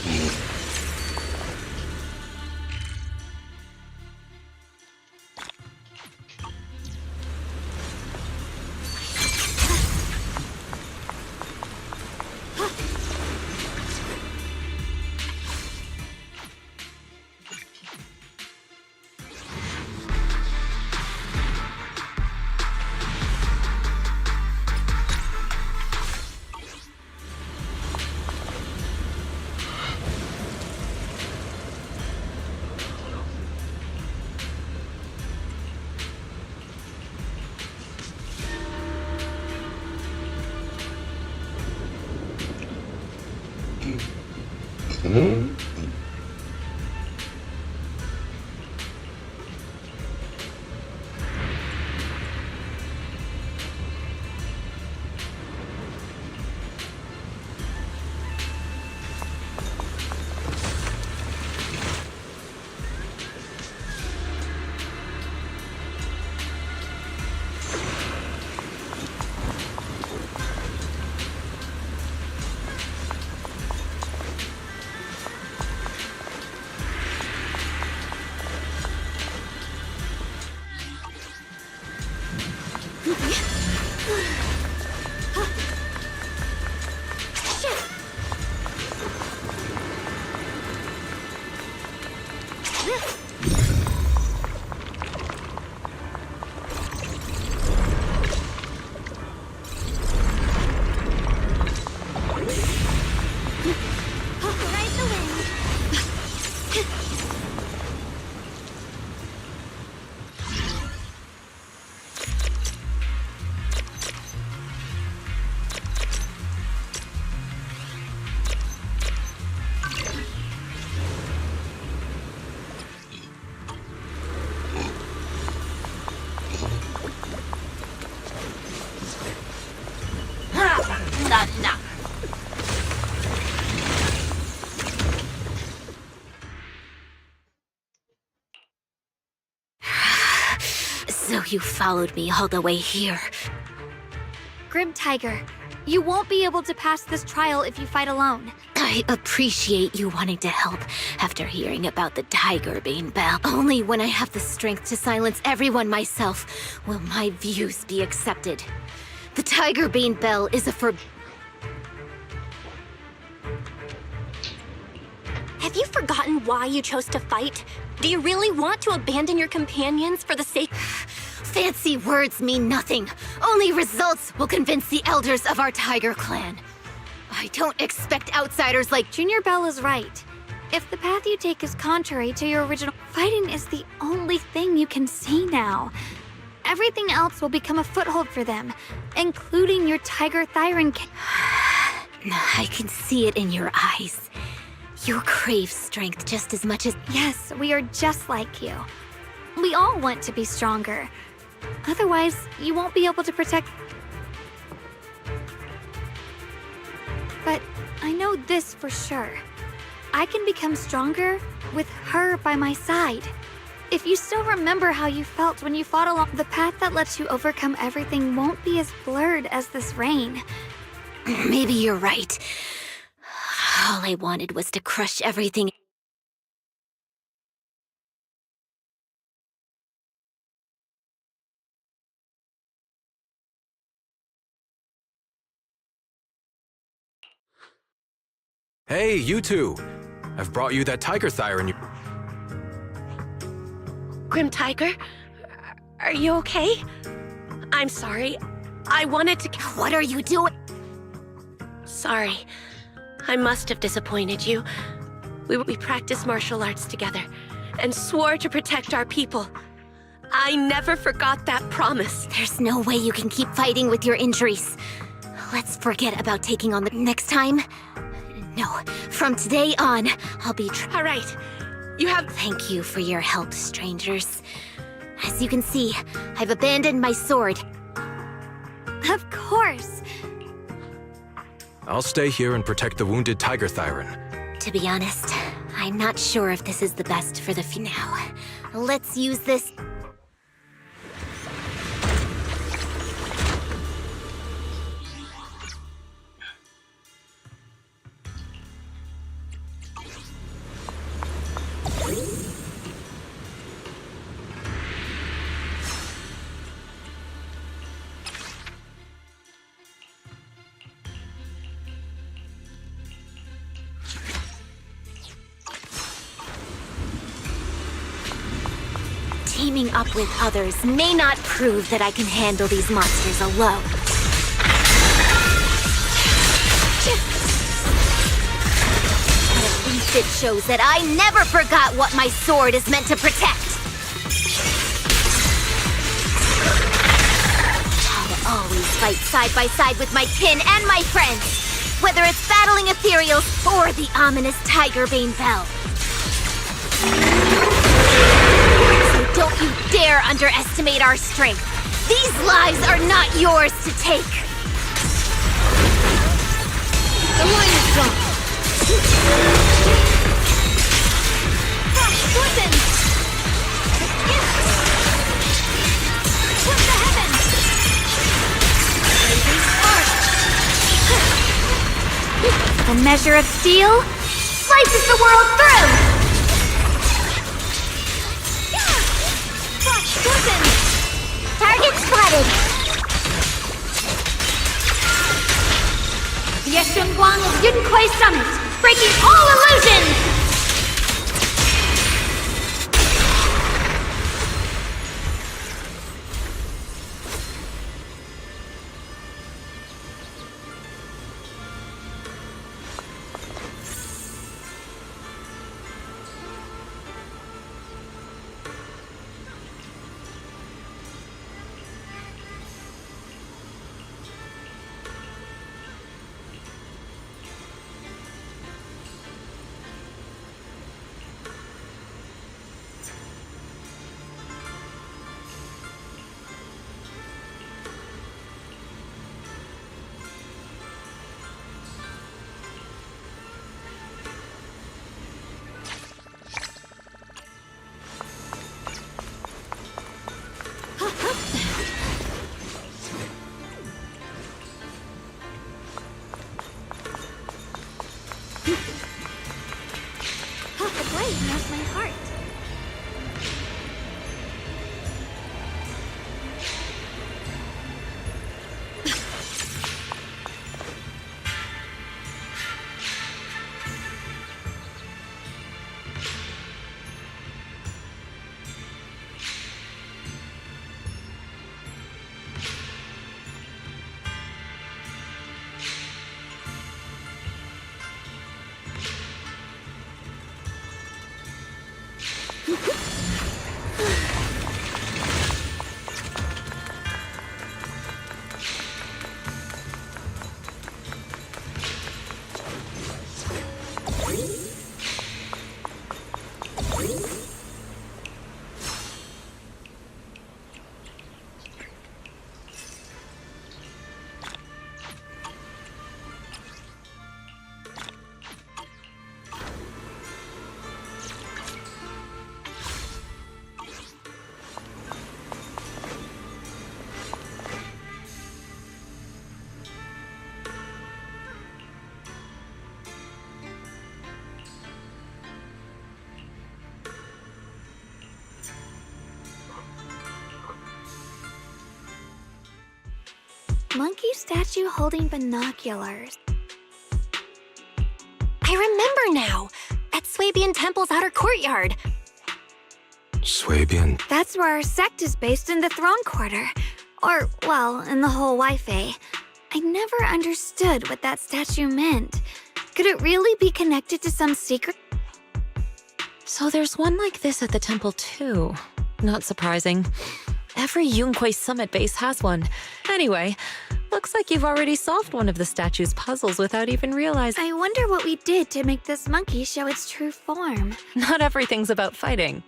So you followed me all the way here. Grim Tiger, you won't be able to pass this trial if you fight alone. I appreciate you wanting to help after hearing about the Tiger Bean Bell. Only when I have the strength to silence everyone myself will my views be accepted. The Tiger Bean Bell is a Have you forgotten why you chose to fight? Do you really want to abandon your companions for the sake... Fancy words mean nothing. Only results will convince the elders of our Tiger Clan. I don't expect outsiders like... Junior Bell is right. If the path you take is contrary to your original... Fighting is the only thing you can say now. Everything else will become a foothold for them, including your Tiger Thyron... I can see it in your eyes. You crave strength just as much as... Yes, we are just like you. We all want to be stronger. Otherwise, you won't be able to protect... But I know this for sure. I can become stronger with her by my side. If you still remember how you felt when you fought along, the path that lets you overcome everything won't be as blurred as this rain. Maybe you're right. All I wanted was to crush everything. Hey, you two! I've brought you that tiger thyron you... Grim Tiger? Are you okay? I'm sorry. I wanted to... What are you doing? Sorry. I must have disappointed you. We practiced martial arts together and swore to protect our people. I never forgot that promise. There's no way you can keep fighting with your injuries. Let's forget about taking on the next time. No, from today on, I'll be all right. You have... Thank you for your help, strangers. As you can see, I've abandoned my sword. Of course. I'll stay here and protect the wounded tiger thyron. To be honest, I'm not sure if this is the best for the now. Let's use this... Teaming up with others may not prove that I can handle these monsters alone. But at least it shows that I never forgot what my sword is meant to protect. I'll always fight side by side with my kin and my friends, whether it's battling ethereals or the ominous Tigerbane Bell. Don't you dare underestimate our strength. These lives are not yours to take. The line is drawn. Listen! Towards the heavens! A measure of steel slices the world through! Listen! Target spotted! The Yeshunguang of Yunquai Summit, breaking all illusions! Monkey statue holding binoculars. I remember now! At Swabian Temple's outer courtyard. Swabian. That's where our sect is based in the Throne Quarter. Or, well, in the whole Wi-Fi. I never understood what that statue meant. Could it really be connected to some secret? So there's one like this at the temple too. Not surprising. Every Yunquay Summit base has one. Anyway, looks like you've already solved one of the statue's puzzles without even realizing. I wonder what we did to make this monkey show its true form. Not everything's about fighting.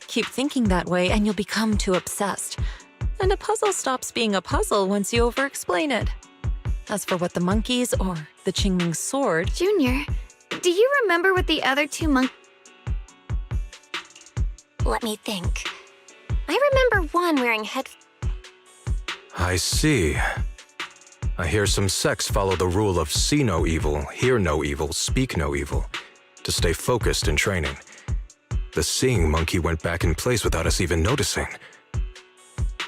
Keep thinking that way and you'll become too obsessed. And a puzzle stops being a puzzle once you over-explain it. As for what the monkeys or the Qingming sword... Junior, do you remember what the other two monkeys... Let me think. I remember one wearing I see. I hear some sects follow the rule of see no evil, hear no evil, speak no evil, to stay focused in training. The seeing monkey went back in place without us even noticing.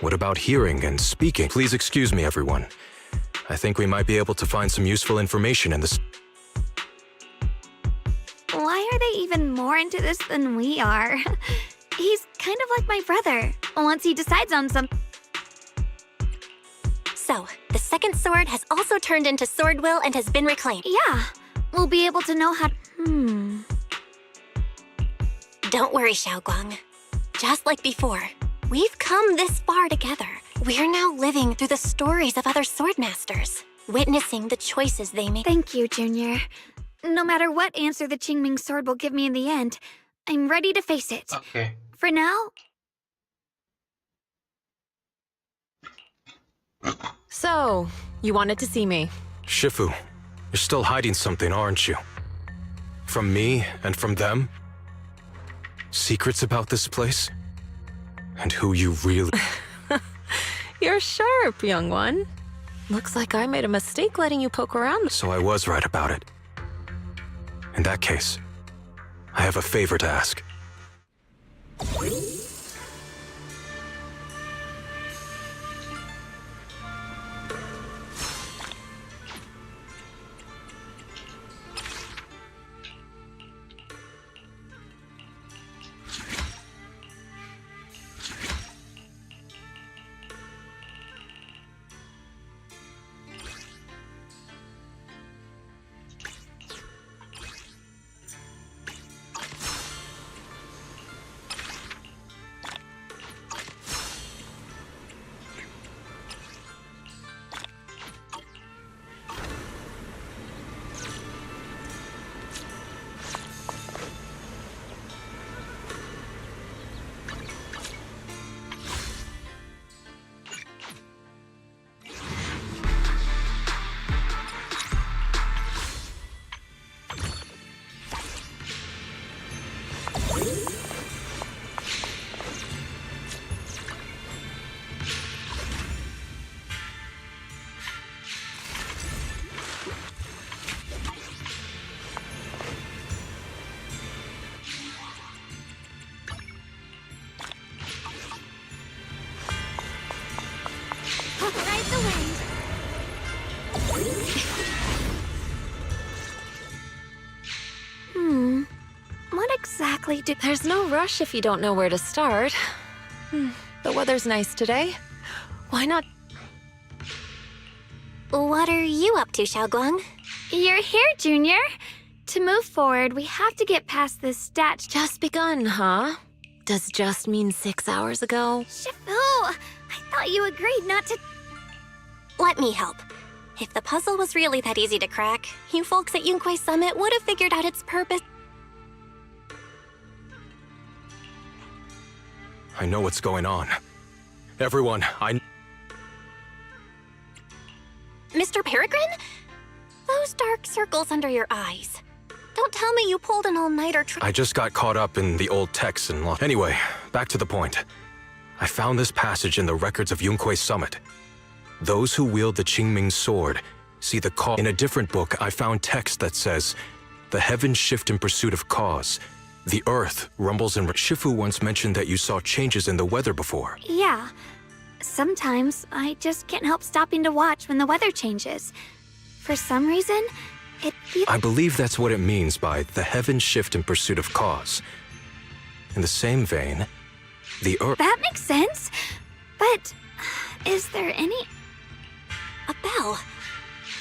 What about hearing and speaking? Please excuse me, everyone. I think we might be able to find some useful information in this. Why are they even more into this than we are? He's kind of like my brother. Once he decides on something... So, the second sword has also turned into sword will and has been reclaimed. Yeah, we'll be able to know how... Don't worry, Xiaoguang. Just like before, we've come this far together. We're now living through the stories of other swordmasters, witnessing the choices they make. Thank you, Junior. No matter what answer the Qingming sword will give me in the end, I'm ready to face it. Okay. For now... So, you wanted to see me. Shifu, you're still hiding something, aren't you? From me and from them? Secrets about this place? And who you really... You're sharp, young one. Looks like I made a mistake letting you poke around. So I was right about it. In that case, I have a favor to ask. Ride the wind. What exactly did... There's no rush if you don't know where to start. The weather's nice today. Why not... What are you up to, Xiaoguang? You're here, Junior. To move forward, we have to get past this stat... Just begun, huh? Does just mean 6 hours ago? Shifu! I thought you agreed not to... Let me help. If the puzzle was really that easy to crack, you folks at Yunquay Summit would have figured out its purpose. I know what's going on. Everyone, Mr. Peregrine? Those dark circles under your eyes. Don't tell me you pulled an all-nighter I just got caught up in the old texts and lost. Anyway, back to the point. I found this passage in the records of Yunquay Summit. Those who wield the Qingming sword see the cause. In a different book, I found text that says, "The heavens shift in pursuit of cause. The earth rumbles and..." Shifu once mentioned that you saw changes in the weather before. Yeah. sometimes I just can't help stopping to watch when the weather changes. For some reason, it feels... I believe that's what it means by the heavens shift in pursuit of cause. In the same vein, the earth... That makes sense. But is there any... A bell.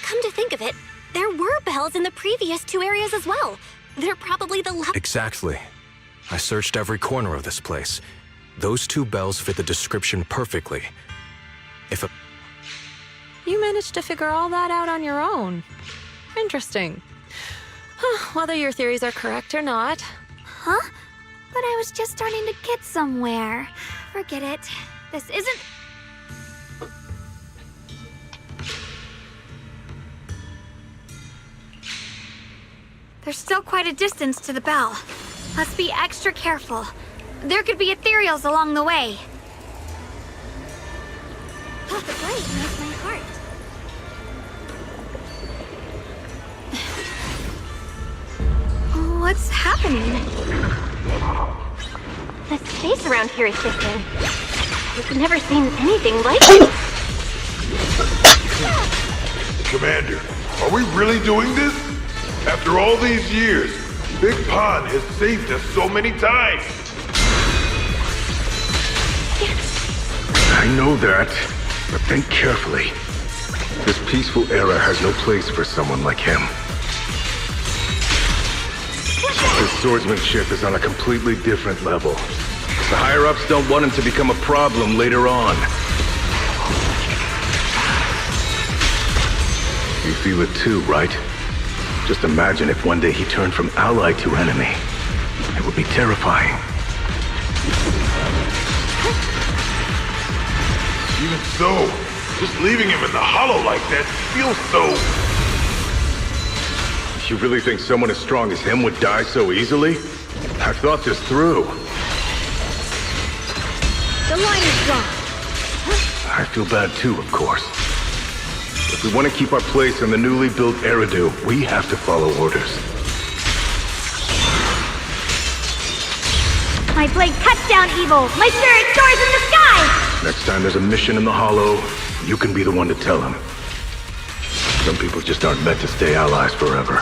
Come to think of it, there were bells in the previous 2 areas as well. They're probably the Exactly. I searched every corner of this place. Those 2 bells fit the description perfectly. If a... You managed to figure all that out on your own. Interesting. Whether your theories are correct or not. Huh? But I was just starting to get somewhere. Forget it. This isn't... There's still quite a distance to the bell. Let's be extra careful. There could be ethereals along the way. Oh, the blade knows my heart. What's happening? The space around here is shifting. I've never seen anything like it. Commander, are we really doing this? After all these years, Big Pond has saved us so many times. I know that, but think carefully. This peaceful era has no place for someone like him. His swordsmanship is on a completely different level. The higher-ups don't want him to become a problem later on. You feel it too, right? Just imagine if one day he turned from ally to enemy. It would be terrifying. Even so, just leaving him in the hollow like that feels so... You really think someone as strong as him would die so easily? I've thought this through. The line is gone. I feel bad too, of course. If we want to keep our place in the newly built Eridu, we have to follow orders. My blade cuts down evil. My spirit soars in the sky. Next time there's a mission in the Hollow, you can be the one to tell him. Some people just aren't meant to stay allies forever.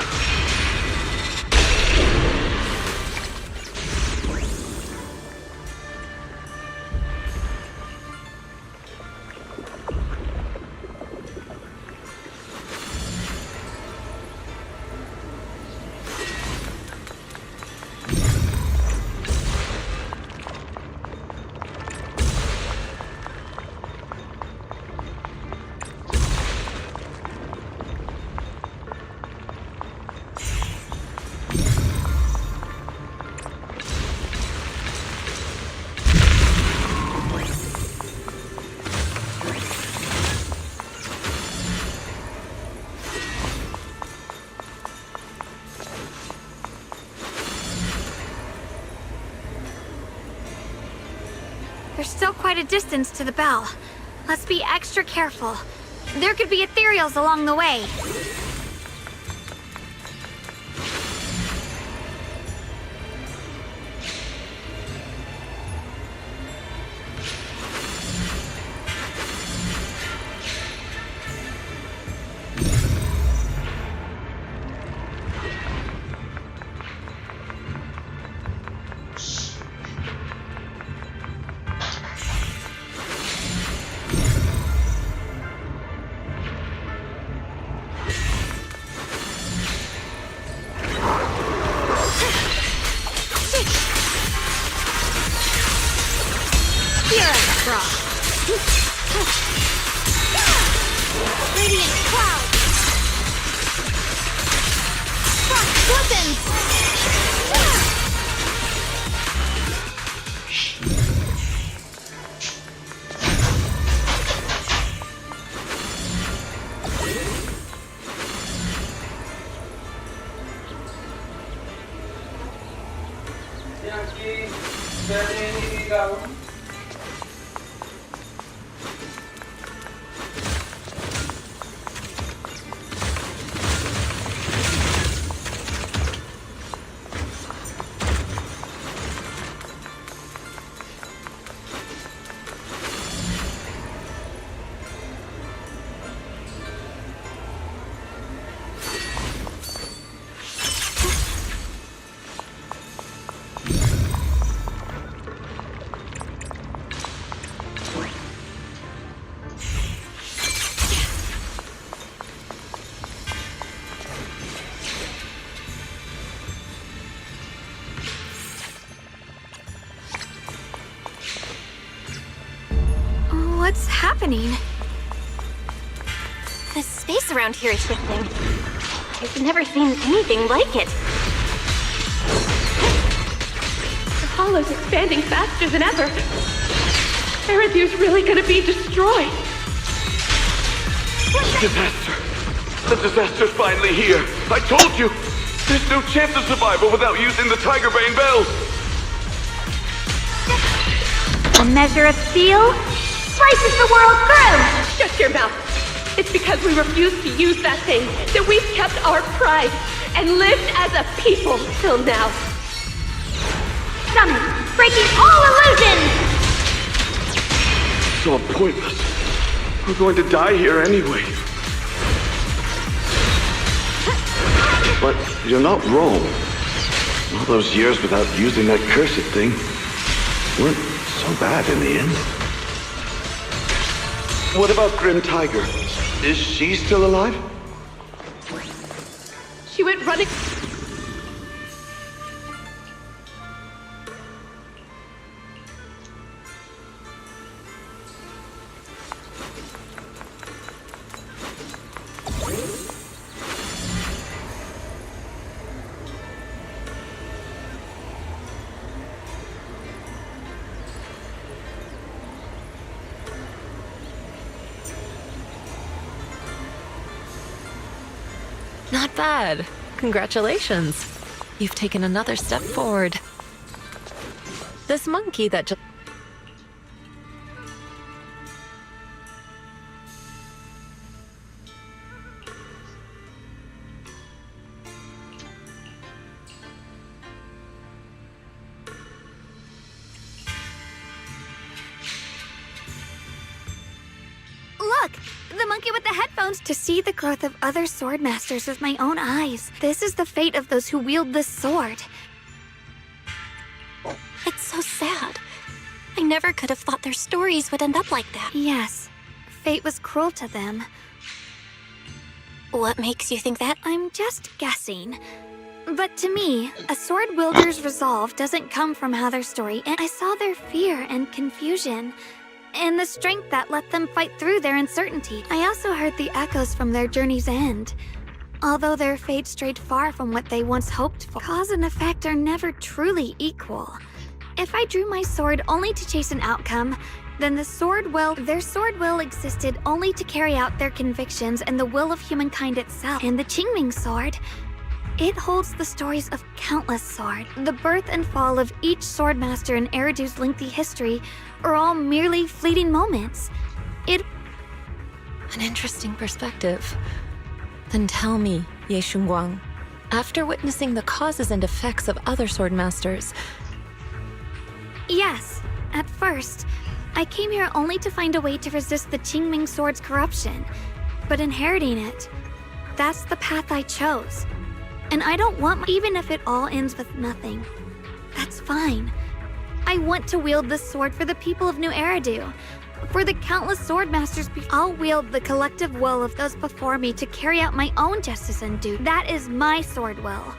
There's still quite a distance to the bell. Let's be extra careful. There could be ethereals along the way. Radiant cloud! Frost weapons! What's happening? The space around here is shifting. I've never seen anything like it. The hollow's expanding faster than ever. Eredew's really gonna be destroyed. Disaster! The disaster's finally here! I told you! There's no chance of survival without using the Tiger Bane bells! A measure of steel slices the world through! Shut your mouth! It's because we refused to use that thing that we've kept our pride and lived as a people till now. Summon, breaking all illusions! It's all pointless. We're going to die here anyway. But you're not wrong. All those years without using that cursed thing weren't so bad in the end. What about Grim Tiger? Is she still alive? She went running. Not bad. Congratulations. You've taken another step forward. This monkey that just... Look! The monkey with the headphones! To see the growth of other sword masters with my own eyes. This is the fate of those who wield this sword. It's so sad. I never could have thought their stories would end up like that. Yes. Fate was cruel to them. What makes you think that? I'm just guessing. But to me, a sword wielder's resolve doesn't come from how their story ends. I saw their fear and confusion, and the strength that let them fight through their uncertainty. I also heard the echoes from their journey's end. Although their fate strayed far from what they once hoped for, cause and effect are never truly equal. If I drew my sword only to chase an outcome, then their sword will existed only to carry out their convictions and the will of humankind itself. And the Qingming sword, it holds the stories of countless swords. The birth and fall of each swordmaster in Eredew's lengthy history are all merely fleeting moments. An interesting perspective. Then tell me, Ye Shunguang, after witnessing the causes and effects of other swordmasters... Yes, at first, I came here only to find a way to resist the Qingming sword's corruption. But inheriting it, that's the path I chose. And I don't want, even if it all ends with nothing. That's fine. I want to wield this sword for the people of New Eredew. For the countless swordmasters, I'll wield the collective will of those before me to carry out my own justice and duty. That is my sword will.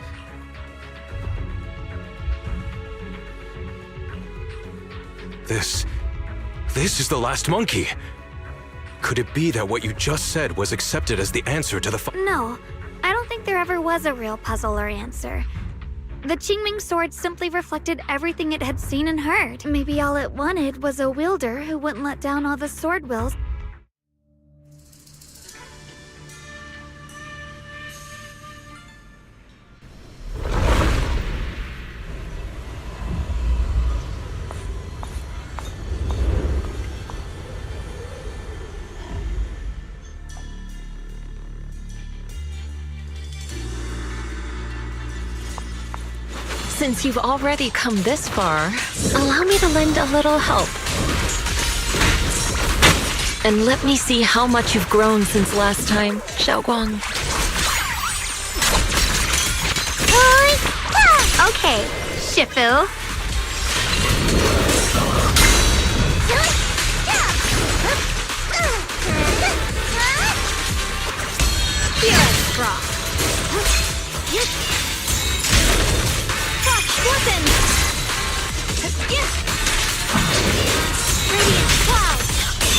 This is the last monkey. Could it be that what you just said was accepted as the answer to the No, I don't think there ever was a real puzzle or answer. The Qingming sword simply reflected everything it had seen and heard. Maybe all it wanted was a wielder who wouldn't let down all the sword wills. Since you've already come this far, allow me to lend a little help. And let me see how much you've grown since last time, Xiaoguang. Okay, Shifu. Let's rock. Listen! Radiant cloud!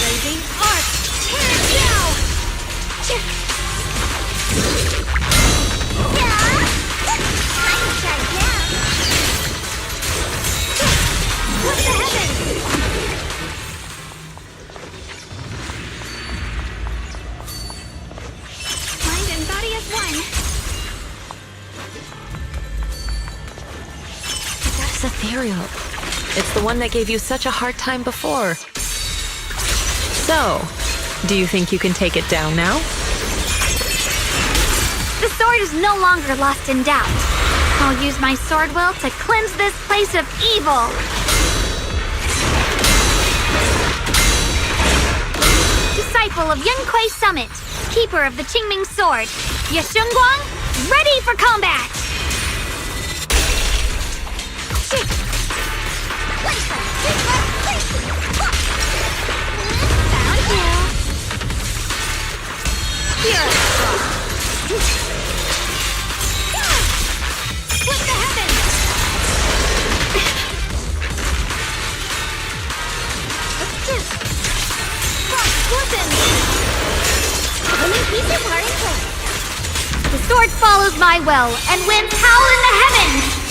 Ready It's the one that gave you such a hard time before. So, do you think you can take it down now? The sword is no longer lost in doubt. I'll use my sword will to cleanse this place of evil. Disciple of Yunquei Summit, keeper of the Qingming Sword, Yashunguang, ready for combat! Found you. Here. Split the heavens! The sword follows my will and winds howl in the heavens!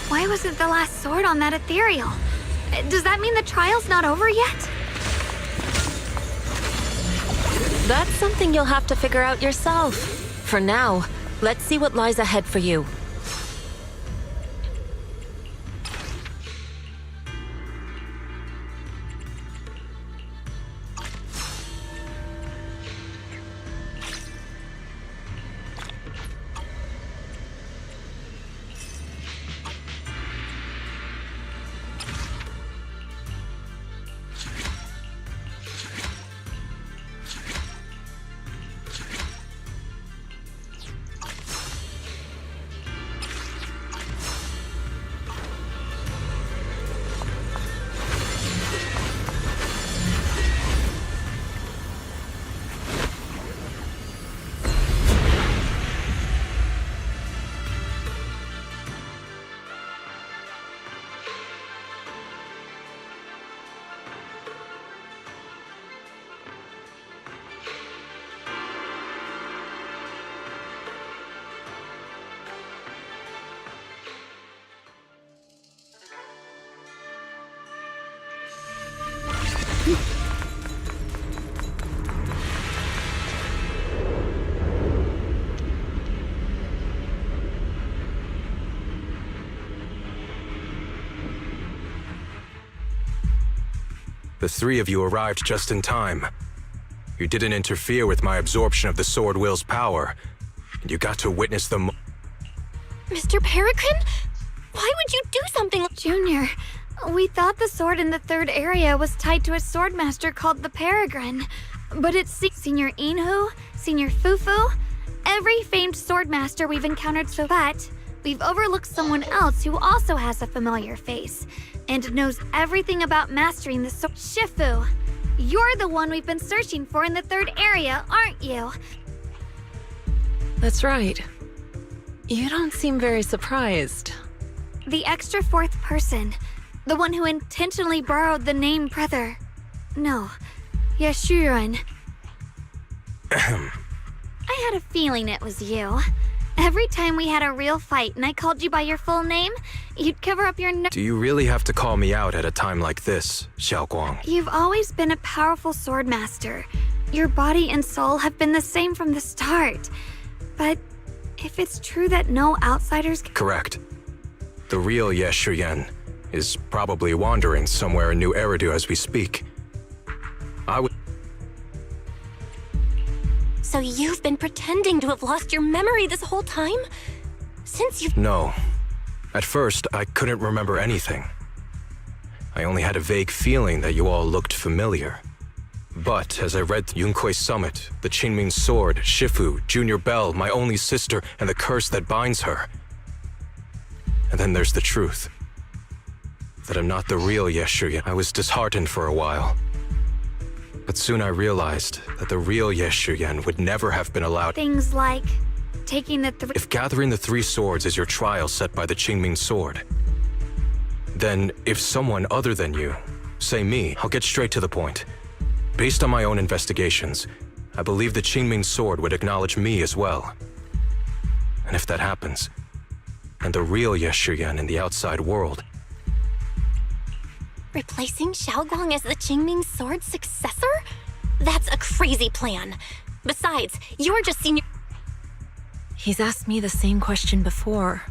Why wasn't the last sword on that ethereal? Does that mean the trial's not over yet? That's something you'll have to figure out yourself. For now, let's see what lies ahead for you. The three of you arrived just in time. You didn't interfere with my absorption of the Sword Will's power, and you got to witness the Mr. Peregrine? Why would you do something? Junior, we thought the sword in the third area was tied to a swordmaster called the Peregrine. But it's Senior Inhu, Senior Fufu, every famed swordmaster we've encountered so far. We've overlooked someone else who also has a familiar face and knows everything about mastering the sword. Shifu, you're the one we've been searching for in the third area, aren't you? That's right. You don't seem very surprised. The extra fourth person. The one who intentionally borrowed the name Brother. No, Yashuran. I had a feeling it was you. Every time we had a real fight and I called you by your full name, you'd cover up your Do you really have to call me out at a time like this, Xiaoguang? You've always been a powerful swordmaster. Your body and soul have been the same from the start. But if it's true that no outsiders... Correct. The real Ye Shuyan is probably wandering somewhere in New Eridu as we speak. So you've been pretending to have lost your memory this whole time? Since you've... No. At first, I couldn't remember anything. I only had a vague feeling that you all looked familiar. But as I read Yunquei Summit, the Qingming Sword, Shifu, Junior Bell, my only sister, and the curse that binds her. And then there's the truth. That I'm not the real Ye Shuyan. I was disheartened for a while. But soon I realized that the real Ye Shuyan would never have been allowed. Things like taking the If gathering the three swords is your trial set by the Qingming Sword, then if someone other than you, say me, I'll get straight to the point, based on my own investigations, I believe the Qingming sword would acknowledge me as well. And if that happens, then the real Ye Shiyan in the outside world... Replacing Xiaoguang as the Qingming sword's successor? That's a crazy plan. Besides, you're just senior... He's asked me the same question before.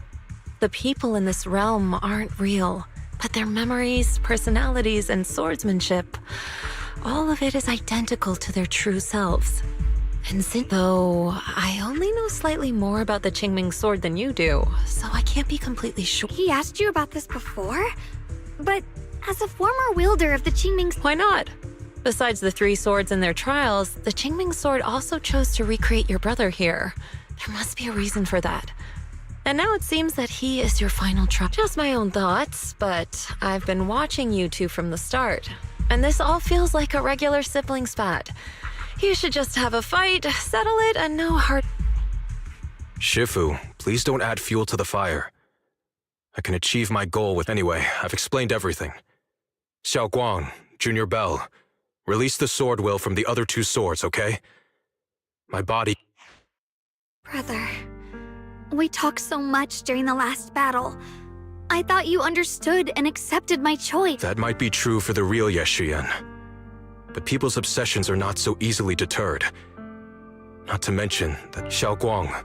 The people in this realm aren't real, but their memories, personalities, and swordsmanship, all of it is identical to their true selves. And though I only know slightly more about the Qingming sword than you do, so I can't be completely sure. He asked you about this before? But as a former wielder of the Qingming... Why not? Besides the 3 swords in their trials, the Qingming sword also chose to recreate your brother here. There must be a reason for that. And now it seems that he is your final trial. Just my own thoughts, but I've been watching you two from the start. And this all feels like a regular sibling spat. You should just have a fight, settle it, and no hard... Shifu, please don't add fuel to the fire. I can achieve my goal with... Anyway, I've explained everything. Xiaoguang, Junior Bell, release the sword will from the other 2 swords, okay? My body... Brother, we talked so much during the last battle. I thought you understood and accepted my choice. That might be true for the real Ye Shiyan. But people's obsessions are not so easily deterred. Not to mention that Xiaoguang,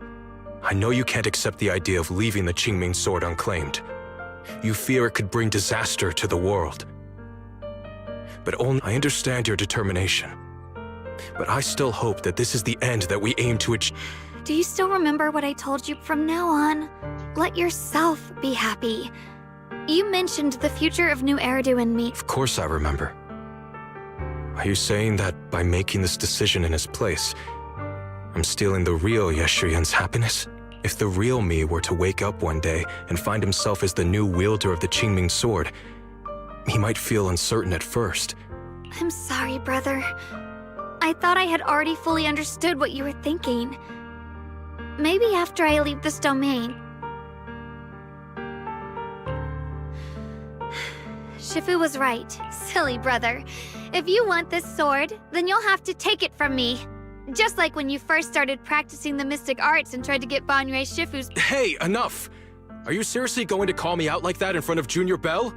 I know you can't accept the idea of leaving the Qingming sword unclaimed. You fear it could bring disaster to the world. But I understand your determination. But I still hope that this is the end that we aim to achieve. Do you still remember what I told you? From now on, let yourself be happy. You mentioned the future of New Eridu and me. Of course I remember. Are you saying that by making this decision in his place, I'm stealing the real Ye Shiyan's happiness? If the real me were to wake up one day and find himself as the new wielder of the Qingming sword, he might feel uncertain at first. I'm sorry, brother. I thought I had already fully understood what you were thinking. Maybe after I leave this domain. Shifu was right. Silly brother. If you want this sword, then you'll have to take it from me. Just like when you first started practicing the mystic arts and tried to get Banyue Shifu's... Hey, enough! Are you seriously going to call me out like that in front of Junior Bell?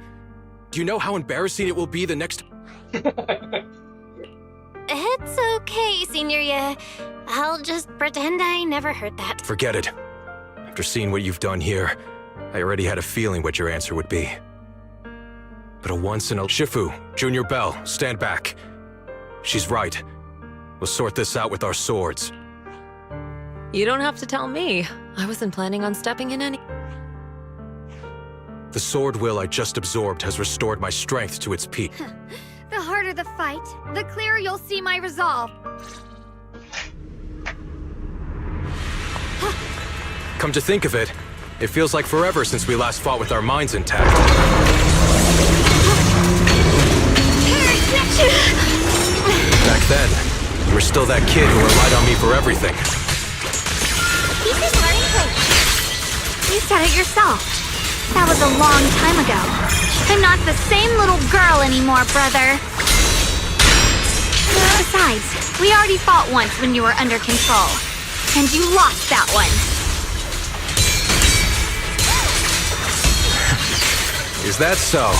Do you know how embarrassing it will be the next... It's okay, Senior Ye. I'll just pretend I never heard that. Forget it. After seeing what you've done here, I already had a feeling what your answer would be. But a once-in-a... Shifu, Junior Bell, stand back. She's right. We'll sort this out with our swords. You don't have to tell me. I wasn't planning on stepping in any... The sword will I just absorbed has restored my strength to its peak. The harder the fight, the clearer you'll see my resolve. Come to think of it, it feels like forever since we last fought with our minds intact. Back then, you were still that kid who relied on me for everything. You said it yourself. That was a long time ago. I'm not the same little girl anymore, brother. Besides, we already fought once when you were under control. And you lost that one. Is that so?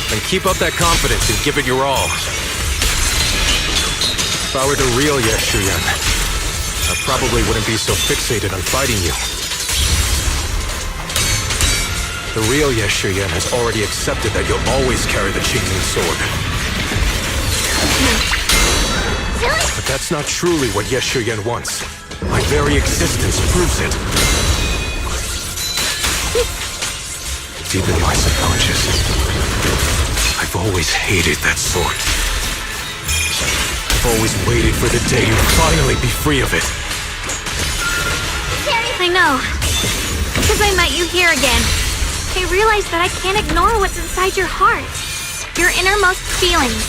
Then keep up that confidence and give it your all. If I were the real Ye Shiyan, I probably wouldn't be so fixated on fighting you. The real Ye Shiyan has already accepted that you'll always carry the Qingming sword. But that's not truly what Ye Shiyan wants. My very existence proves it. Deep in my subconscious, I've always hated that sword. I've always waited for the day you'd finally be free of it. I know. Because I met you here again. I realized that I can't ignore what's inside your heart. Your innermost feelings.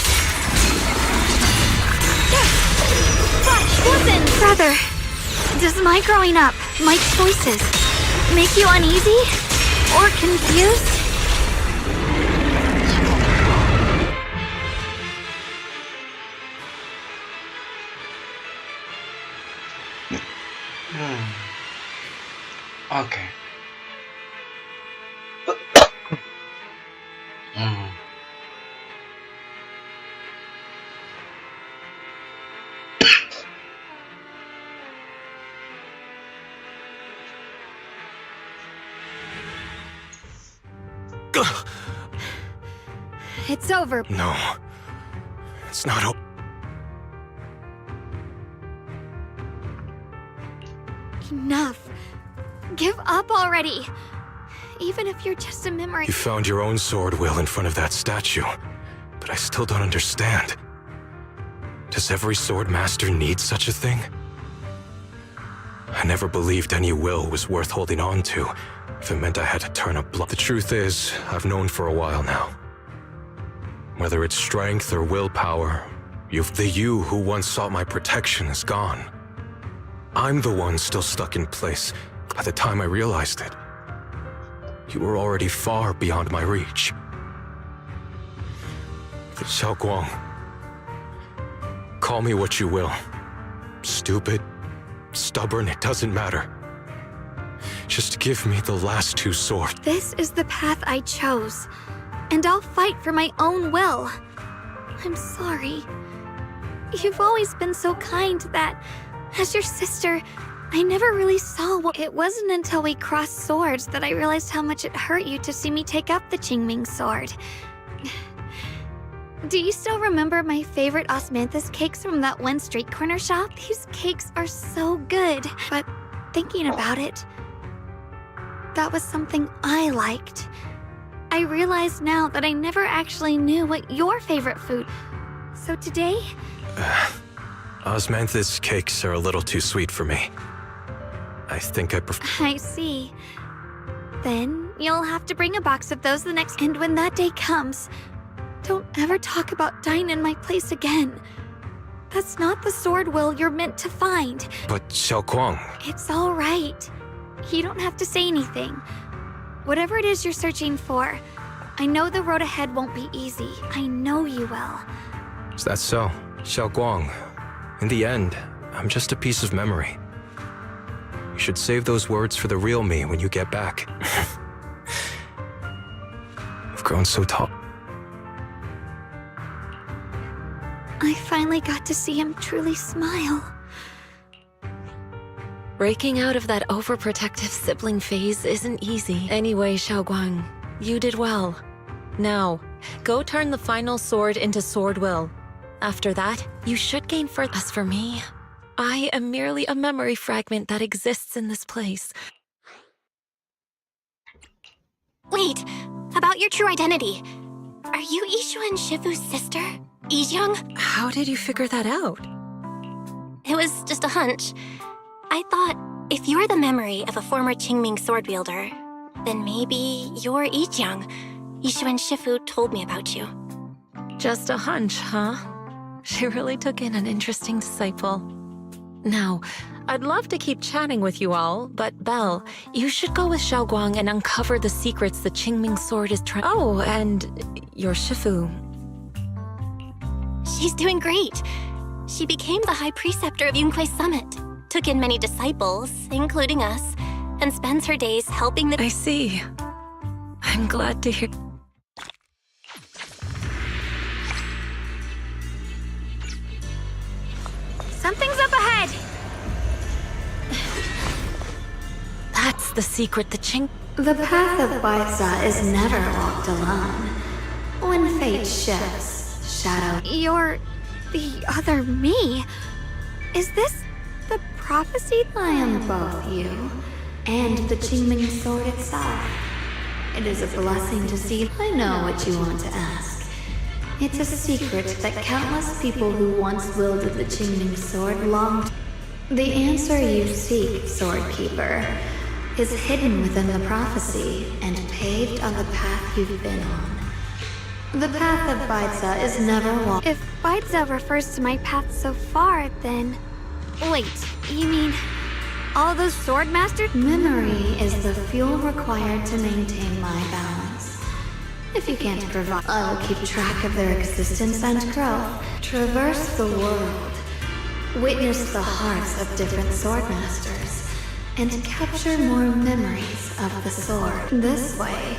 But listen, brother. Does my growing up, my choices, make you uneasy? Or confused? Oke. It's over. No. It's not over. Enough. Give up already. Even if you're just a memory. You found your own sword, Will, in front of that statue. But I still don't understand. Does every sword master need such a thing? I never believed any will was worth holding on to, if it meant I had to turn up blood. The truth is, I've known for a while now. Whether it's strength or willpower, the you who once sought my protection is gone. I'm the one still stuck in place. By the time I realized it, you were already far beyond my reach. Xiaoguang, call me what you will. Stupid, stubborn, it doesn't matter. Just give me the last two swords. This is the path I chose, and I'll fight for my own will. I'm sorry. You've always been so kind that, as your sister, I never really saw what... It wasn't until we crossed swords that I realized how much it hurt you to see me take up the Qingming sword. Do you still remember my favorite osmanthus cakes from that one street corner shop? These cakes are so good. But thinking about it, that was something I liked. I realize now that I never actually knew what your favorite food... So today... Osmanthus cakes are a little too sweet for me. I think I prefer... I see. Then you'll have to bring a box of those the next... And when that day comes, don't ever talk about dying in my place again. That's not the sword will you're meant to find. But Xiaoguang... It's all right. You don't have to say anything. Whatever it is you're searching for, I know the road ahead won't be easy. I know you will. Is that so? Xiaoguang, in the end, I'm just a piece of memory. You should save those words for the real me when you get back. I've grown so tall. I finally got to see him truly smile. Breaking out of that overprotective sibling phase isn't easy. Anyway, Xiaoguang, you did well. Now, go turn the final sword into sword will. After that, you should gain further. As for me, I am merely a memory fragment that exists in this place. Wait, about your true identity. Are you Yishu and Shifu's sister, Yizhang? How did you figure that out? It was just a hunch. I thought, if you're the memory of a former Qingming sword wielder, then maybe you're Yizhang. Yishu and Shifu told me about you. Just a hunch, huh? She really took in an interesting disciple. Now, I'd love to keep chatting with you all, but Belle, you should go with Xiaoguang and uncover the secrets the Qingming sword is trying... Oh, and your Shifu. She's doing great. She became the High Preceptor of Yunquei Summit, took in many disciples, including us, and spends her days helping the... I see. I'm glad to hear... Something's up ahead! That's the secret the Qing... The path of Bisa is never walked alone. When fate shifts, shadow... You're... the other me? Is this the prophecy? I am both you and the Qingming sword itself. It is a blessing to see. I know what you want to ask. It's a secret that countless people who once wielded the Qingming sword longed. The answer you seek, Swordkeeper, is hidden within the prophecy and paved on the path you've been on. The path of Bisa is never walked. If Bisa refers to my path so far, then... Wait, you mean all those sword masters? Memory is the fuel required to maintain my balance. If you can't provide, I will keep track of their existence and growth. Traverse the world. Witness the hearts of different sword masters. and capture more memories of the sword. This way,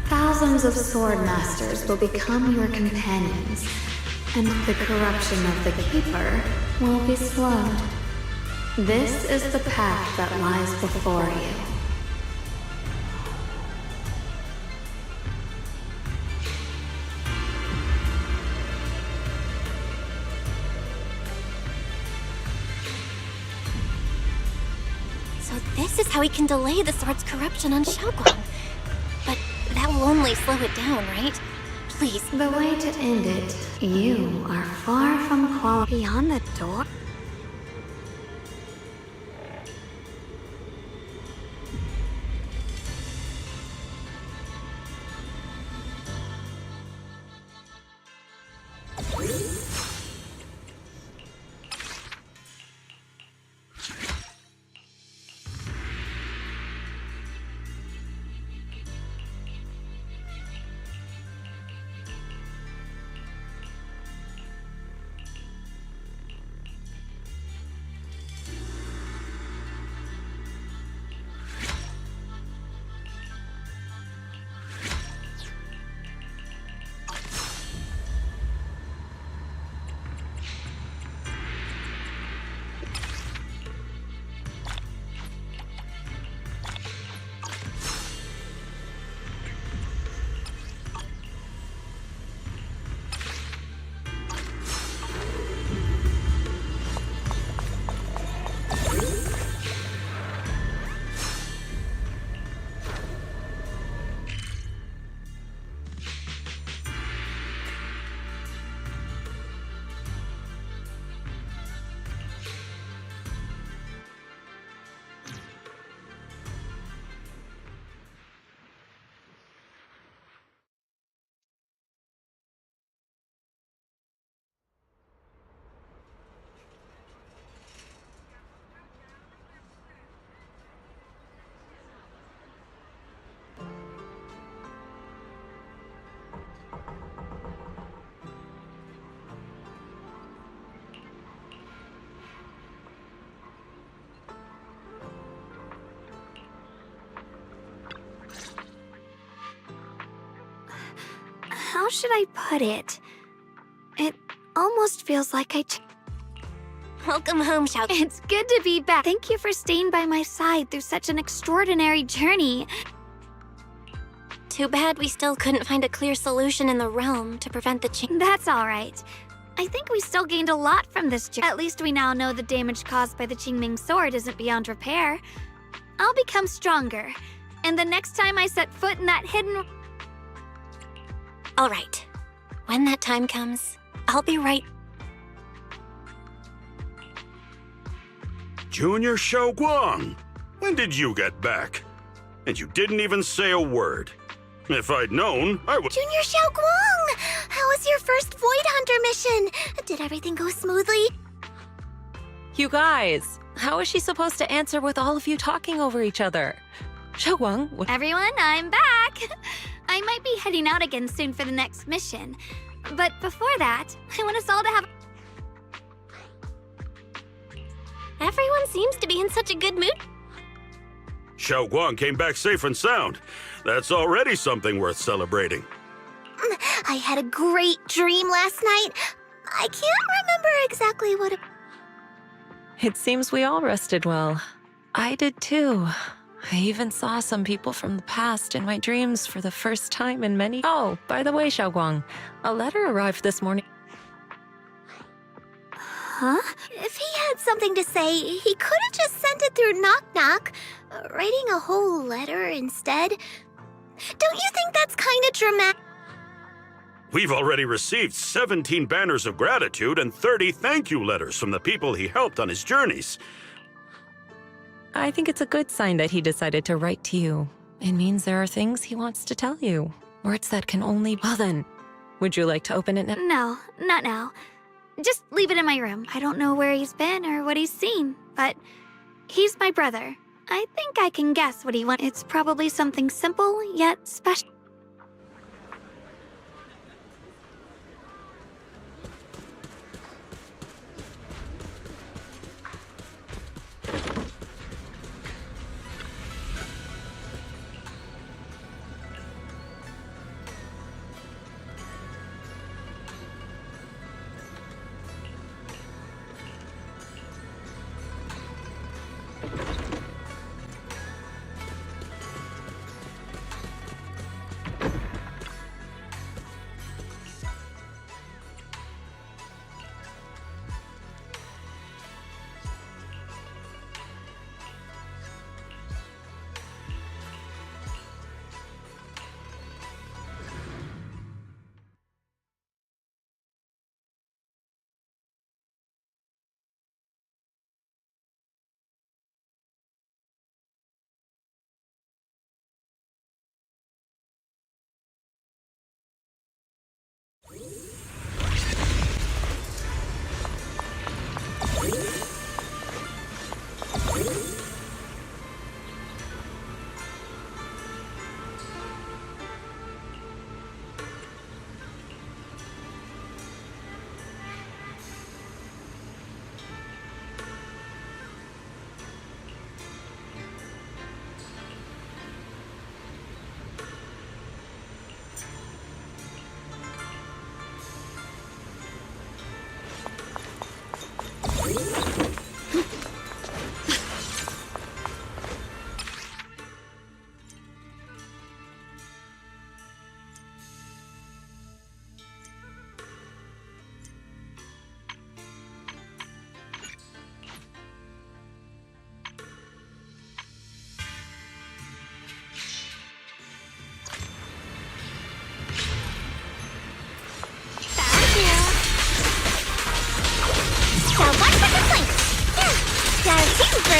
thousands of sword masters will become your companions, and the corruption of the Keeper will be slowed. This is the path that lies before you. So this is how we can delay the sword's corruption on Xiaoguang. But that will only slow it down, right? Please. The way to end it, you are far from quality. Beyond the door? How should I put it? It almost feels like Welcome home, Xiao. It's good to be back. Thank you for staying by my side through such an extraordinary journey. Too bad we still couldn't find a clear solution in the realm to prevent the change. That's all right. I think we still gained a lot from this journey. At least we now know the damage caused by the Qingming sword isn't beyond repair. I'll become stronger, and the next time I set foot in that hidden... All right. When that time comes, I'll be right. Junior Xiaoguang, when did you get back? And you didn't even say a word. If I'd known, I would— Junior Xiaoguang! How was your first Void Hunter mission? Did everything go smoothly? You guys, how is she supposed to answer with all of you talking over each other? Xiaoguang, Everyone, I'm back! I might be heading out again soon for the next mission. But before that, I want us all to have... Everyone seems to be in such a good mood. Xiaoguang came back safe and sound. That's already something worth celebrating. I had a great dream last night. I can't remember exactly what it... It seems we all rested well. I did too. I even saw some people from the past in my dreams for the first time in many... Oh, by the way, Xiaoguang, a letter arrived this morning. Huh? If he had something to say, he could have just sent it through Knock Knock, writing a whole letter instead. Don't you think that's kind of dramatic? We've already received 17 banners of gratitude and 30 thank you letters from the people he helped on his journeys. I think it's a good sign that he decided to write to you. It means there are things he wants to tell you. Words that can only... Well then, would you like to open it now? No, not now. Just leave it in my room. I don't know where he's been or what he's seen, but he's my brother. I think I can guess what he wants. It's probably something simple, yet special.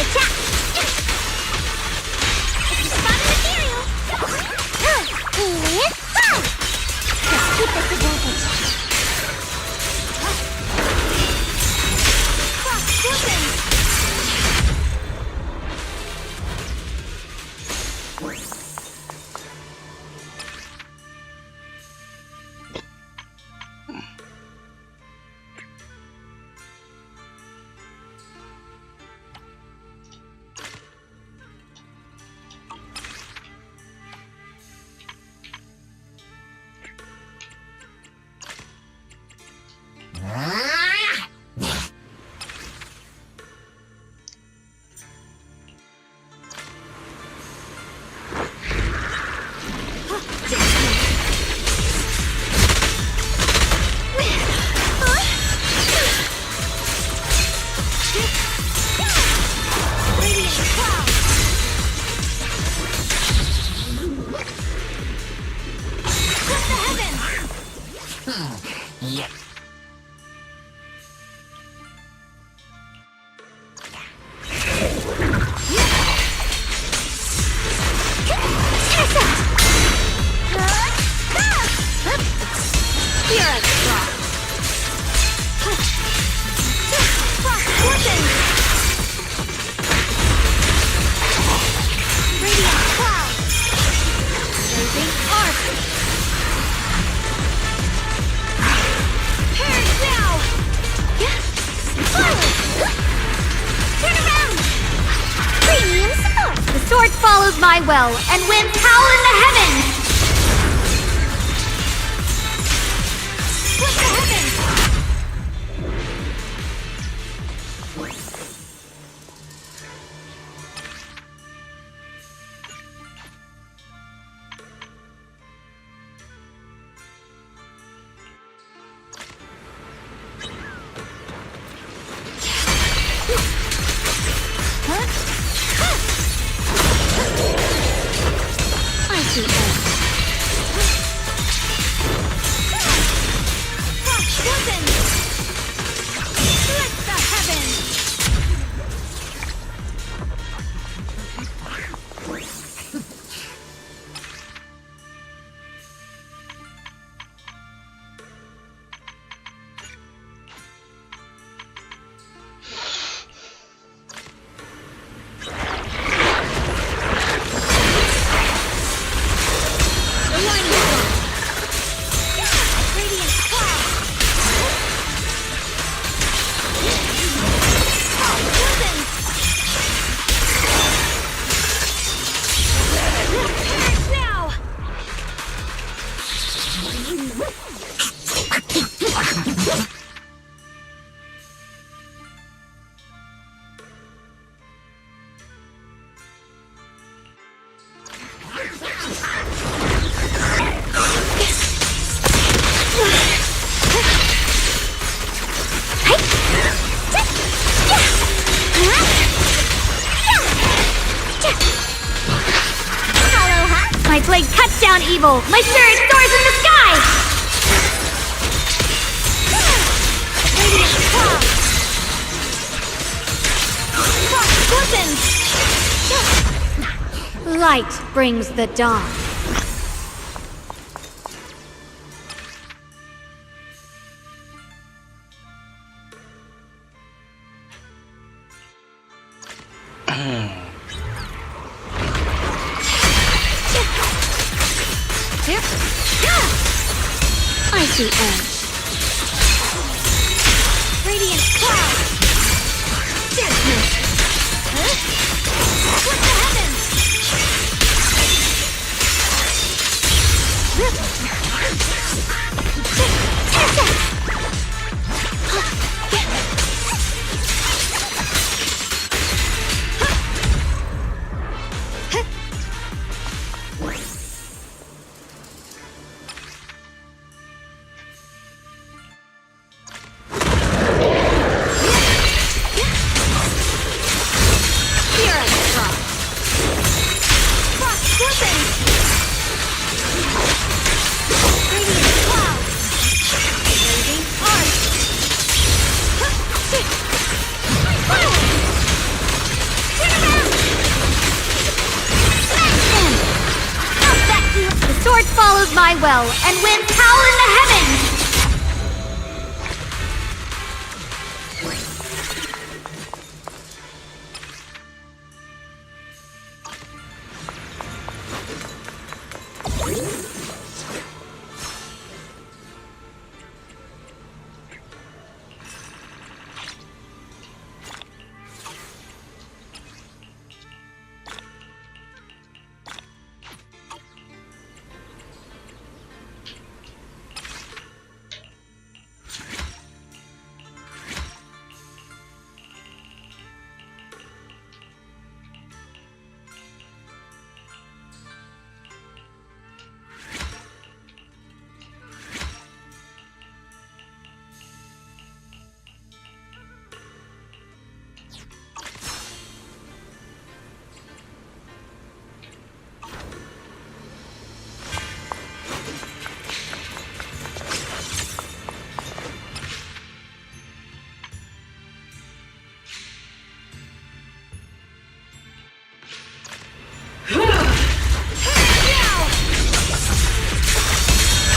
attack! It's the fun material! Just keep this advantage. My well and winds howl in the heavens! What the heavens? My blade cuts down evil! My spirit soars in the sky! Radiant cloud! Light brings the dawn. Icy edge. Radiant cloud. Darkness. Split the heavens. my well, and winds howl in the heavens!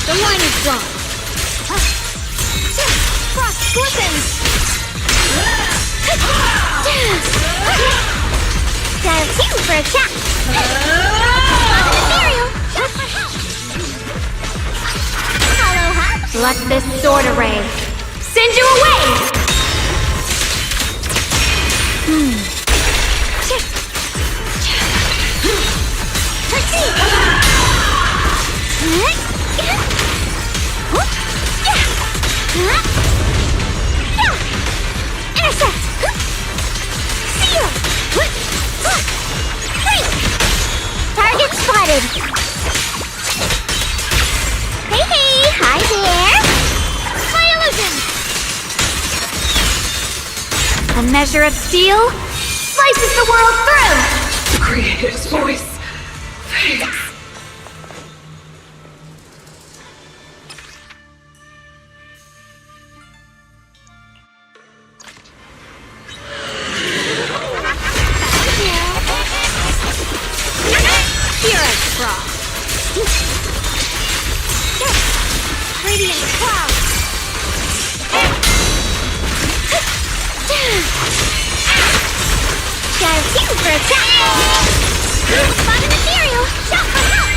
The line is drawn. Frost glistens! Dial 2 for a chat. Ethereal, just for help. Hollow hop. Let this sword array send you away! Intercept! Seal! Target spotted! Hey, hey! Hi there! My illusion! A measure of steel slices the world through! The Creator's voice fades. Radiant cloud! Dial 2 for a chat! Spot an ethereal! Shot for help!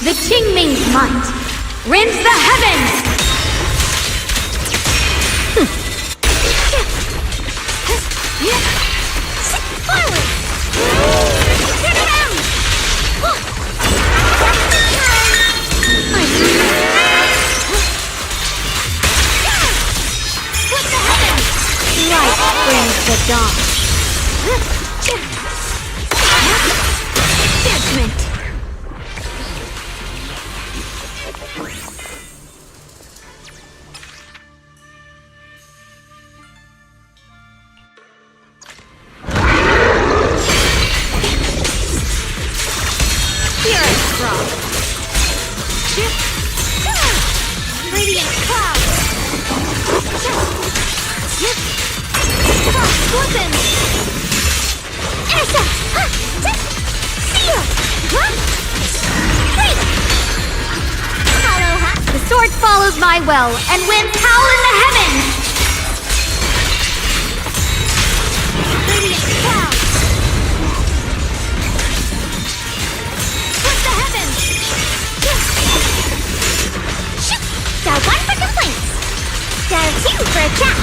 The Qingming's might rends the heavens! Forward! Turn around! Split the heavens! Light brings the dawn. Judgment! Radiant cloud! Glisten! Intercept! Seal! Break! Hollow hop! The sword follows my well, and winds howl in the heavens! Radiant cloud! Split the heavens! Dial 1 for complaints! Dial 2 for a chat!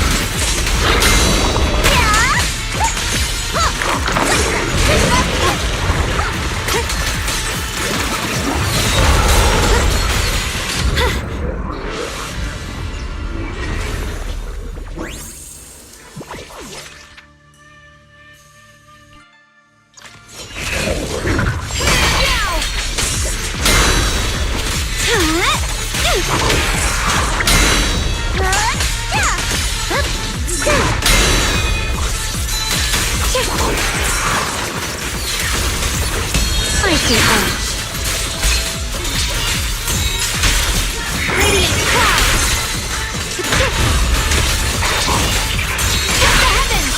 Icy edge. Radiant cloud. Hit the heavens.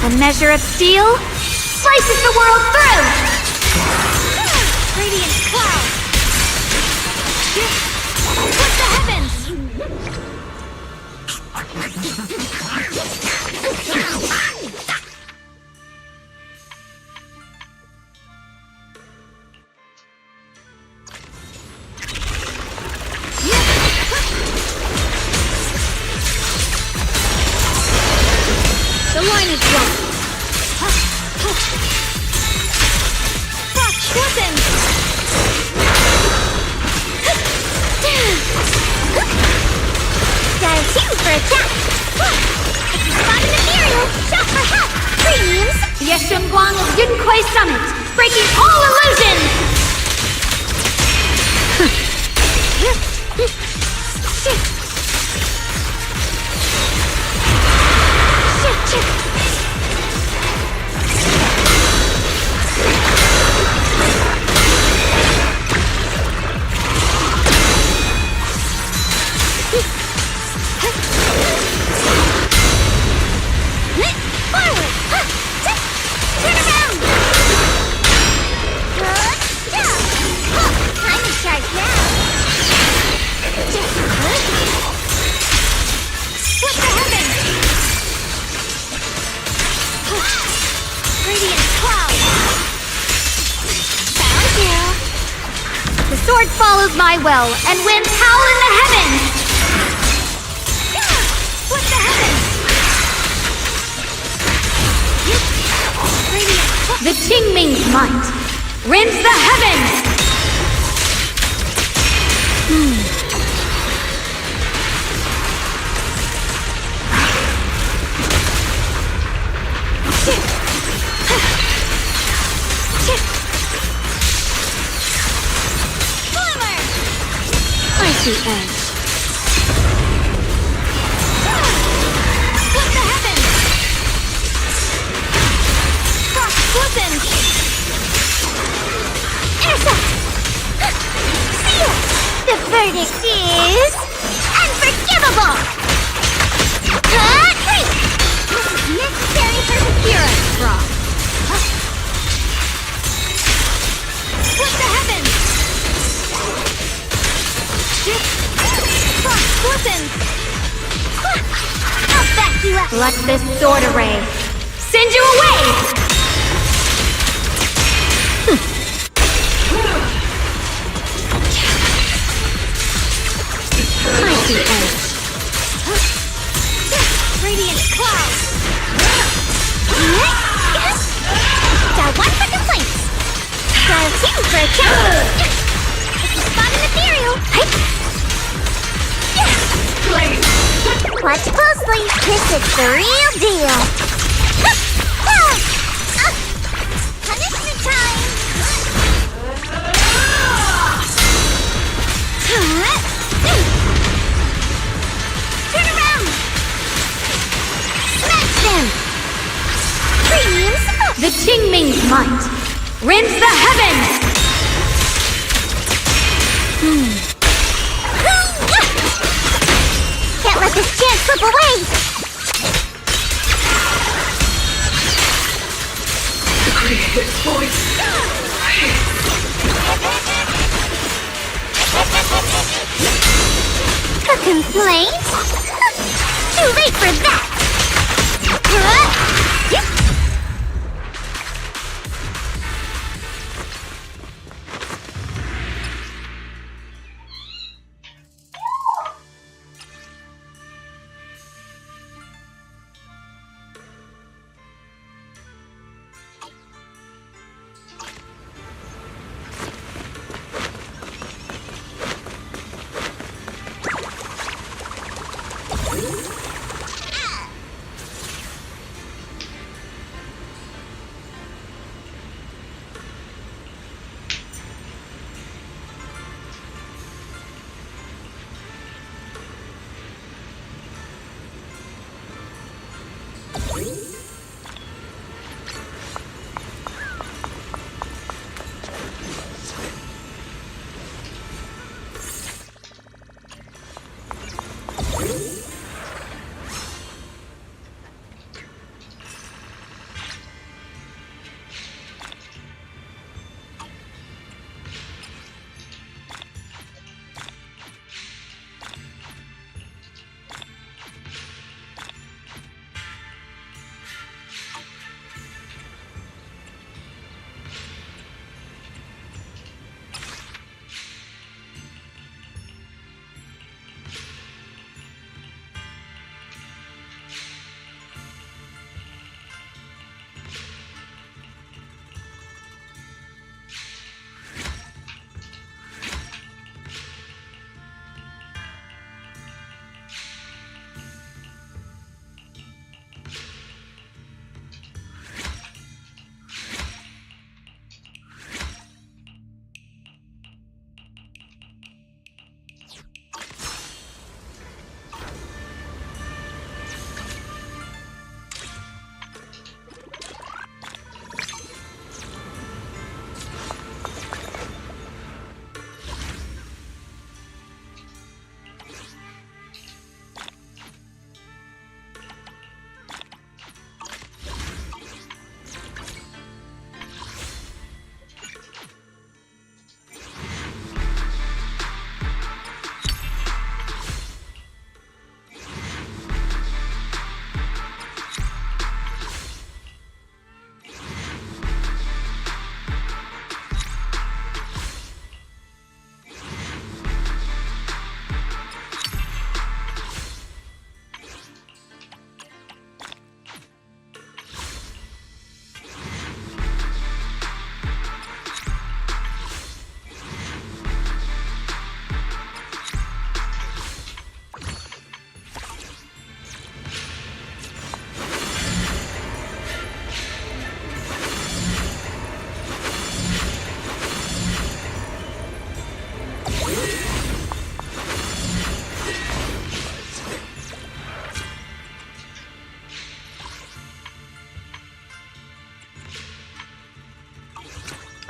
A measure of steel slices the world through! Radiant cloud! Split the heavens! The line is drawn. Frost weapons! Got a team for attack. If you spot an ethereal, shot for help. Premiums. Yeshunguang of Yunquai Summit, breaking all illusions! Forward. Turn around. Time to charge now. Split the heavens! Radiant cloud! Found you. The sword follows my will and winds howl in the heavens! Split the heavens! The Qingming's might rends the heavens! Icy edge. Split the heavens! Frost weapons! Intercept. Seal. The verdict is unforgivable. Great. This is necessary for the hero's draw. Split the heavens! Frost weapons! I'll back you up. Let this sword array send you away! Icy edge. Radiant cloud! Got one for complaints. Got a team for attack. If you spot an ethereal, watch closely. This is the real deal. Punishment time. Turn around. Smash them. Premiums. The Qingming's might rends the heavens! Can't let this chance slip away. The creator's voice. A complaint? Too late for that.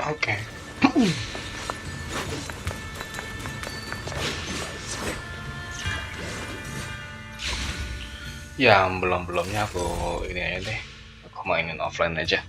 Oke. Ya, belum-belumnya aku ini aja deh. Aku mainin offline aja.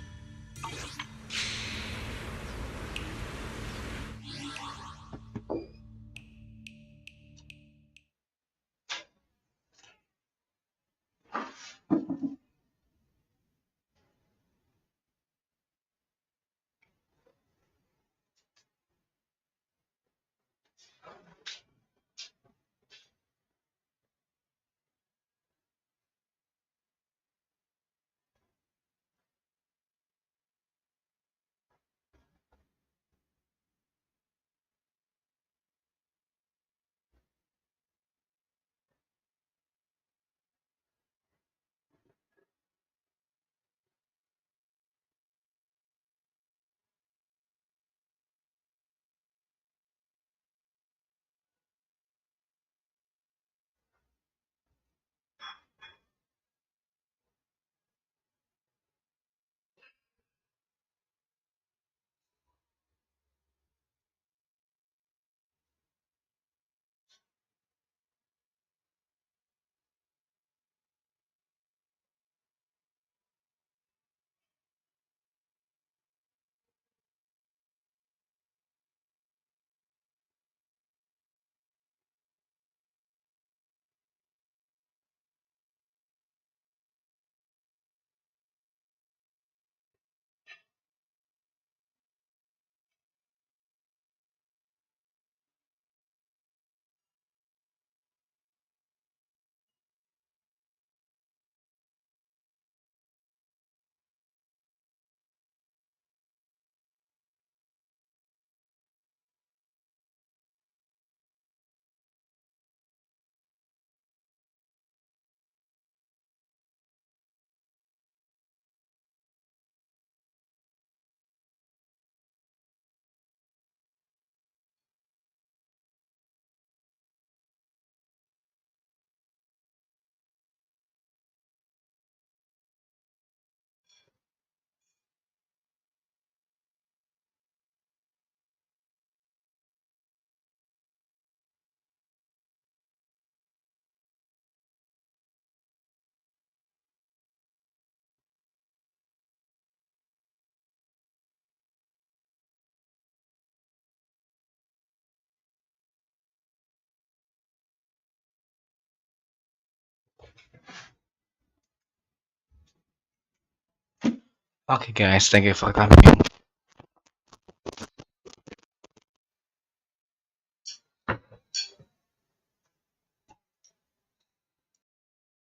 Okay guys, thank you for coming.